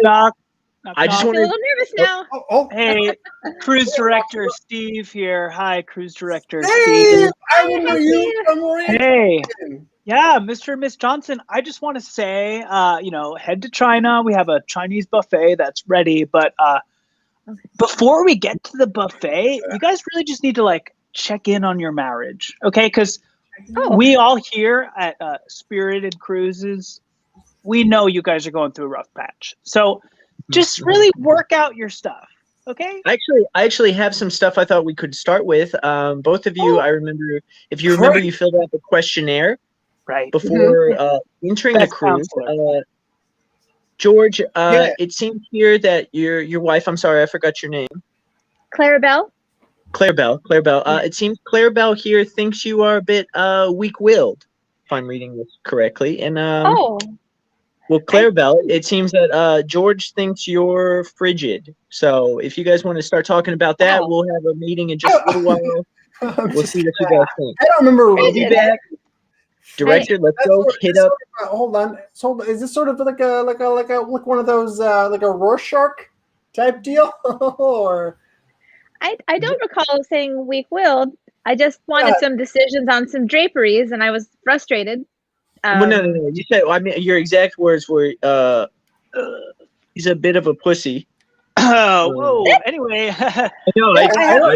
I just I want feel a little nervous now. Hey, cruise director Steve here. Hi, cruise director Hey, Steve. I remember you from Orientation. Hey, yeah, Mr. and Miss Johnson. I just want to say, head to China. We have a Chinese buffet that's ready, but before we get to the buffet, you guys really just need to like check in on your marriage, okay? Because we all here at Spirited Cruises, we know you guys are going through a rough patch. So just really work out your stuff, okay? I actually have some stuff I thought we could start with. Both of you, I remember, if you remember, you filled out the questionnaire before entering the cruise. George, it seems here that your wife, I'm sorry, I forgot your name. Clarabelle? Clarabelle. It seems Clarabelle here thinks you are a bit weak-willed, if I'm reading this correctly. And well, Clarabelle, it seems that George thinks you're frigid. So if you guys want to start talking about that, we'll have a meeting in just a little while. We'll see what you guys think. I don't remember. We'll be back. Director, let's go hit up. Hold on. Is this sort of like one of those like a Rorschach type deal, or? I don't recall saying weak-willed. I just wanted some decisions on some draperies, and I was frustrated. Well, no. You said, I mean, your exact words were, he's a bit of a pussy. Whoa. Anyway, I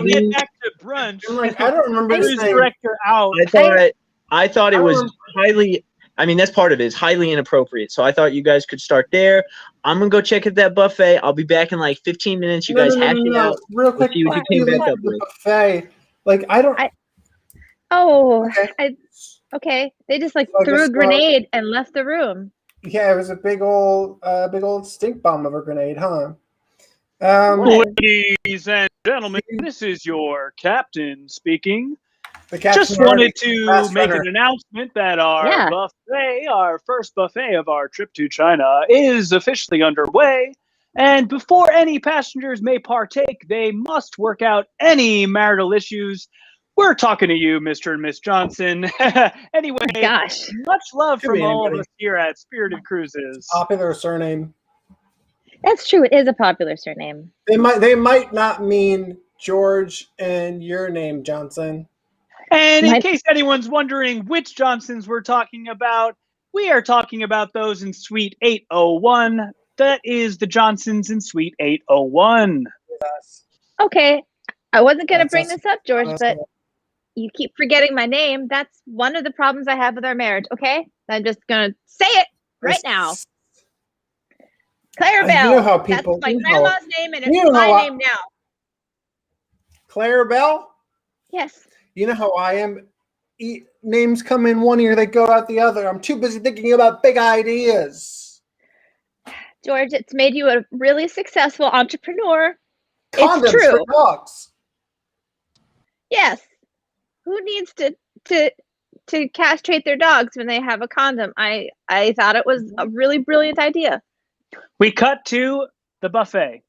get back to brunch. I'm like, I don't remember Cruise saying. director out. I thought it was highly. I mean, that's part of it. It's highly inappropriate. So I thought you guys could start there. I'm gonna go check at that buffet. I'll be back in like 15 minutes. You guys hash it out. Real quick, see what you came back up with. Buffet. Like I don't. Okay. They just like threw a grenade and left the room. Yeah, it was a big old stink bomb of a grenade, huh? Ladies and gentlemen, this is your captain speaking. Just wanted to make an announcement that our buffet, our first buffet of our trip to China, is officially underway. And before any passengers may partake, they must work out any marital issues. We're talking to you, Mr. and Miss Johnson. Anyway, much love from all of us here at Spirited Cruises. Popular surname. That's true. It is a popular surname. They might not mean George and your name, Johnson. And in case anyone's wondering which Johnsons we're talking about, we are talking about those in Suite 801. That is the Johnsons in Suite 801. Okay. I wasn't going to bring this up, George, but you keep forgetting my name. That's one of the problems I have with our marriage, okay? I'm just going to say it right now. Clarabelle. You know how people, that's my grandma's name, and it's my name now. Clarabelle? Yes. You know how I am? Names come in one ear, they go out the other. I'm too busy thinking about big ideas. George, it's made you a really successful entrepreneur. Condoms it's true. For dogs. Yes. Who needs to castrate their dogs when they have a condom? I thought it was a really brilliant idea. We cut to the buffet.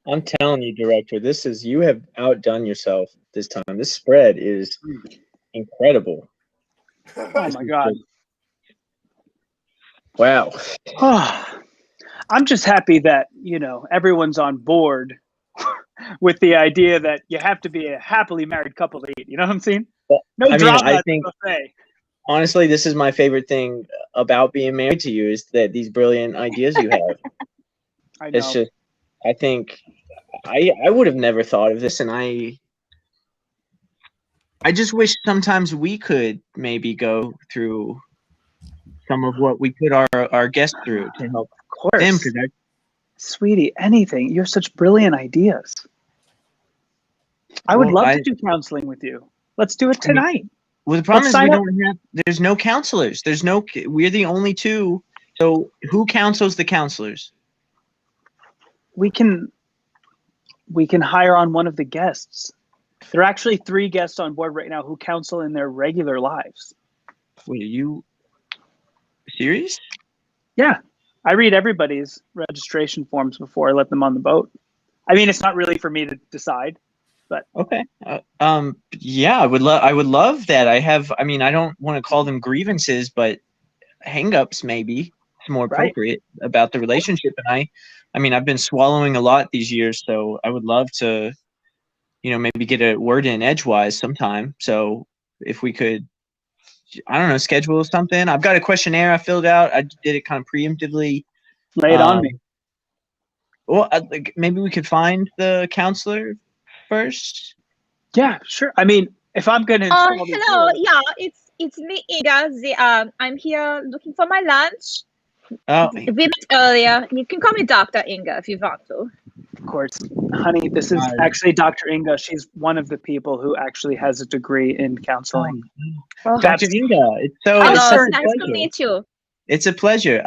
I'm telling you, director, you have outdone yourself this time. This spread is incredible. Oh my God. Wow. I'm just happy that, everyone's on board with the idea that you have to be a happily married couple to eat. You know what I'm saying? No drama at the buffet. Honestly, this is my favorite thing about being married to you is that these brilliant ideas you have. I know. It's just, I think I would have never thought of this, and I just wish sometimes we could maybe go through some of what we put our guests through to help them. Sweetie, anything. You have such brilliant ideas. I would love to do counseling with you. Let's do it tonight. Well, the problem Let's is we sign up. don't have. There's no counselors. We're the only two. So who counsels the counselors? We can hire on one of the guests. There are actually 3 guests on board right now who counsel in their regular lives. Wait, are you serious? Yeah. I read everybody's registration forms before I let them on the boat. I mean, it's not really for me to decide, but Okay. Yeah, I would love that. I mean, I don't want to call them grievances, but hang-ups maybe it's more Right. appropriate about the relationship. And I mean, I've been swallowing a lot these years, so I would love to, maybe get a word in edgewise sometime. So if we could, I don't know, schedule something. I've got a questionnaire I filled out. I did it kind of preemptively. lay it on me. Well, maybe we could find the counselor first. Yeah, sure. I mean, if I'm going to install this Hello. rule- Yeah, it's me, Inga. I'm here looking for my lunch. Oh, We met earlier. You can call me Dr. Inga if you want to. Of course, honey, this is actually Dr. Inga. She's one of the people who actually has a degree in counseling. Oh, Dr. Inga, it's Hello, such a nice to pleasure. meet you. It's a pleasure.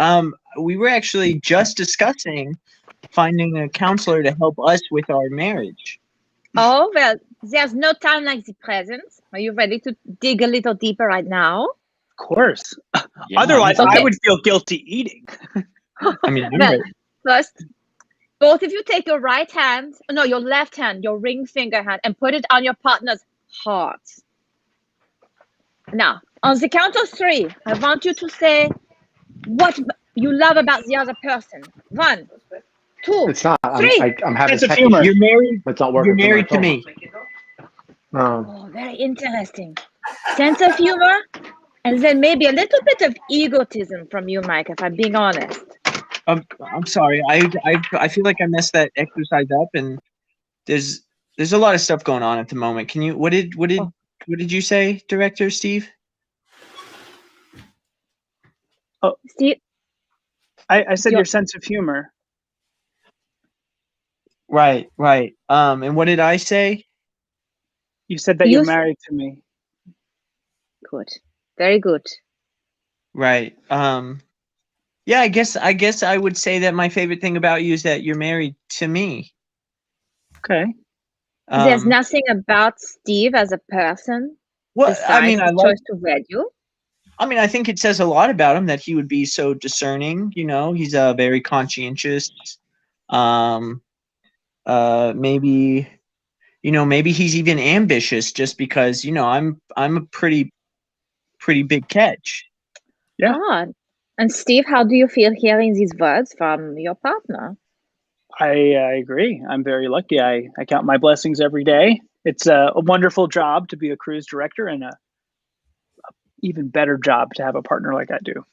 We were actually just discussing finding a counselor to help us with our marriage. Oh, well, there's no time like the present. Are you ready to dig a little deeper right now? Of course. Yeah, Otherwise, okay. I would feel guilty eating. I mean, I'm Well, ready. first, both of you take your your left hand, your ring finger hand, and put it on your partner's heart. Now, on the count of 3, I want you to say what you love about the other person. 1, 2, It's not. 3. I'm having Sense of tech humor. issues. You're married. It's not working. You're married for to my me. phone. Oh, very interesting. Sense of humor, and then maybe a little bit of egotism from you, Mike, if I'm being honest. I'm sorry. I feel like I messed that exercise up, and there's a lot of stuff going on at the moment. Can you? What did you say, Director Steve? Steve, I said your sense of humor. Right. And what did I say? You said that you're married to me. Good. Very good. Right. Yeah, I guess I would say that my favorite thing about you is that you're married to me. Okay. There's nothing about Steve as a person. Well, I besides mean, his choice to wed you. I mean, I think it says a lot about him that he would be so discerning. He's very conscientious. Maybe he's even ambitious just because I'm a pretty big catch. Yeah. God. And Steve, how do you feel hearing these words from your partner? I agree. I'm very lucky. I count my blessings every day. It's a wonderful job to be a cruise director, and a even better job to have a partner like I do.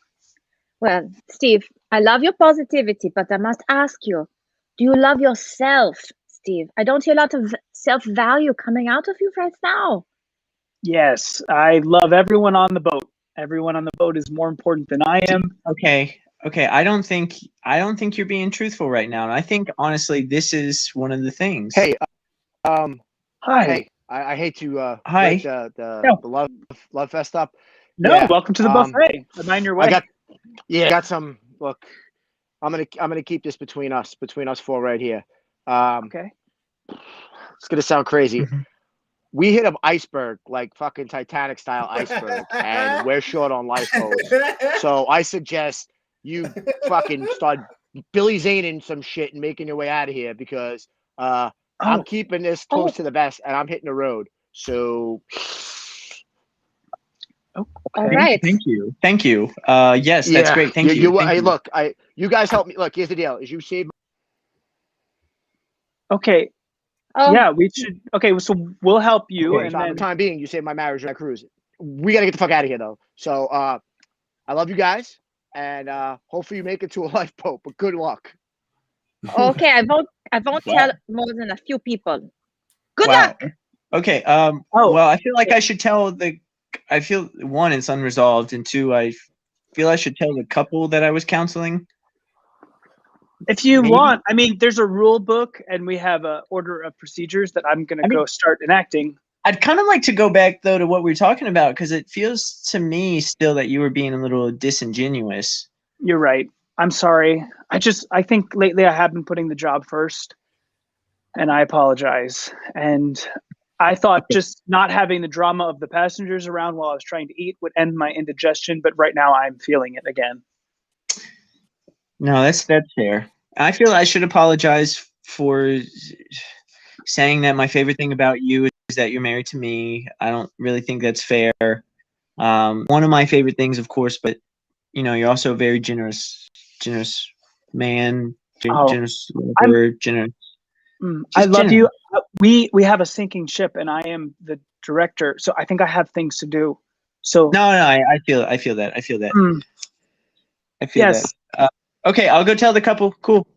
Well, Steve, I love your positivity, but I must ask you, do you love yourself, Steve? I don't hear a lot of self-value coming out of you right now. Yes, I love everyone on the boat. Everyone on the boat is more important than I am. Okay. I don't think you're being truthful right now. And I think honestly, this is one of the things. Hey, Hi. Hey, I hate to Hi. break the love fest up. No, Yeah, welcome to the buffet. I'm on your way. I got some. Look, I'm gonna keep this between us 4 right here. Okay. It's gonna sound crazy. We hit an iceberg, like fucking Titanic style iceberg, and we're short on lifeboats. So I suggest you fucking start Billy Zaneing some shit and making your way out of here, because I'm keeping this close to the vest and I'm hitting the road. So All right. Thank you. Yes, that's great. Thank you. Thank you. Look, you guys help me. Look, here's the deal: is you save. Okay. Yeah, we should. Okay, so we'll help you. Okay, and so then for the time being, you saved my marriage on that cruise. We gotta get the fuck out of here, though. So I love you guys, and hopefully you make it to a lifeboat. But good luck. Okay, I won't tell more than a few people. Good luck. Okay. Well, I feel like I should tell I feel, 1, it's unresolved, and 2, I feel I should tell the couple that I was counseling. if you want, I mean, there's a rule book, and we have a order of procedures that I'm going to go start enacting. I'd kind of like to go back though to what we were talking about because it feels to me still that you were being a little disingenuous. You're right. I'm sorry. I think lately I have been putting the job first, and I apologize. And I thought just not having the drama of the passengers around while I was trying to eat would end my indigestion, but right now I'm feeling it again. No, that's fair. I feel I should apologize for saying that my favorite thing about you is that you're married to me. I don't really think that's fair. One of my favorite things, of course, but you're also a very generous man, generous lover, generous. I love you. We have a sinking ship, and I am the director, so I think I have things to do. So no, I feel that. I feel yes. that. Okay, I'll go tell the couple. Cool.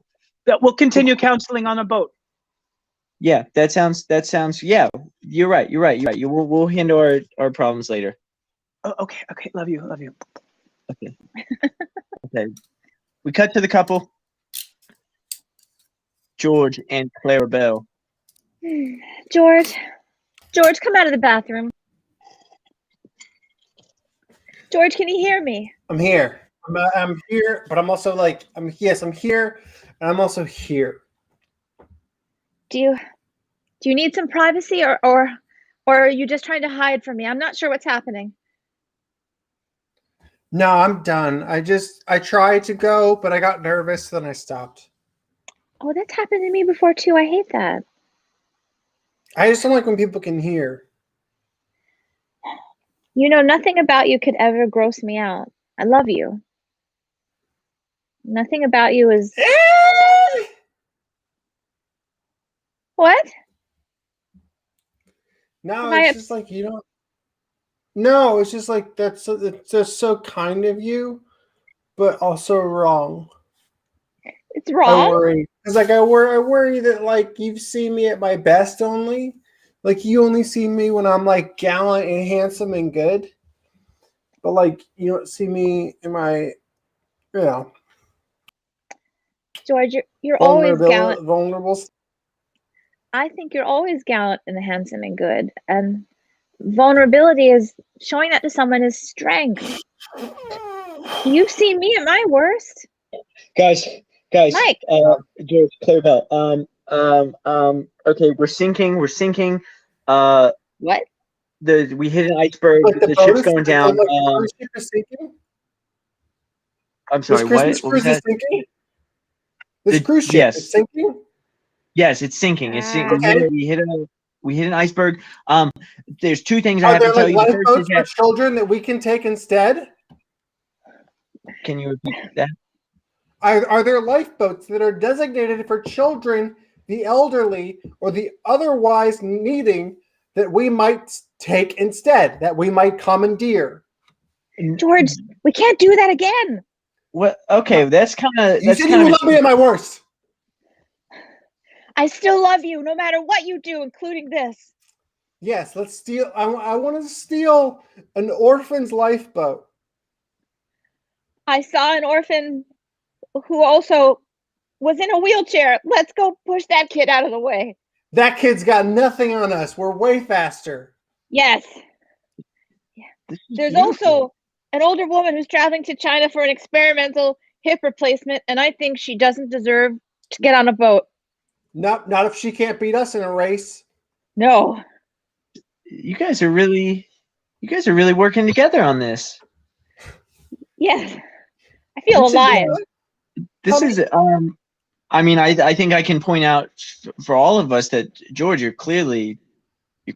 We'll continue counseling on a boat. Yeah, that sounds. Yeah, you're right. We'll handle our problems later. Oh, okay. Love you. Okay. Okay. We cut to the couple. George and Clara Bell. George, come out of the bathroom. George, can you hear me? I'm here. I'm here, but I'm also like, I'm here, and I'm also here. Do you need some privacy, or are you just trying to hide from me? I'm not sure what's happening. No, I'm done. I tried to go, but I got nervous, then I stopped. Oh, that's happened to me before too. I hate that. I just don't like when people can hear. Nothing about you could ever gross me out. I love you. Nothing about you is... What? No, it's just like, No, it's just like, it's just so kind of you, but also wrong. It's wrong? I worry. Because, I worry that, you've seen me at my best only. You only see me when I'm, gallant and handsome and good. But, you don't see me in my, George, you're always gallant. Vulnerable. I think you're always gallant and handsome and good. And vulnerability is showing that to someone is strength. You've seen me at my worst. Guys, Mike. George, Clara Bell. Okay, we're sinking. What? We hit an iceberg. The ship's going down. The ship is sinking? I'm sorry, what was that? This cruise ship is sinking? Yes, it's sinking. It's sinking. Okay. We hit an iceberg. There's two things I Are have there to tell you. The lifeboats first for is children that we can take instead? Can you repeat that? Are there lifeboats that are designated for children, the elderly, or the otherwise needing that we might take instead, that we might commandeer? George, we can't do that again. What? Okay, that's kind of. You said you would love me at my worst. I still love you no matter what you do, including this. Yes, let's steal. I want to steal an orphan's lifeboat. I saw an orphan who also was in a wheelchair. Let's go push that kid out of the way. That kid's got nothing on us. We're way faster. Yes. There's also an older woman who's traveling to China for an experimental hip replacement, and I think she doesn't deserve to get on a boat. Not if she can't beat us in a race. No. You guys are really working together on this. Yes. I feel alive. This is I mean, I think I can point out for all of us that George, you're clearly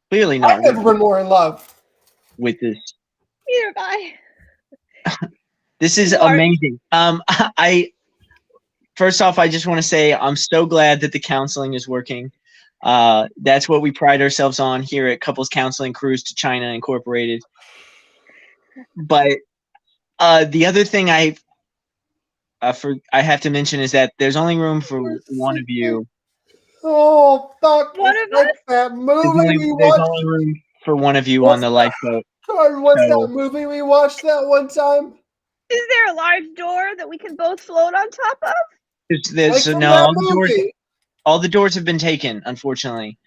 not. I've never been more in love with this. Neither have I. This is amazing. First off, I just want to say I'm so glad that the counseling is working. That's what we pride ourselves on here at Couples Counseling Cruise to China Incorporated. But the other thing I have to mention is that there's only room for one of you. Oh, fuck. One of us? That movie we There's watched. only room for one of you on the lifeboat. What's that movie we watched that one time? Is there a large door that we can both float on top of? There's Like from no that all the doors. movie. All the doors have been taken, unfortunately.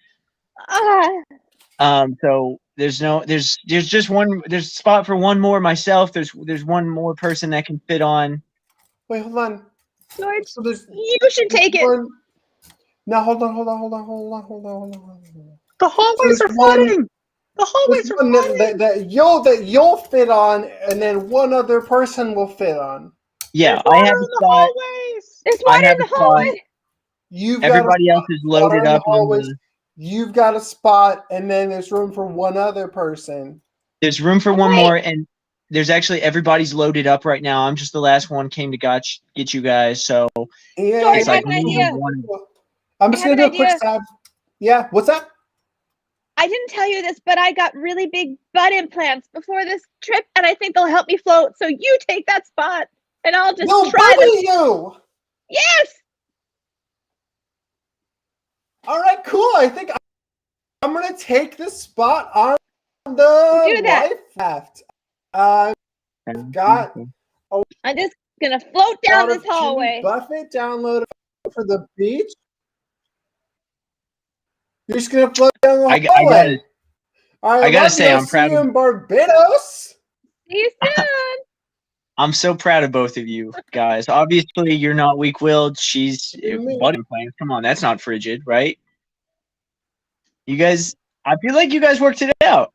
So there's just one. There's a spot for one more myself. There's one more person that can fit on. Wait, hold on. George, So there's you should take it. one. No, hold on. The hallways are flooding. The hallways are flooding. That you'll fit on, and then one other person will fit on. Yeah, There's I water have in a the spot. hallways. There's I water have in the a spot. hallway. Everybody else is loaded up on the. You've got a spot, and then there's room for one other person. There's room for one more, and there's actually everybody's loaded up right now. I'm just the last one came to get you guys, so Yeah, it's like I have an idea. I'm just gonna do a quick stab. Yeah, what's that? I didn't tell you this, but I got really big butt implants before this trip, and I think they'll help me float. So you take that spot, and I'll just They'll try buddy to. you. Yes. All right, cool. I think I'm gonna take the spot on the Do that. life raft. Got. I'm just gonna float down Out of this Jimmy hallway. Buffett downloaded for the beach. You're just gonna float down the hallway. I gotta say, I'm proud See you of. in Barbados. See you soon. I'm so proud of both of you guys. Obviously, you're not weak-willed. She's butt implants. Come on, that's not frigid, right? You guys, I feel like you guys worked it out.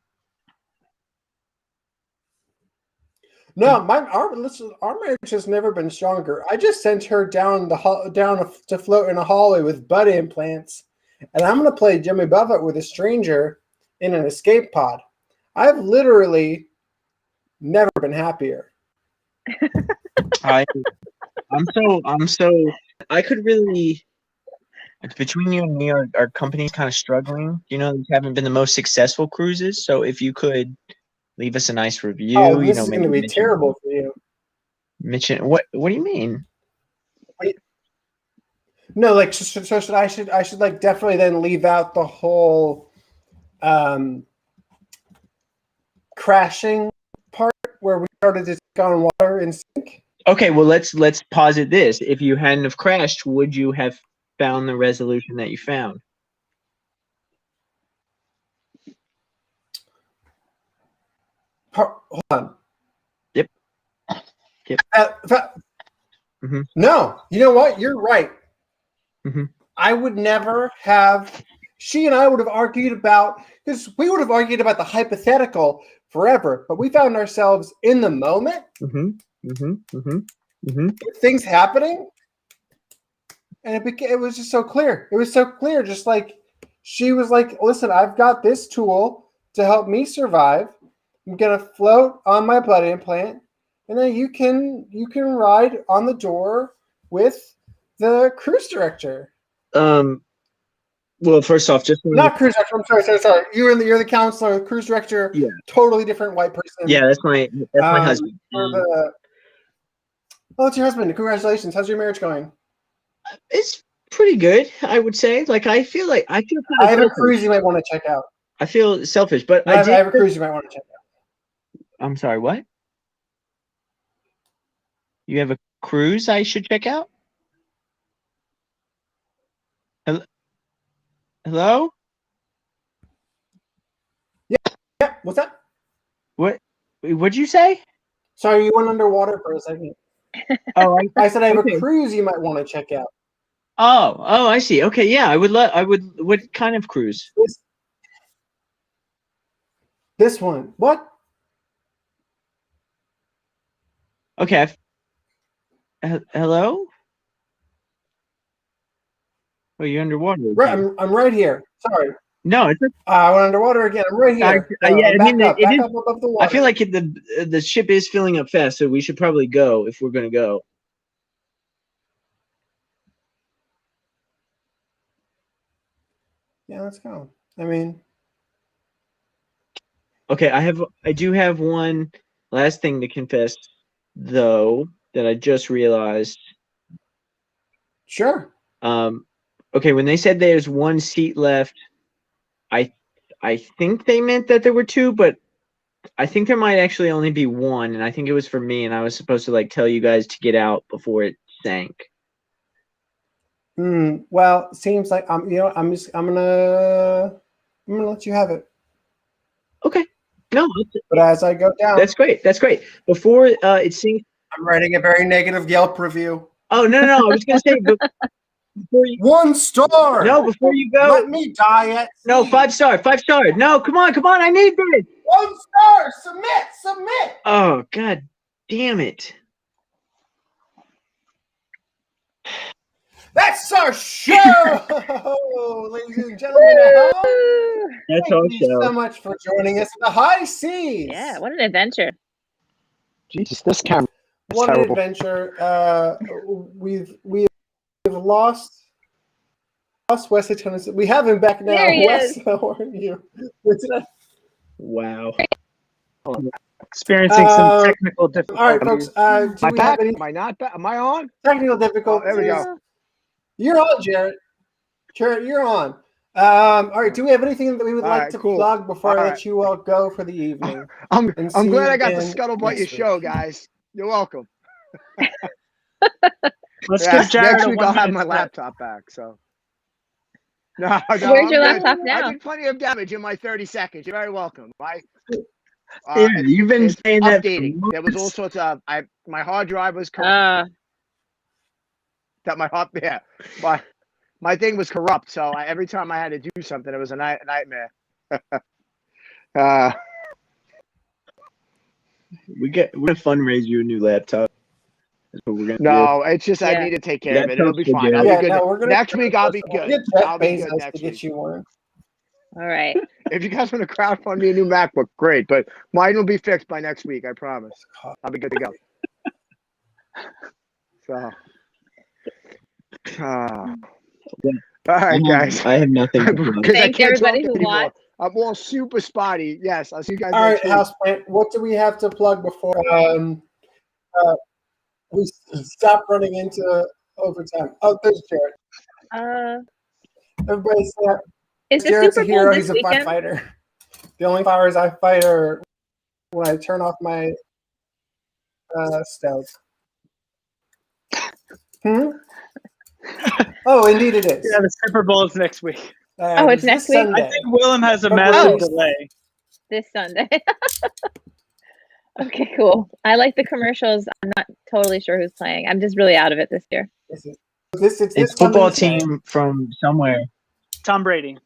No, our marriage has never been stronger. I just sent her down to float in a hallway with butt implants, and I'm gonna play Jimmy Buffett with a stranger in an escape pod. I've literally never been happier. I'm so I could really, between you and me, our company's kind of struggling. You know, these haven't been the most successful cruises. So if you could leave us a nice review, Oh, this you know, is maybe gonna be terrible for you. mention what do you mean? No, like so should I should like definitely then leave out the whole crashing part where we started to take on water and sink. Okay, well let's posit this. If you hadn't have crashed, would you have found the resolution that you found? Hold on. Yep. No, you know what? You're right. Mm-hmm. I would never have. She and I would have argued about because we would have argued about the hypothetical forever, but we found ourselves in the moment. Things happening, and it was just so clear. It was so clear. Just like she was like, "Listen, I've got this tool to help me survive. I'm gonna float on my butt implant, and then you can ride on the door with the cruise director." Well, first off, just not cruise director. I'm sorry. You're the counselor, the cruise director. Yeah. Totally different white person. Yeah, that's my husband. Oh, it's your husband. Congratulations. How's your marriage going? It's pretty good, I would say. Like I feel I have a cruise you might want to check out. I feel selfish, but I have a cruise you might want to check out. I'm sorry, what? You have a cruise I should check out? Hello? Yeah. What's that? What'd you say? Sorry, you went underwater for a second. Oh, I said I have a cruise you might want to check out. Oh, I see. Okay, yeah, I would. What kind of cruise? This one. What? Okay. Hello? Oh, you're underwater. Right, I'm right here. Sorry. No, it's. I went underwater again. I'm right here. Yeah, back up I above the water. feel like the ship is filling up fast, so we should probably go if we're gonna go. Yeah, let's go. I mean, okay, I do have one last thing to confess, though, that I just realized. Sure. Okay, when they said there's one seat left, I think they meant that there were two, but I think there might actually only be one, and I think it was for me, and I was supposed to like tell you guys to get out before it sank. Well, seems like I'm gonna let you have it. Okay. No, But as I go down, that's great. That's great. Before it sinks. I'm writing a very negative Yelp review. Oh no! I was going to say before you, 1 star. No, before you go. Let me die at No, sea. 5 star. 5 star. No, come on. I need this. 1 star. Submit. Oh God, damn it! That's our show, ladies and gentlemen at home. That's our Thank you show. so much for joining us in the high seas. Yeah, what an adventure. Jesus, this camera is What an terrible. adventure. We've lost Wesley Tennessee. We have him back now. There he Wes, is. how are you? Wow. Experiencing some technical All right, difficulties. folks. Do Am I we have back? any Am I not back? Am I on? technical Oh, difficulties? there we go. You're on, Jarrett. Jarrett, you're on. All right. Do we have anything that we would All like right, to cool. plug before All I right. let you all go for the evening? I'm And see glad you I got to again scuttlebutt next your week. show, guys. You're welcome. Let's Yeah, give Jared next a week I'll have 1 minute my set. laptop back. So no, Where's I'm your good. laptop I now? did plenty of damage in my 30 seconds. You're very welcome. Yeah, you've been it's saying that for updating. There was all months. sorts of my hard drive was corrupt. My thing was corrupt. So every time I had to do something, it was a nightmare. We're gonna fundraise you a new laptop. That's what we're gonna do. No, it's just I need to take care of it. It'll be Laptops will fine. get I'll it. be good. No, we're gonna Next week I'll be We'll good. get Jeff I'll be good Bezos next to get week. you one. All right. If you guys want to crowdfund me a new MacBook, great. But mine will be fixed by next week. I promise. I'll be good to go. So, all right, guys. I have nothing to plug. Because I Thanks can't everybody talk who anymore. watched. I'm all super spotty. Yes, I'll see you guys All right, next week. Houseplant. What do we have to plug before we stop running into overtime? Oh, there's Jared. Everybody's Is the Jared's a Super Bowl hero. this He's a weekend? fighter. The only fires I fight are when I turn off my stove. Oh, indeed it is. Yeah, the Super Bowl is next week. It's next week? Sunday. I think Willem has a February massive 6th. delay. This Sunday. Okay, cool. I like the commercials. I'm not totally sure who's playing. I'm just really out of it this year. It's It's football team from somewhere. Tom Brady.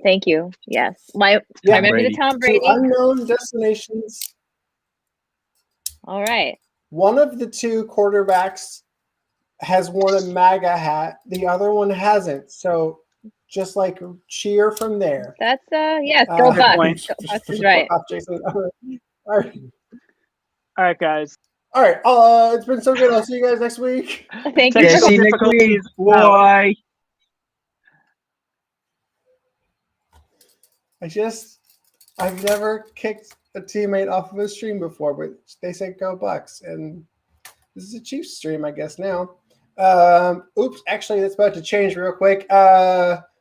Thank you. Yes. I Yeah, remember Brady. the Tom To Brady. unknown destinations. All right. One of the two quarterbacks has worn a MAGA hat. The other one hasn't. So just like cheer from there. That's yes, go Good Bucks. point. Go Bucks is right. Jason. All right. All right, guys. All right. It's been so good. I'll see you guys next week. Thank you. Yeah, Technical see you next week. difficulties. Bye. I've never kicked a teammate off of a stream before, but they say go Bucks, and this is a Chiefs stream, I guess now. Oops, actually, that's about to change real quick.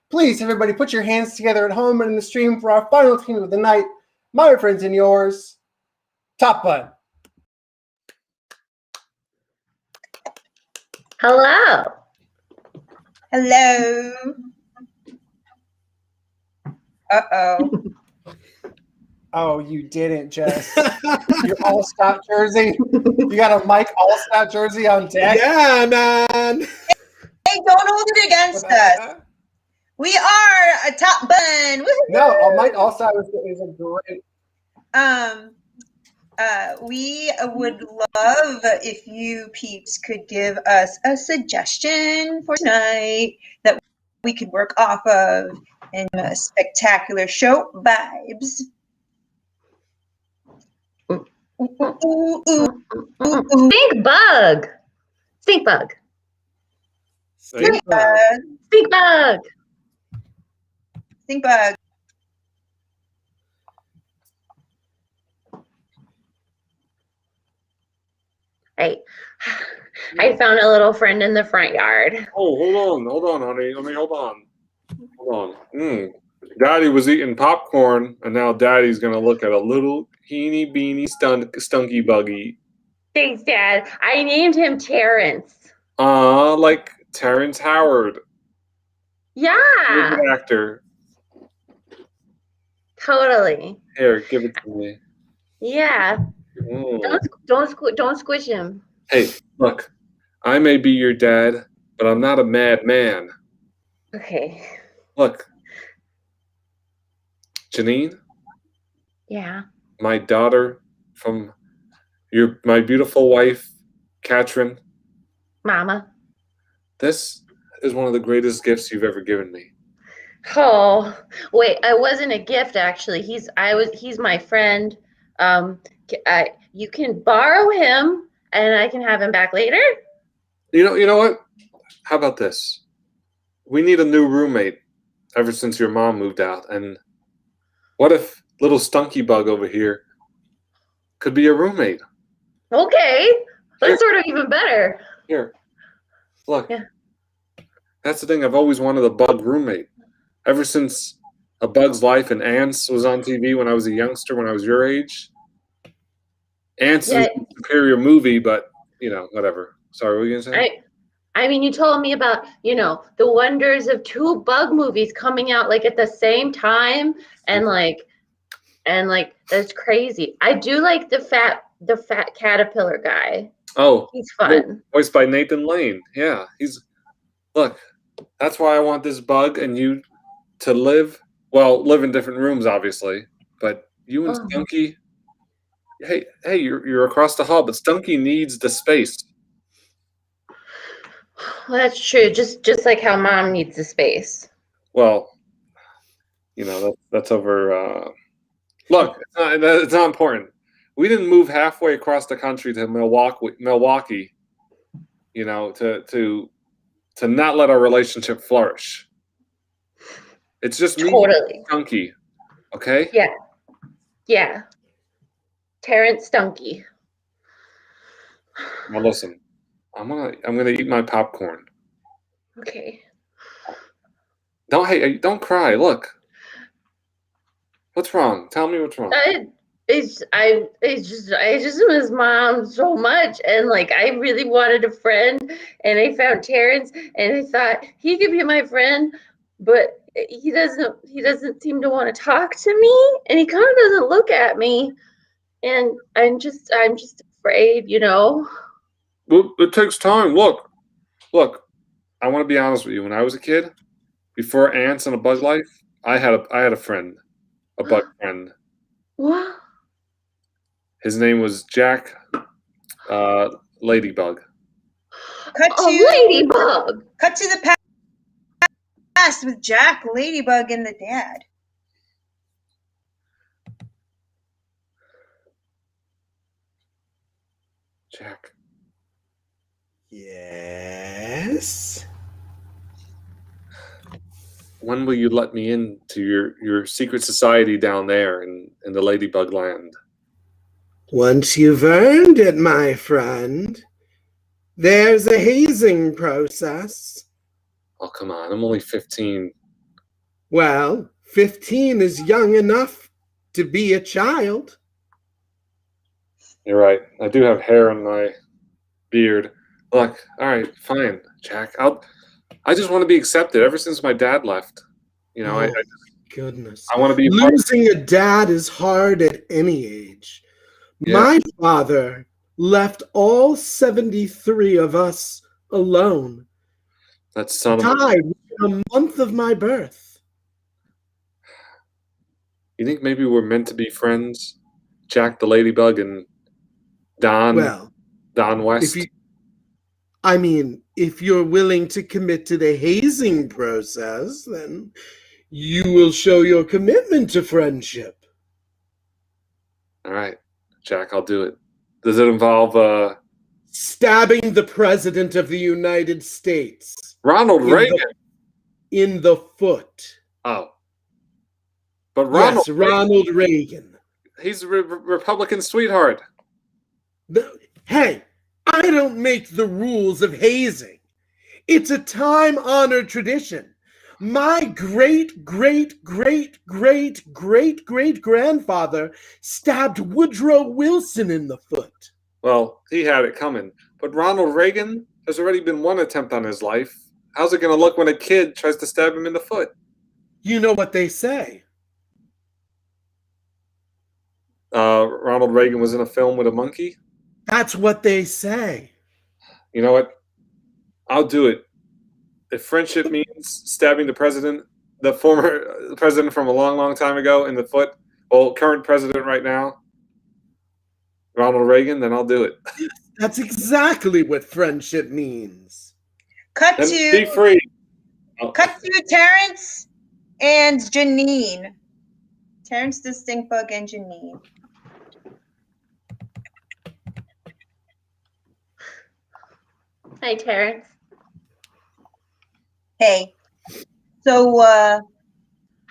Please, everybody, put your hands together at home and in the stream for our final team of the night, my friends and yours, Top Bun. Hello. Hello. Uh-oh. Oh, you didn't, Jess. Your All-Star jersey. You got a Mike All-Star jersey on deck? Yeah, man. Hey, don't hold it against us. We are a Top Bun. Woo-hoo. No, Mike All-Star is a great. We would love if you peeps could give us a suggestion for tonight that we could work off of in spectacular show vibes. Stink bug. Stink bug. Stink bug. Stink bug. Stink bug. I found a little friend in the front yard. Oh, hold on, honey. Hold on. Daddy was eating popcorn, and now Daddy's gonna look at a little teeny beany stunky buggy. Thanks, Dad. I named him Terrence. Like Terrence Howard, Yeah. good actor. Totally. Here, give it to me. Yeah. Mm. Don't squish him. Hey, look, I may be your dad, but I'm not a mad man. Okay. Look, Janine, Yeah. my daughter from my beautiful wife, Katrin. Mama. This is one of the greatest gifts you've ever given me. Oh, wait, I wasn't a gift actually. He's my friend. You can borrow him and I can have him back later. You know what? How about this? We need a new roommate ever since your mom moved out. And what if little Stunky Bug over here could be a roommate? Okay. That's sort of even better. Here. Look. Yeah. That's the thing. I've always wanted a bug roommate. Ever since A Bug's Life and Ants was on TV when I was a youngster, when I was your age. Ants is a superior movie, but, whatever. Sorry, what were you going to say? I mean, you told me about, the wonders of 2 bug movies coming out like at the same time. And that's crazy. I do like the fat caterpillar guy. Oh, he's fun. Voiced by Nathan Lane. Yeah, look, that's why I want this bug and you to live in different rooms, obviously. But you and Stunky, hey, you're across the hall, but Stunky needs the space. Well, that's true. Just like how Mom needs the space. Well, that's over. Look, it's not important. We didn't move halfway across the country to Milwaukee, to not let our relationship flourish. It's just me and Stunky, okay? Yeah. Terrence Stunky. Now listen, I'm gonna eat my popcorn. Okay. Don't cry. Look, what's wrong? Tell me what's wrong. I just miss Mom so much, and I really wanted a friend, and I found Terrence, and I thought he could be my friend, but he doesn't seem to want to talk to me, and he kind of doesn't look at me, and I'm just afraid, Well, it takes time. Look. I want to be honest with you. When I was a kid, before Ants and A Bug Life, I had a friend, a bug friend. What? His name was Jack Ladybug. Ladybug. Cut to the past with Jack, Ladybug, and the dad. Jack. Yes. When will you let me into your secret society down there in the Ladybug land? Once you've earned it, my friend, there's a hazing process. Oh, come on. I'm only 15. Well, 15 is young enough to be a child. You're right. I do have hair on my beard. Look, all right, fine, Jack. I just want to be accepted ever since my dad left. Goodness. I want to be losing a dad is hard at any age. Yeah. My father left all 73 of us alone. That son of died within a month of my birth. You think maybe we're meant to be friends? Jack the Ladybug and Don West? If you're willing to commit to the hazing process, then you will show your commitment to friendship. All right, Jack, I'll do it. Does it involve stabbing the President of the United States? Ronald Reagan. In the foot. Oh. But Ronald Reagan. He's a Republican sweetheart. Hey, I don't make the rules of hazing. It's a time-honored tradition. My great-great-great-great-great-great-grandfather stabbed Woodrow Wilson in the foot. Well, he had it coming. But Ronald Reagan, there's already been one attempt on his life. How's it going to look when a kid tries to stab him in the foot? You know what they say. Ronald Reagan was in a film with a monkey? That's what they say. You know what? I'll do it. If friendship means stabbing the former president from a long, long time ago in the foot, well, current president right now, Ronald Reagan, then I'll do it. That's exactly what friendship means. Cut Then to be free. Cut to Terrence and Janine. Terrence the Stink Bug and Janine. Hi, Terrence. Hey. So, I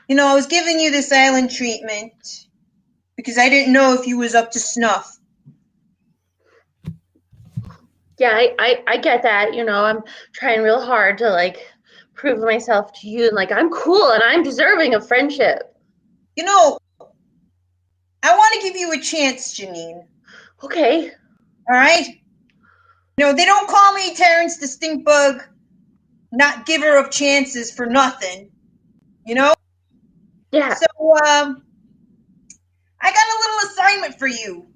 was giving you the silent treatment because I didn't know if you was up to snuff. Yeah, I get that. I'm trying real hard to like prove myself to you, and like I'm cool and I'm deserving of friendship. I want to give you a chance, Janine. Okay. All right. They don't call me Terrence the Stink Bug, not giver of chances for nothing. Yeah. So, I got a little assignment for you.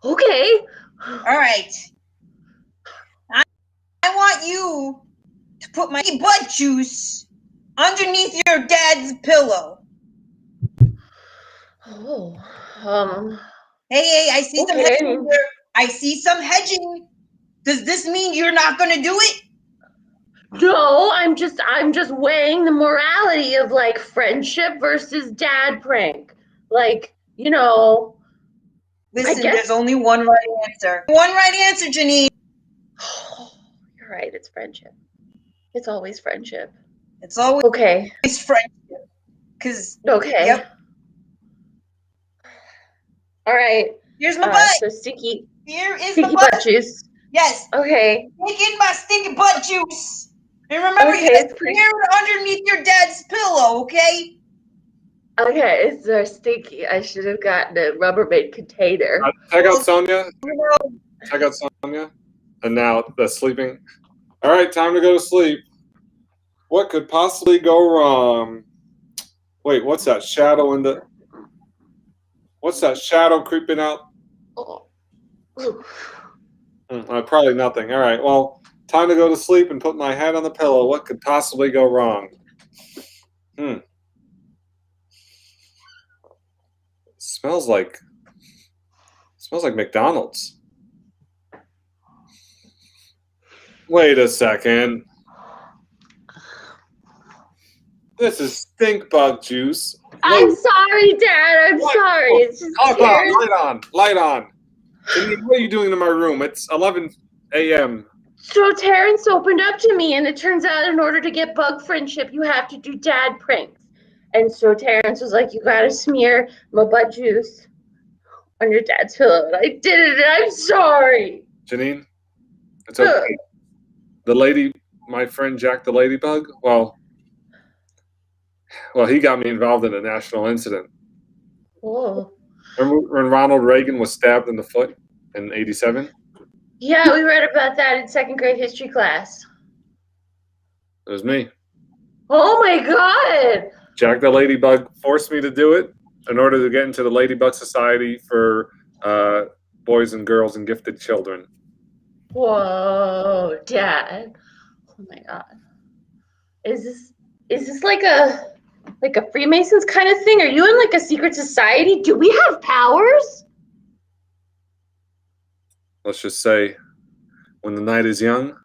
Okay. All right. I want you to put my butt juice underneath your dad's pillow. Oh. Hey, I see some Okay. hedging here. I see some hedging. Does this mean you're not going to do it? No, I'm just weighing the morality of like friendship versus dad prank. Like, Listen, there's only one right answer. One right answer, Janine. You're right, it's friendship. It's always friendship. It's always okay. Friendship. Okay. Yep. All right. Here's my butt. So sticky. Here is sticky the butt. butt juice. Yes. Okay. Take in my stinky butt juice. And remember, Okay, you it's wear it underneath your dad's pillow, okay? Okay, it's so sticky. I should have gotten a Rubbermaid container. Check out Sonia. Check out Sonia. And now the sleeping. All right, time to go to sleep. What could possibly go wrong? Wait, what's that shadow in the... What's that shadow creeping out? Probably nothing. All right, well, time to go to sleep and put my head on the pillow. What could possibly go wrong? Smells like McDonald's. Wait a second. This is stink bug juice. I'm sorry, Dad. I'm sorry. It's just Light on. What are you doing in my room? It's 11 a.m. So Terrence opened up to me, and it turns out in order to get bug friendship, you have to do dad pranks. And so Terrence was like, you gotta smear my butt juice on your dad's pillow. And I did it, and I'm sorry. Janine, it's okay. The lady, my friend Jack the Ladybug, well, he got me involved in a national incident. Whoa. Remember when Ronald Reagan was stabbed in the foot in 87? Yeah, we read about that in second grade history class. It was me. Oh my God. Jack the Ladybug forced me to do it in order to get into the Ladybug Society for boys and girls and gifted children. Whoa, Dad. Oh my God. Is this like a Freemasons kind of thing? Are you in like a secret society? Do we have powers? Let's just say when the night is young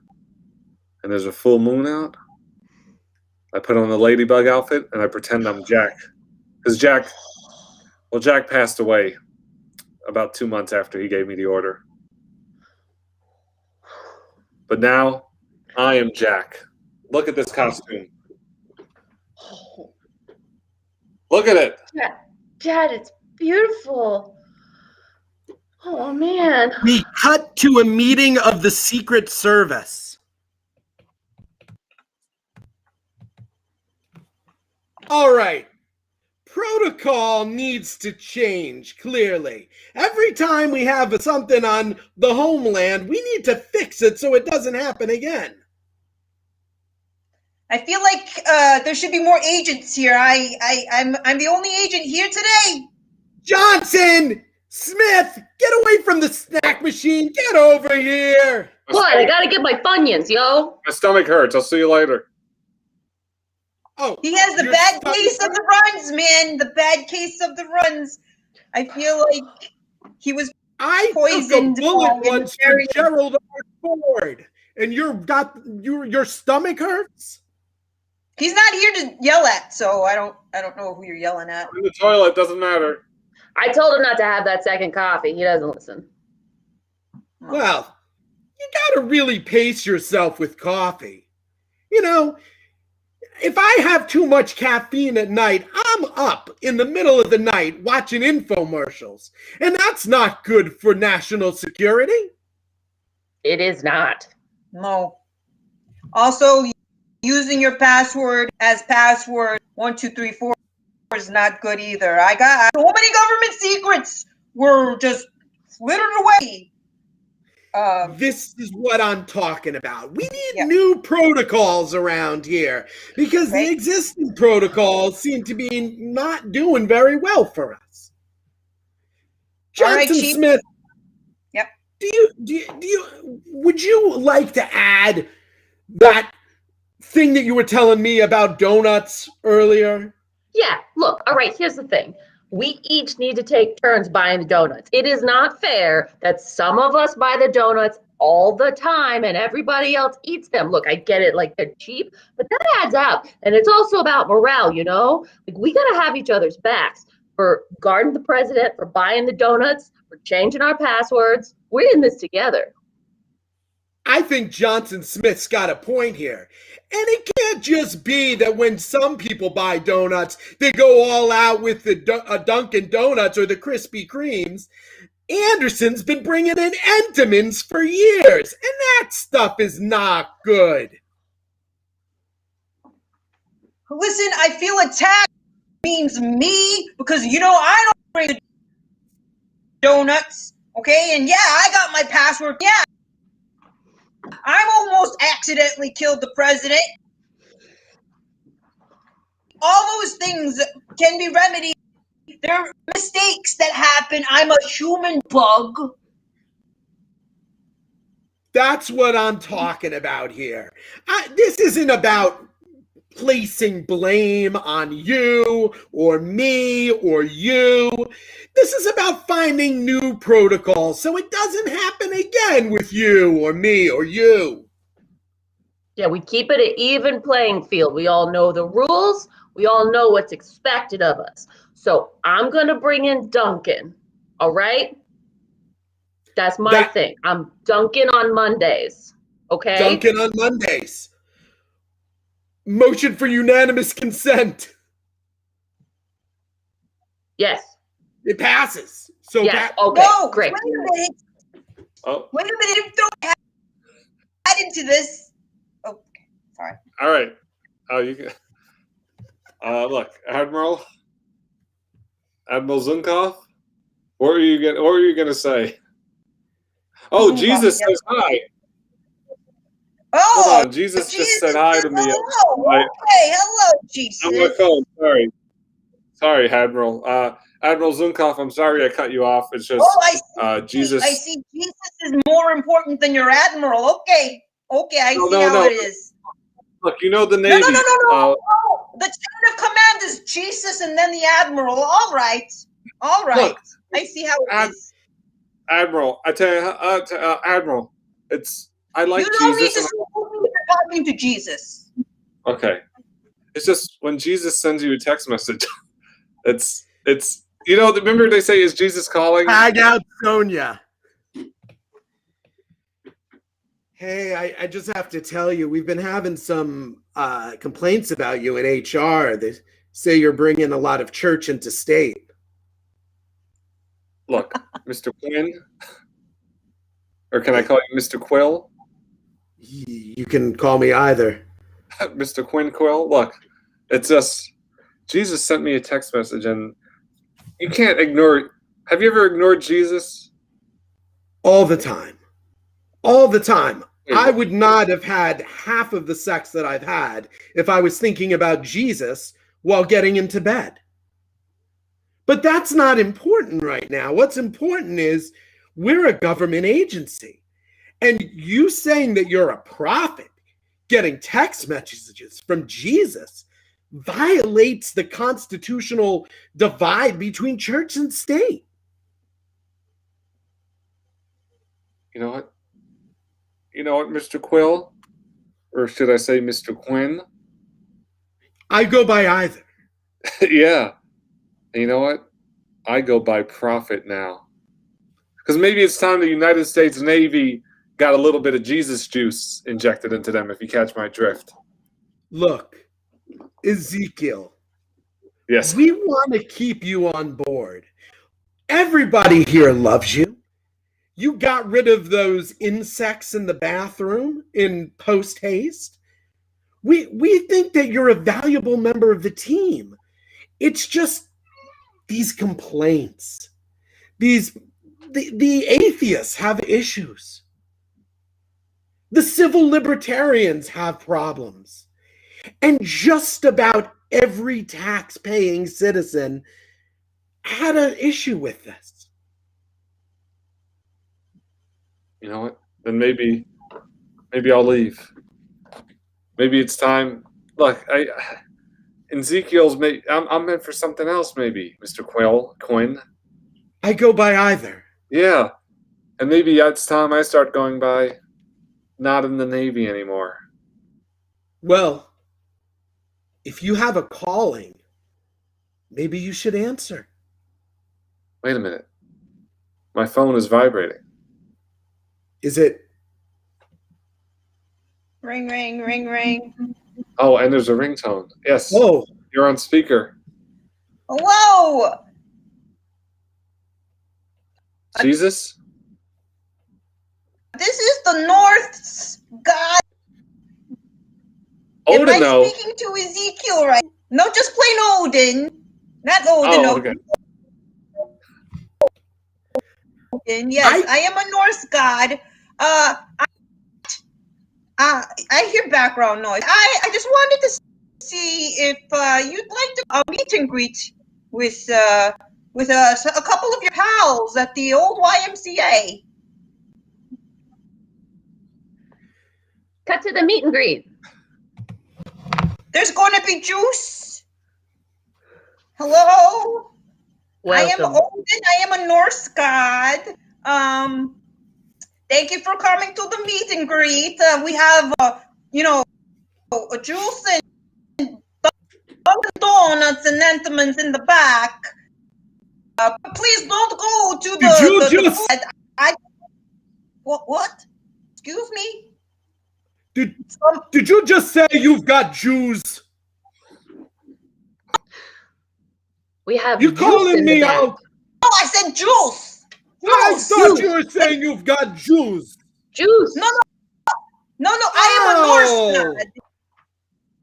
and there's a full moon out, I put on the ladybug outfit and I pretend I'm Jack. Because Jack passed away about 2 months after he gave me the order. But now I am Jack. Look at this costume. Look at it. Dad, it's beautiful. Oh, man. We cut to a meeting of the Secret Service. All right. Protocol needs to change, clearly. Every time we have something on the homeland, we need to fix it so it doesn't happen again. I feel like there should be more agents here. I'm the only agent here today. Johnson! Smith! Get away from the snack machine! Get over here! What? I gotta get my Funyuns, yo. My stomach hurts. I'll see you later. Oh, He has the bad case of the runs, man. The bad case of the runs. I feel like he was poisoned. took a bullet in once for very- Gerald R. Ford, and your stomach hurts? He's not here to yell at, so I don't know who you're yelling at. In the toilet, doesn't matter. I told him not to have that second coffee. He doesn't listen. Well, you gotta really pace yourself with coffee. You know, if I have too much caffeine at night, I'm up in the middle of the night watching infomercials. And that's not good for national security. It is not. No. Also, using your password as password 1234 is not good either. I got so many government secrets were just littered away. This is what I'm talking about. We need new protocols around here because the existing protocols seem to be not doing very well for us. All right, Johnson Chief. Smith. Yep. Would you like to add that thing that you were telling me about donuts earlier? Yeah, look, all right, here's the thing. We each need to take turns buying the donuts. It is not fair that some of us buy the donuts all the time and everybody else eats them. Look, I get it, like they're cheap, but that adds up. And it's also about morale, you know? Like we gotta have each other's backs for guarding the president, for buying the donuts, for changing our passwords. We're in this together. I think Johnson Smith's got a point here. And it can't just be that when some people buy donuts, they go all out with the Dunkin' Donuts or the Krispy Kremes. Anderson's been bringing in Entenmann's for years, and that stuff is not good. Listen, I feel attacked means me because, you know, I don't bring the donuts, okay? And yeah, I got my password. Yeah. I'm almost accidentally killed the president. All those things can be remedied. There are mistakes that happen. I'm a human bug. That's what I'm talking about here. This isn't about placing blame on you or me or you. This is about finding new protocols so it doesn't happen again with you or me or you. Yeah, we keep it an even playing field. We all know the rules. We all know what's expected of us. So I'm going to bring in Duncan, all right? That's my thing. I'm Duncan on Mondays, okay? Duncan on Mondays. Motion for unanimous consent. Yes. It passes. So yes. Okay, no, great. Wait a minute. Oh. Wait a minute. Don't add into this. Oh, sorry. All right. Oh, you can. Look, Admiral Zunkov. What were you gonna say? Oh, Jesus says hi. Oh, hold on. Jesus just said hi to me. Hello. Okay, hello, Jesus. On my phone. Sorry, Admiral. Admiral Zunkov, I'm sorry I cut you off. It's just Jesus. I see Jesus is more important than your admiral. Okay, I see how it is. Look, you know the Navy. No. The chain of command is Jesus and then the admiral. All right. Look, I see how it is. Admiral, I tell you, Admiral, I like you don't Jesus. Need to you're talking to Jesus. Okay, it's just when Jesus sends you a text message, it's you know. Remember they say, "Is Jesus calling?" Hang out, Sonia. Hey, I just have to tell you, we've been having some complaints about you in HR. They say you're bringing a lot of church into state. Look, Mr. Quinn, or can I call you Mr. Quill? You can call me either. Mr. Quinn Quill, look, it's just, Jesus sent me a text message, and you can't ignore. Have you ever ignored Jesus? All the time. All the time. I would not have had half of the sex that I've had if I was thinking about Jesus while getting into bed. But that's not important right now. What's important is we're a government agency. And you saying that you're a prophet, getting text messages from Jesus, violates the constitutional divide between church and state. You know what? You know what, Mr. Quill? Or should I say Mr. Quinn? I go by either. Yeah. And you know what? I go by prophet now. Because maybe it's time the United States Navy got a little bit of Jesus juice injected into them, if you catch my drift. Look, Ezekiel. Yes. We want to keep you on board. Everybody here loves you. You got rid of those insects in the bathroom in post haste. We think that you're a valuable member of the team. It's just these complaints. The atheists have issues. The civil libertarians have problems. And just about every tax-paying citizen had an issue with this. You know what? Then maybe I'll leave. Maybe it's time. Look, Ezekiel's. I'm meant for something else. Maybe, Mr. Quinn. I go by either. Yeah, and maybe it's time I start going by not in the Navy anymore. Well, if you have a calling, maybe you should answer. Wait a minute. My phone is vibrating. Is it? Ring, ring, ring, ring. Oh, and there's a ringtone. Yes. Whoa. You're on speaker. Whoa! Jesus? This is the North's God. Odin, Am I though. speaking to Ezekiel right? No, just plain Odin. Not Odin. Oh, okay. Odin. Yes, I am a Norse god. I hear background noise. I just wanted to see if you'd like to meet and greet with a couple of your pals at the old YMCA. Cut to the meet and greet. There's going to be juice. Hello. I am Welcome. Odin. I am a Norse god. Thank you for coming to the meet and greet. We have, a juice and donuts and Entenmann's in the back. Please don't go to the. What? Excuse me. Did you just say you've got Jews? We have. You calling me out? No, I said juice. I thought you were saying you've got Jews. Juice. No. I am a Norse god.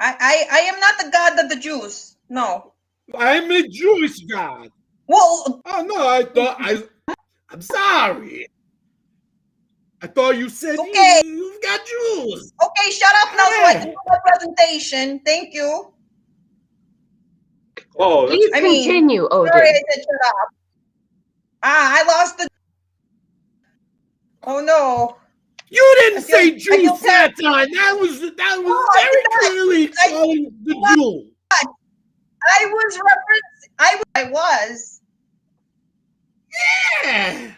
I am not the god of the Jews. No. I'm a Jewish god. Well. Oh no, I'm sorry. I thought you said you've got Jews. Okay, shut up now so I can do my presentation. Thank you. Oh, please continue, Odin. Sorry, I said shut up. I lost the. Oh no! You didn't say Jews that time. That was very clearly calling the Jew. I was referencing. I was. Yeah.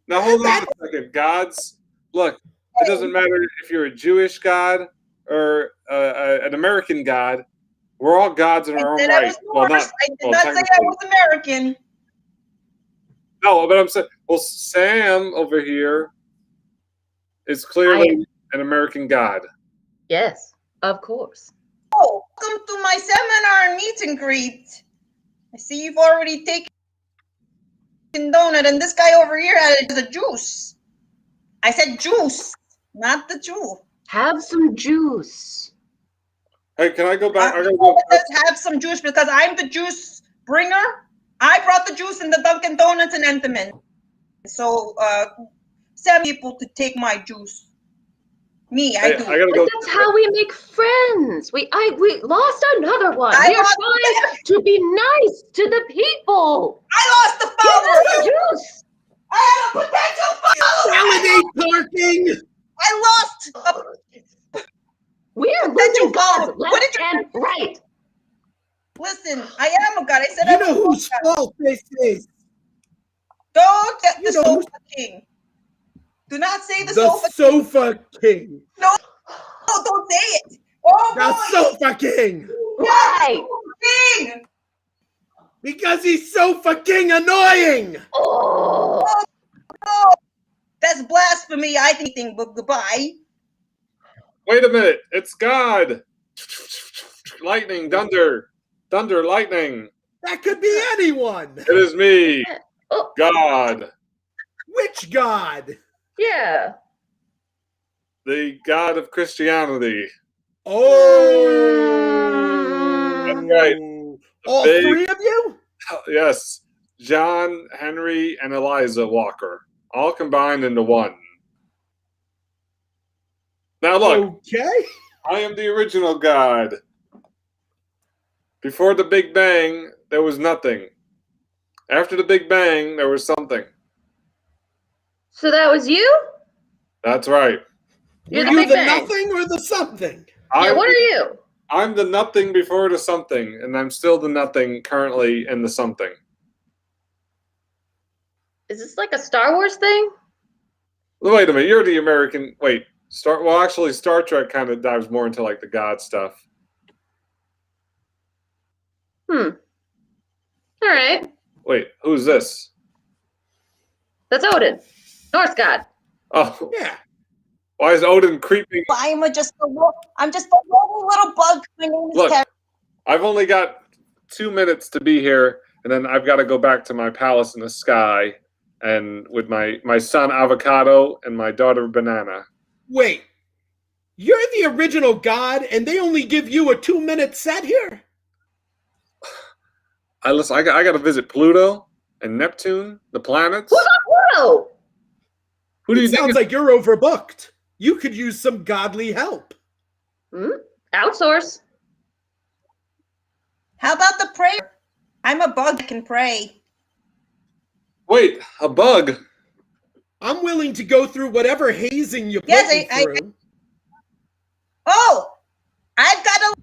Now hold on a second. Gods, look, it doesn't matter if you're a Jewish god or an American god. We're all gods in our own right. I did not say I was American. No, but I'm saying, well, Sam over here is clearly an American god. Yes, of course. Oh, welcome to my seminar and meet and greet. I see you've already taken donut, and this guy over here has a juice. I said juice, not the Jew. Have some juice. Hey, can I go back? Let's have some juice because I'm the juice bringer. I brought the juice in the Dunkin' Donuts and Entenmann. So, send people to take my juice. Me, Hey, I do. I gotta But go. that's how we make friends. We lost another one. I We are lost trying to be nice to the people. I lost the Give us follower. juice. I have a potential follower. Validate parking. I lost. We are Potential losing gods follower. What left did and right. Listen, I am a god. I said You I know was whose fault this is. Don't get the You know sofa king. Do not say the The sofa Sofa King. No, don't say it. Oh The boy. Sofa King. Why? King. Because he's so fucking annoying. Oh. Oh, that's blasphemy. I think, but goodbye. Wait a minute. It's God. Lightning, thunder, lightning. That could be anyone. It is me, Oh. God, Which God? Yeah. the God of Christianity. Oh. That's right. All Big- three of you? Yes. John, Henry, and Eliza Walker. All combined into one. Now look. Okay. I am the original God. Before the Big Bang, there was nothing. After the Big Bang, there was something. So that was you? That's right. You're Were the you Big the Bang. nothing or the something? Yeah, what are you? I'm the nothing before the something, and I'm still the nothing currently in the something. Is this like a Star Wars thing? Wait a minute, you're the American. Wait, actually, Star Trek kind of dives more into like the God stuff. All right. Wait, who's this? That's Odin, Norse god. Oh, yeah. Why is Odin creeping? I'm just a lonely little bug. My name is Look, Karen. I've only got 2 minutes to be here, and then I've got to go back to my palace in the sky, and with my son Avocado and my daughter Banana. Wait. You're the original God, and they only give you a 2-minute set here? I got to visit Pluto and Neptune, the planets. Who's on Pluto? Who do you It think? sounds like you're overbooked. You could use some godly help. Outsource. How about the prayer? I'm a bug that can pray. Wait, a bug? I'm willing to go through whatever hazing you put Yes, me through. Oh, I've got a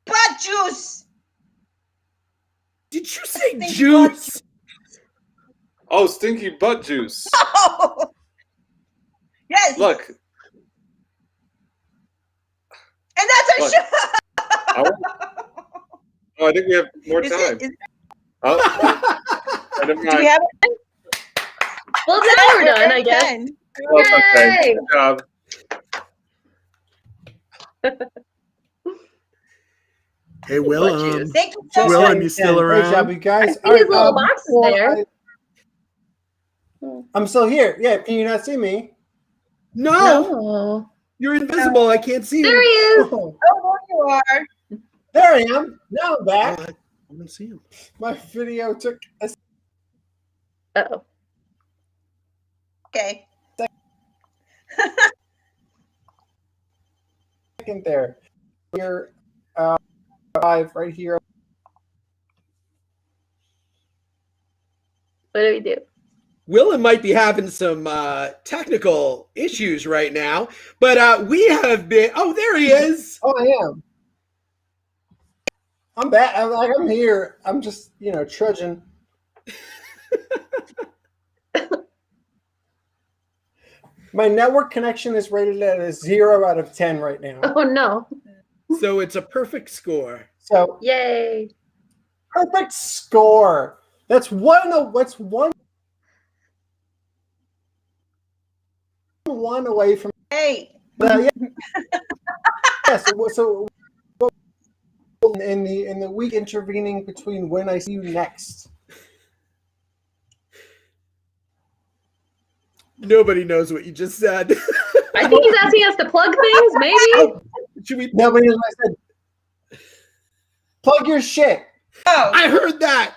butt juice. Did you say juice? Oh, stinky butt juice. Oh. Yes. Look. And that's our Look. show. I think we have more Is time. it- Oh, never Do we mind. have Well, now we're done, I guess. done. Oh, okay. Yay! Good job. Hey, Willem. Thank you so Willem, much. you still Great job, around? you guys. I see his little boxes there. I'm still here. Yeah, can you not see me? No, No. you're invisible. I can't see There he you. is. Oh, Oh, there you are. there I am. Now I'm back. I don't see him. My video took a Uh-oh. Okay. second there. We're live right here. What do we do? Willem might be having some technical issues right now, but we have been. Oh, there he is. Oh, I am. I'm back. I'm here. I'm just, trudging. My network connection is rated at a 0 out of 10 right now. Oh, no. So it's a perfect score. So Yay. perfect score. That's one away from. Hey. Yeah. So in the week intervening between when I see you next. Nobody knows what you just said. I think he's asking us to plug things, maybe? Should we? Nobody knows what I said. Plug your shit. Oh. I heard that.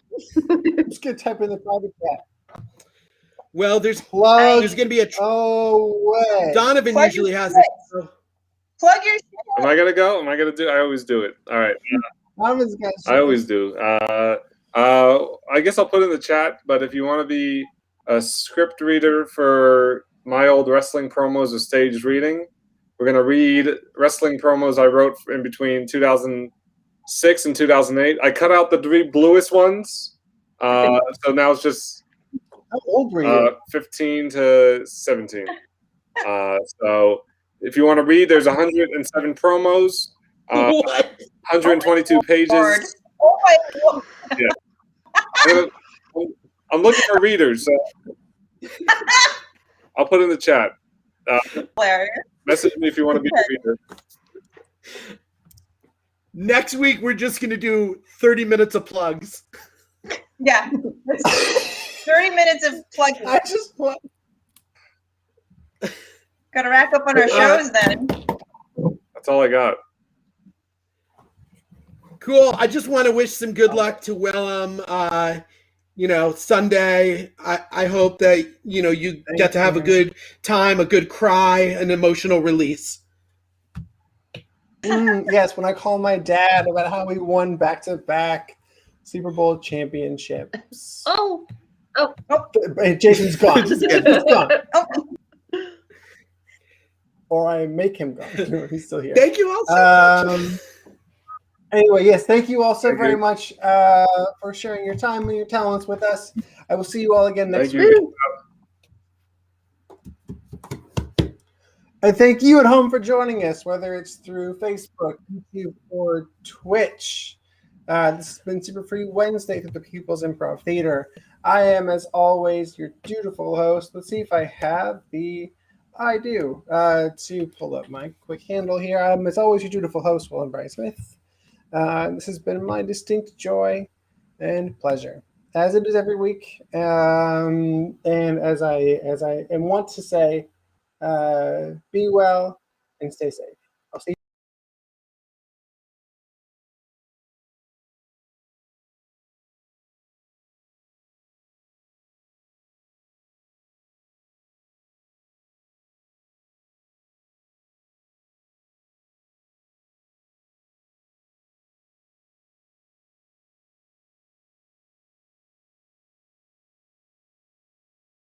Just gonna type in the private chat. Well, there's Plug going to be a. Away. Donovan Plug usually your has shit. it. Plug your shit. Am I gonna go? Am I gonna do? I always do it. All right. Donovan's got I always do. I guess I'll put in the chat. But if you want to be a script reader for my old wrestling promos or staged reading, we're gonna read wrestling promos I wrote in between 2006 and 2008. I cut out the three bluest ones, so now it's just How old were you? 15 to 17. So if you want to read, there's 107 promos, 122 pages. Oh my God. Yeah. I'm looking for readers, so I'll put in the chat. Message me if you want to be a reader. Next week, we're just going to do 30 minutes of plugs. Yeah. 30 minutes of plugging. I just want. Got to rack up on our shows then. That's all I got. Cool. I just want to wish some good luck to Willem. Sunday. I hope that you get to have a good time, a good cry, an emotional release. Yes, when I call my dad about how we won back-to-back Super Bowl championships. Oh. Jason's gone. Just He's kidding. gone. Or I make him gone. He's still here. Thank you all so much. Anyway, yes, thank you all so very much for sharing your time and your talents with us. I will see you all again next week. And thank you at home for joining us, whether it's through Facebook, YouTube, or Twitch. This has been Super Free Wednesday through the People's Improv Theater. I am, as always, your dutiful host. Let's see if I have I do. To pull up my quick handle here. I'm, as always, your dutiful host, Willem Brian Smith. This has been my distinct joy and pleasure, as it is every week. And as I want to say, be well and stay safe.